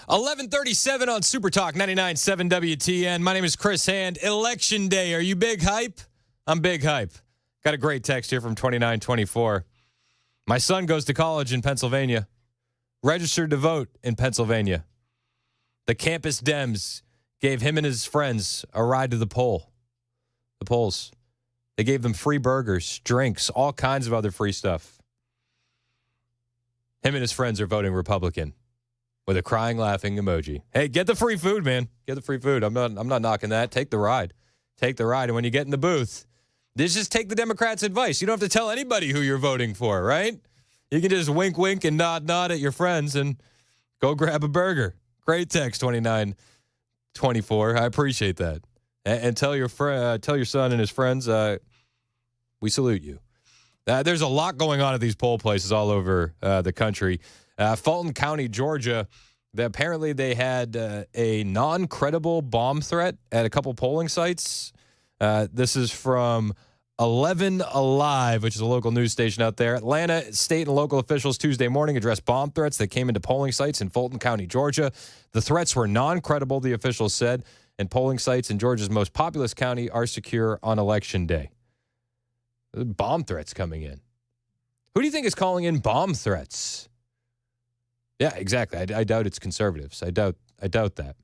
11:37 on Super Talk 99.7 WTN. My name is Chris Hand. Election day. Are you big hype? I'm big hype. Got a great text here from 2924. My son goes to college in Pennsylvania. Registered to vote in Pennsylvania. The campus Dems gave him and his friends a ride to the polls. They gave them free burgers, drinks, all kinds of other free stuff. Him and his friends are voting Republican with a crying, laughing emoji. Hey, get the free food, man. Get the free food. I'm not knocking that. Take the ride. Take the ride. And when you get in the booth, just take the Democrats' advice. You don't have to tell anybody who you're voting for, right? You can just wink, wink, and nod at your friends and go grab a burger. Great text, 2924. I appreciate that. And tell your son and his friends, we salute you. There's a lot going on at these poll places all over the country. Fulton County, Georgia, apparently they had a non-credible bomb threat at a couple polling sites. This is from 11 Alive, which is a local news station out there. Atlanta state and local officials Tuesday morning addressed bomb threats that came into polling sites in Fulton County, Georgia. The threats were non-credible, the officials said, and polling sites in Georgia's most populous county are secure on Election Day. Bomb threats coming in. Who do you think is calling in bomb threats? Yeah, exactly. I doubt it's conservatives. I doubt that.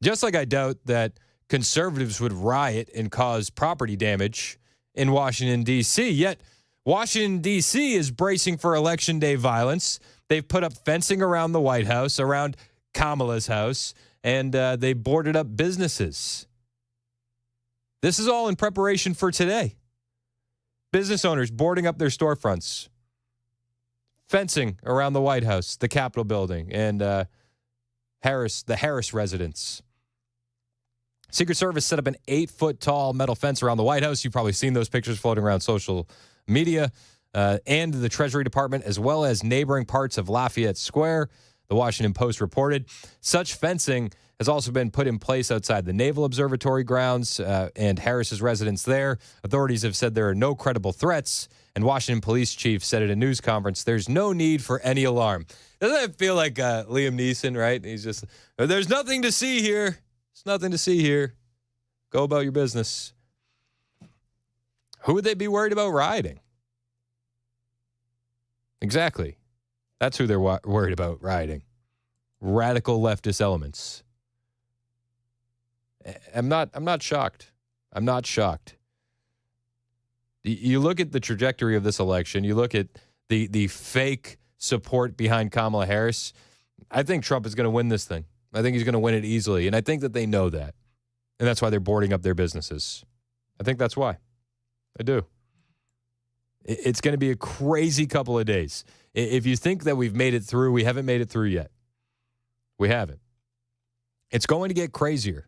Just like I doubt that conservatives would riot and cause property damage in Washington, D.C. Yet Washington, D.C. is bracing for Election Day violence. They've put up fencing around the White House, around Kamala's house, and they boarded up businesses. This is all in preparation for today. Business owners boarding up their storefronts, fencing around the White House, the Capitol building, and the Harris residence. Secret Service set up an 8-foot-tall metal fence around the White House. You've probably seen those pictures floating around social media, and the Treasury Department, as well as neighboring parts of Lafayette Square. The Washington Post reported such fencing has also been put in place outside the Naval Observatory grounds and Harris's residence there. Authorities have said there are no credible threats, and Washington police chief said at a news conference, there's no need for any alarm. Doesn't that feel like Liam Neeson, right? He's just, there's nothing to see here. There's nothing to see here. Go about your business. Who would they be worried about rioting? Exactly. That's who they're worried about rioting. Radical leftist elements. I'm not shocked. I'm not shocked. You look at the trajectory of this election. You look at the fake support behind Kamala Harris. I think Trump is going to win this thing. I think he's going to win it easily. And I think that they know that. And that's why they're boarding up their businesses. I think that's why. I do. It's going to be a crazy couple of days. If you think that we've made it through, we haven't made it through yet. We haven't. It's going to get crazier.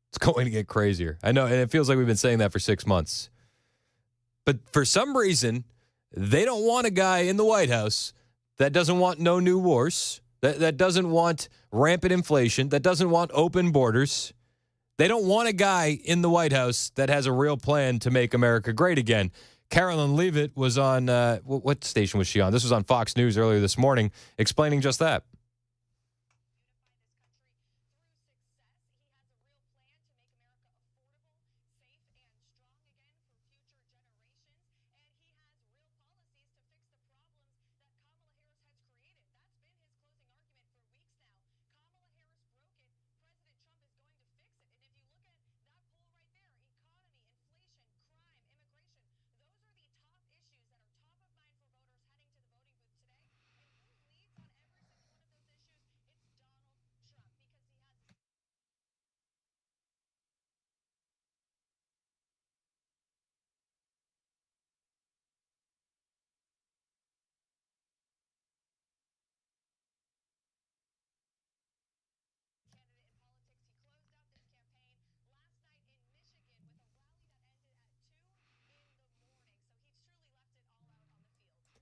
It's going to get crazier. I know, and it feels like we've been saying that for 6 months. But for some reason, they don't want a guy in the White House that doesn't want no new wars, that doesn't want rampant inflation, that doesn't want open borders. They don't want a guy in the White House that has a real plan to make America great again. Carolyn Leavitt was on, what station was she on? This was on Fox News earlier this morning, explaining just that.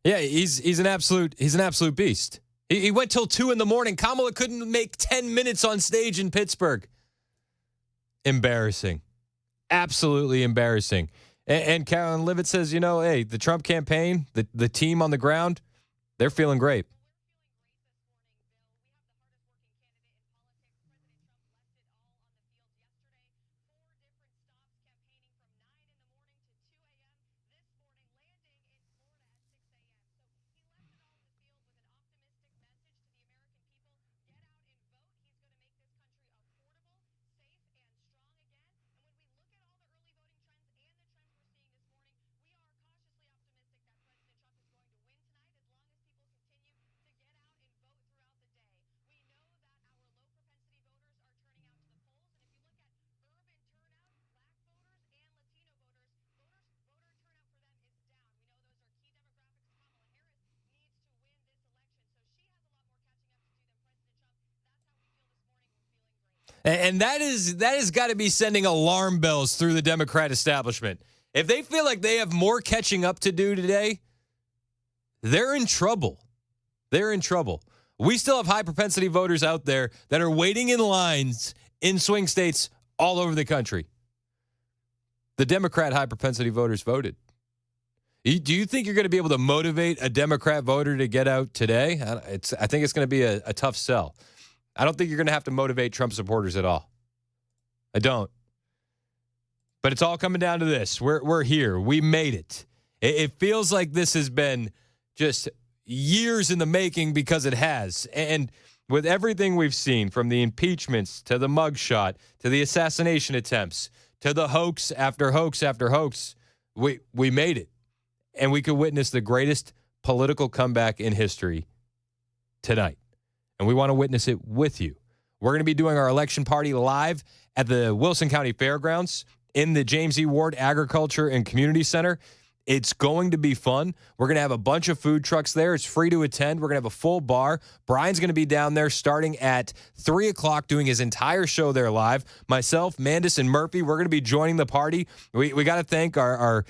Yeah, he's an absolute beast. He went till 2 a.m. Kamala couldn't make 10 minutes on stage in Pittsburgh. Embarrassing. Absolutely embarrassing. And Carolyn Leavitt says, hey, the Trump campaign, the team on the ground, they're feeling great. And that has got to be sending alarm bells through the Democrat establishment. If they feel like they have more catching up to do today, they're in trouble. They're in trouble. We still have high propensity voters out there that are waiting in lines in swing states all over the country. The Democrat high propensity voters voted. Do you think you're going to be able to motivate a Democrat voter to get out today? I think it's going to be a tough sell. I don't think you're going to have to motivate Trump supporters at all. I don't. But it's all coming down to this. We're here. We made it. It feels like this has been just years in the making because it has. And with everything we've seen, from the impeachments to the mugshot to the assassination attempts to the hoax after hoax after hoax, we made it. And we could witness the greatest political comeback in history tonight. And we want to witness it with you. We're going to be doing our election party live at the Wilson County Fairgrounds in the James E. Ward Agriculture and Community Center. It's going to be fun. We're going to have a bunch of food trucks there. It's free to attend. We're going to have a full bar. Brian's going to be down there starting at 3 o'clock doing his entire show there live. Myself, Mandis, and Murphy, we're going to be joining the party. We got to thank our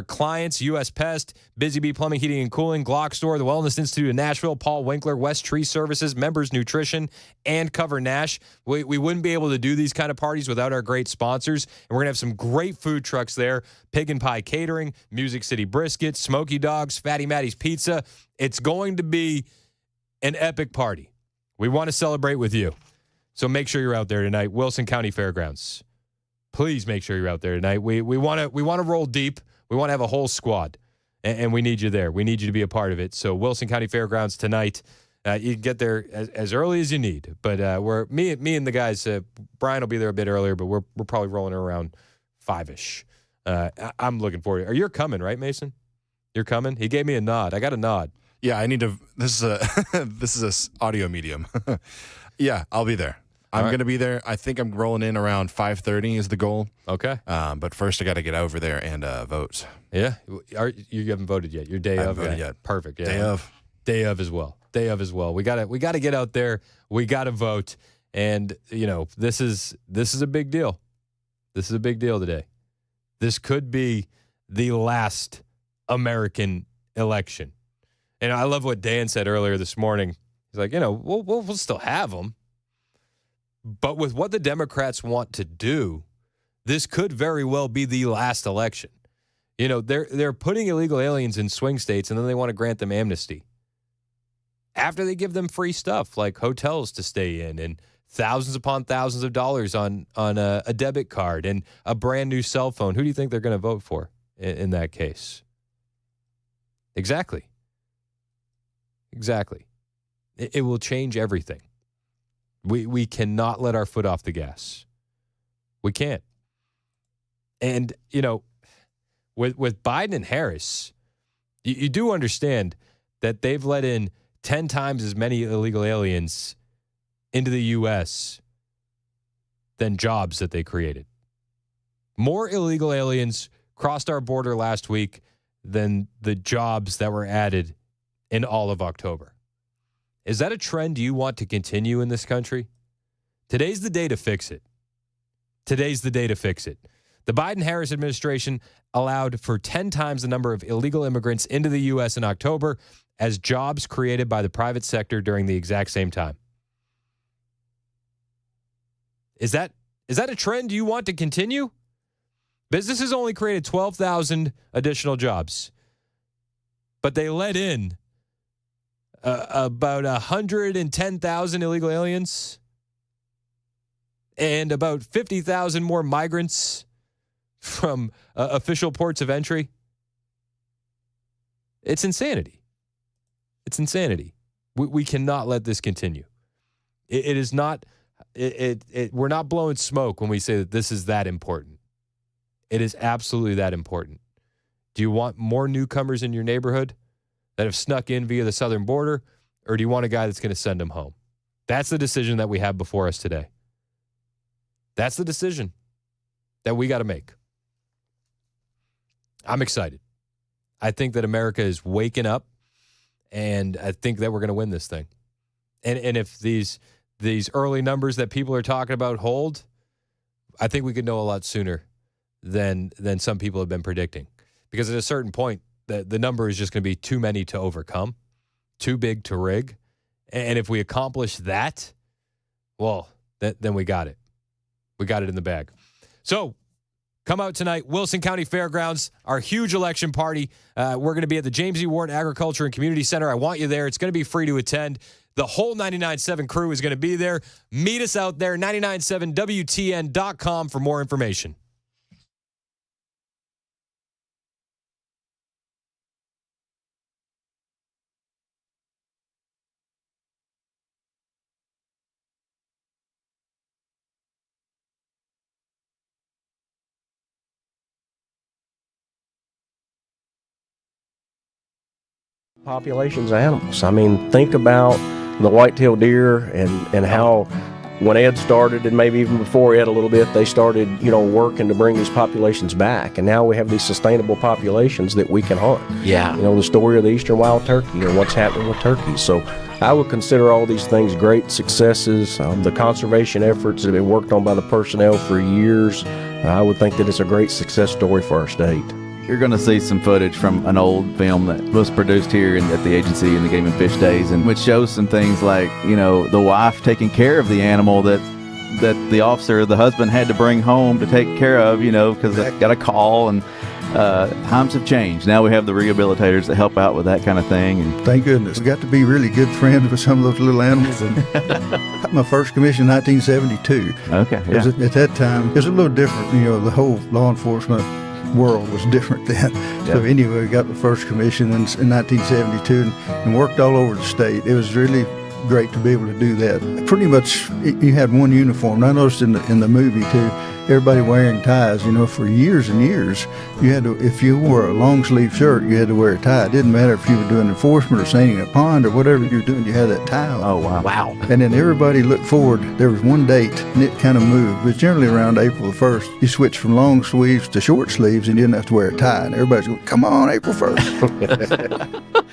clients, U.S. Pest, Busy Bee Plumbing, Heating, and Cooling, Glock Store, the Wellness Institute of Nashville, Paul Winkler, West Tree Services, Members Nutrition, and Cover Nash. We wouldn't be able to do these kind of parties without our great sponsors. And we're going to have some great food trucks there. Pig and Pie Catering, Music City Brisket, Smoky Dogs, Fatty Matty's Pizza. It's going to be an epic party. We want to celebrate with you. So make sure you're out there tonight. Wilson County Fairgrounds. Please make sure you're out there tonight. We want to roll deep. We want to have a whole squad, and we need you there. We need you to be a part of it. So Wilson County Fairgrounds tonight. You can get there as early as you need. But me and the guys, Brian will be there a bit earlier, but we're probably rolling around 5-ish. I'm looking forward to it. You're coming, right, Mason? You're coming? He gave me a nod. I got a nod.
Yeah, I need to. This is a audio medium. Yeah, I'll be there. I'm going to be there. I think I'm rolling in around 5:30 is the goal.
Okay.
But first I got to get over there and vote.
Yeah. You haven't voted yet. Your day of
voted yet.
Perfect. Yeah.
Day of
as well. We got to get out there. We got to vote. And this is a big deal. This is a big deal today. This could be the last American election. And I love what Dan said earlier this morning. He's like, we'll still have them. But with what the Democrats want to do, this could very well be the last election. They're putting illegal aliens in swing states, and then they want to grant them amnesty. After they give them free stuff like hotels to stay in and thousands upon thousands of dollars on a debit card and a brand new cell phone, who do you think they're going to vote for in that case? Exactly. It will change everything. We cannot let our foot off the gas. We can't. And, with Biden and Harris, you do understand that they've let in 10 times as many illegal aliens into the U.S. than jobs that they created. More illegal aliens crossed our border last week than the jobs that were added in all of October. Is that a trend you want to continue in this country? Today's the day to fix it. The Biden-Harris administration allowed for 10 times the number of illegal immigrants into the U.S. in October as jobs created by the private sector during the exact same time. Is that a trend you want to continue? Businesses only created 12,000 additional jobs, but they let in about 110,000 illegal aliens and about 50,000 more migrants from official ports of entry. It's insanity. We cannot let this continue. It is not. We're not blowing smoke when we say that this is that important. It is absolutely that important. Do you want more newcomers in your neighborhood that have snuck in via the southern border, or do you want a guy that's going to send them home? That's the decision that we have before us today. That's the decision that we got to make. I'm excited. I think that America is waking up, and I think that we're going to win this thing. And if these these early numbers that people are talking about hold, I think we could know a lot sooner than some people have been predicting. Because at a certain point, the number is just going to be too many to overcome, too big to rig. And if we accomplish that, well, then we got it. We got it in the bag. So come out tonight, Wilson County Fairgrounds, our huge election party. We're going to be at the James E. Wharton Agriculture and Community Center. I want you there. It's going to be free to attend. The whole 99.7 crew is going to be there. Meet us out there, 997WTN.com for more information.
Populations of animals. I mean, think about the white-tailed deer and how when Ed started, and maybe even before Ed a little bit, they started, working to bring these populations back. And now we have these sustainable populations that we can hunt.
Yeah.
The story of the eastern wild turkey and what's happening with turkeys. So I would consider all these things great successes. The conservation efforts that have been worked on by the personnel for years. I would think that it's a great success story for our state.
You're going to see some footage from an old film that was produced here at the agency in the Game and Fish days, and which shows some things like, the wife taking care of the animal that the officer, the husband, had to bring home to take care of, because they got a call, and times have changed. Now we have the rehabilitators that help out with that kind of thing. And
thank goodness. We got to be really good friends with some of those little animals. And my first commission in 1972.
Okay, yeah.
At that time, it was a little different. The whole law enforcement world was different then. So anyway, we got the first commission in 1972 and worked all over the state. It was really great to be able to do that. Pretty much, you had one uniform. And I noticed in the movie too, everybody wearing ties. For years and years, you had to. If you wore a long sleeve shirt, you had to wear a tie. It didn't matter if you were doing enforcement or sailing a pond or whatever you were doing. You had that tie on.
Oh wow!
Wow.
And then everybody looked forward. There was one date, and it kind of moved. It was generally around April the 1st. You switched from long sleeves to short sleeves, and you didn't have to wear a tie. And everybody's going, "Come on, April 1st."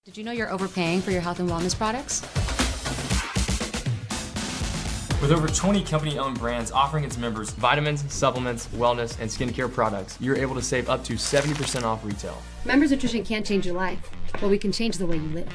Did you know you're overpaying for your health and wellness products?
With over 20 company-owned brands offering its members vitamins, supplements, wellness, and skincare products, you're able to save up to 70% off retail.
Members Nutrition can't change your life, but we can change the way you live.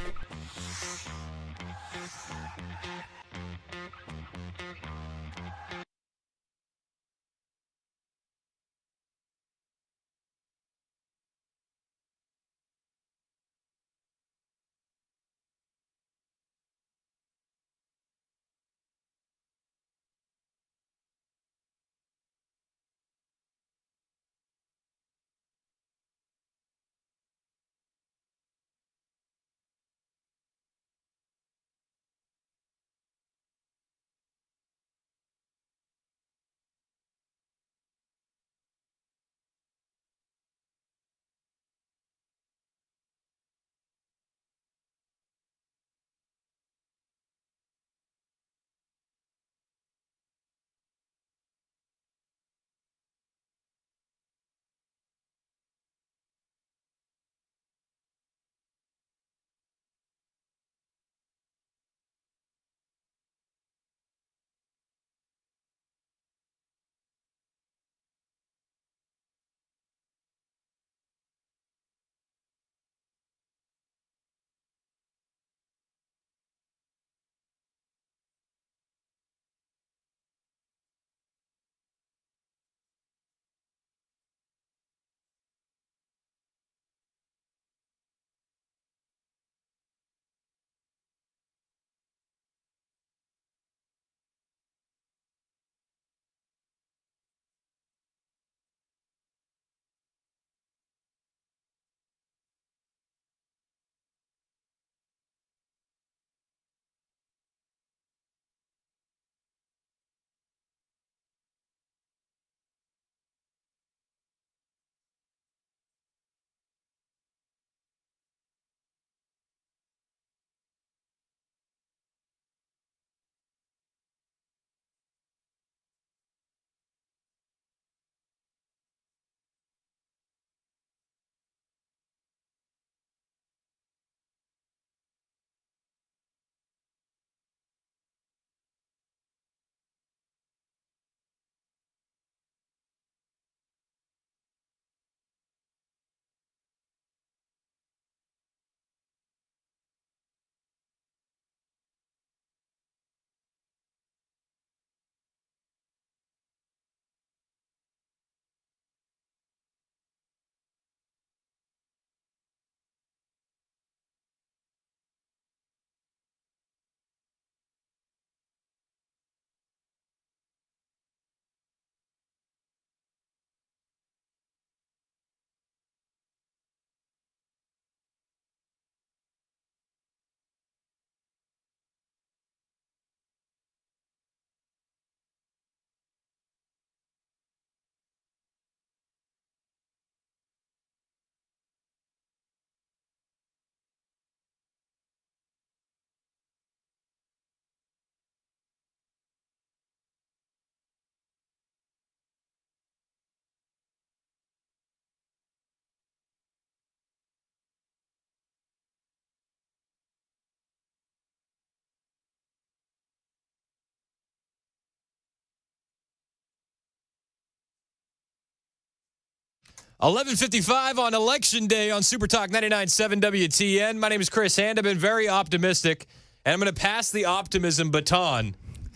11:55 on Election Day on Super Talk 99.7 WTN. My name is Chris Hand. I've been very optimistic, and I'm going to pass the optimism baton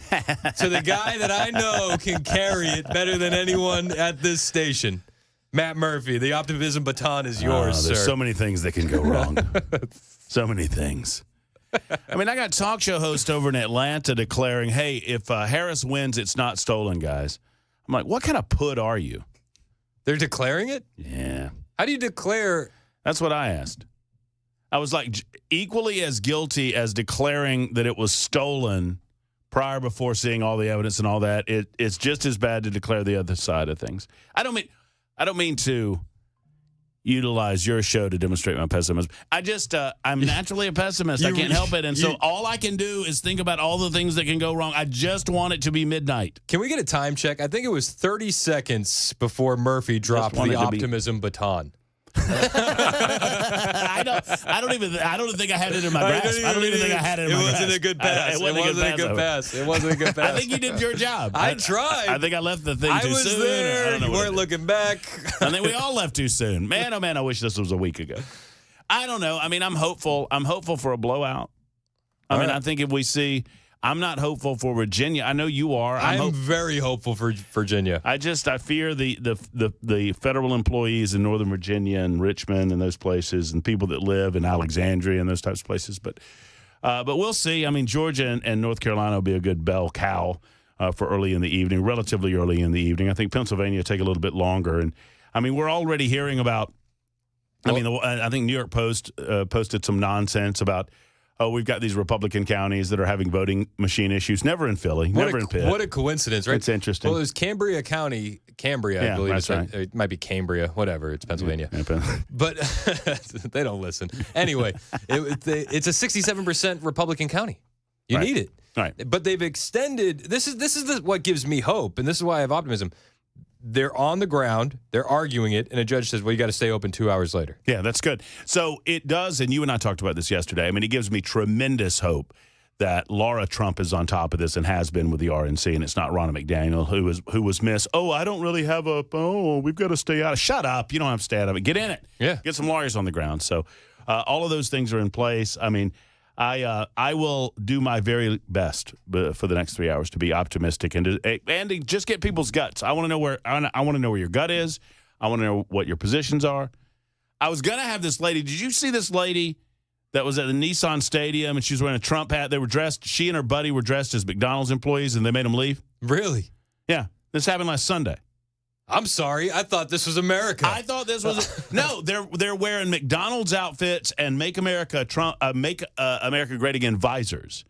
to the guy that I know can carry it better than anyone at this station. Matt Murphy, the optimism baton is yours,
There's
sir.
so many things that can go wrong. So many things. I mean, I got a talk show host over in Atlanta declaring, hey, if Harris wins, it's not stolen, guys. I'm like, what kind of put are you?
They're declaring it?
Yeah.
How do you declare?
That's what I asked. I was like, equally as guilty as declaring that it was stolen before seeing all the evidence and all that. It's just as bad to declare the other side of things. I don't mean to utilize your show to demonstrate my pessimism. I'm naturally a pessimist. I can't help it. And so all I can do is think about all the things that can go wrong. I just want it to be midnight.
Can we get a time check? I think it was 30 seconds before Murphy dropped the optimism baton.
I don't even think I had it in my grasp. I don't even think I had it in my grasp.
It wasn't a good pass. It wasn't a good pass.
I think you did your job.
I tried.
I think I left the thing too soon.
I was there. You weren't looking back.
I think we all left too soon. Man, oh man, I wish this was a week ago. I don't know. I mean, I'm hopeful. I'm hopeful for a blowout. I think if we see... I'm not hopeful for Virginia. I know you are.
I'm very hopeful for Virginia.
I fear the federal employees in Northern Virginia and Richmond and those places and people that live in Alexandria and those types of places. But we'll see. I mean, Georgia and North Carolina will be a good bell cow for early in the evening, relatively early in the evening. I think Pennsylvania will take a little bit longer. And, I mean, we're already hearing about – I think New York Post posted some nonsense about – we've got these Republican counties that are having voting machine issues. Never in Philly, never in Pitt.
What a coincidence, right?
It's interesting.
Well, there's Cambria County, I believe.
That's right.
It might be Cambria, whatever. It's Pennsylvania. But they don't listen. Anyway, it's a 67% Republican county. You need it.
Right.
But they've extended. This is what gives me hope, and this is why I have optimism. They're on the ground, they're arguing it, and a judge says, well, you got to stay open 2 hours later.
Yeah, that's good. So it does, and you and I talked about this yesterday. I mean, it gives me tremendous hope that Laura Trump is on top of this and has been with the RNC, and it's not Ronna McDaniel who was missed. Oh, I don't really have we've got to stay out of it. Shut up. You don't have to stay out of it. Get in it.
Yeah.
Get some lawyers on the ground. So all of those things are in place. I mean, I will do my very best for the next 3 hours to be optimistic and to just get people's guts. I want to know where your gut is. I want to know what your positions are. I was gonna have this lady. Did you see this lady that was at the Nissan Stadium and she was wearing a Trump hat? They were dressed. She and her buddy were dressed as McDonald's employees and they made them leave.
Really?
Yeah. This happened last Sunday.
I'm sorry. I thought this was America.
I thought this was no. They're wearing McDonald's outfits and Make America Great Again visors,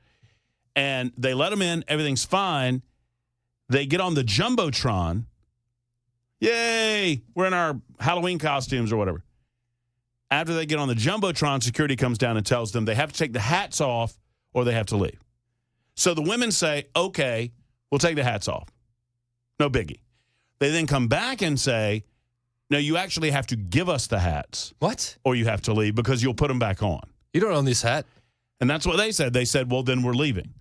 and they let them in. Everything's fine. They get on the jumbotron. Yay! We're in our Halloween costumes or whatever. After they get on the jumbotron, security comes down and tells them they have to take the hats off or they have to leave. So the women say, "Okay, we'll take the hats off. No biggie." They then come back and say, no, you actually have to give us the hats.
What?
Or you have to leave because you'll put them back on.
You don't own this hat.
And that's what they said. They said, well, then we're leaving.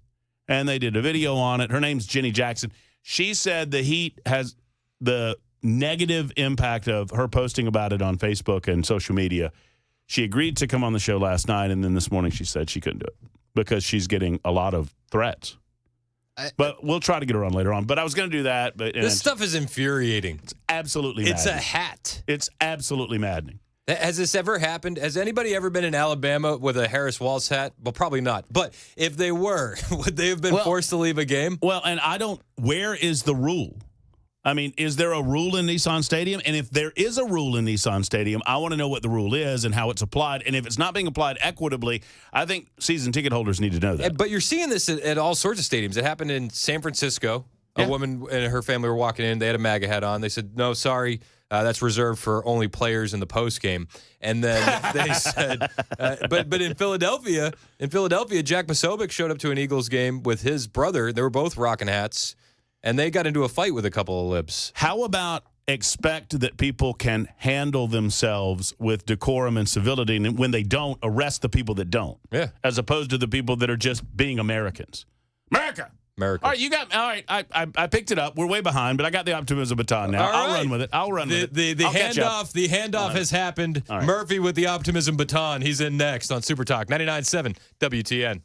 And they did a video on it. Her name's Jenny Jackson. She said the heat has the negative impact of her posting about it on Facebook and social media. She agreed to come on the show last night, and then this morning she said she couldn't do it because she's getting a lot of threats. But we'll try to get her on later on. But I was going to do that. But
this stuff is infuriating.
It's absolutely maddening.
It's a hat.
It's absolutely maddening.
Has this ever happened? Has anybody ever been in Alabama with a Harris Walz hat? Well, probably not. But if they were, would they have been forced to leave a game?
Well, and where is the rule? I mean, is there a rule in Nissan Stadium? And if there is a rule in Nissan Stadium, I want to know what the rule is and how it's applied. And if it's not being applied equitably, I think season ticket holders need to know that.
But you're seeing this at all sorts of stadiums. It happened in San Francisco. A woman and her family were walking in. They had a MAGA hat on. They said, no, sorry, that's reserved for only players in the post game. And then they said, but in Philadelphia, Jack Posobiec showed up to an Eagles game with his brother. They were both rocking hats. And they got into a fight with a couple of libs.
How about expect that people can handle themselves with decorum and civility, and when they don't, arrest the people that don't?
Yeah.
As opposed to the people that are just being Americans. America!
America.
All right, you got. All right, I picked it up. We're way behind, but I got the optimism baton now. I'll run with it. I'll run with it.
The
I'll catch up.
handoff has happened.
All right.
Murphy with the optimism baton. He's in next on Super Talk 99.7 WTN.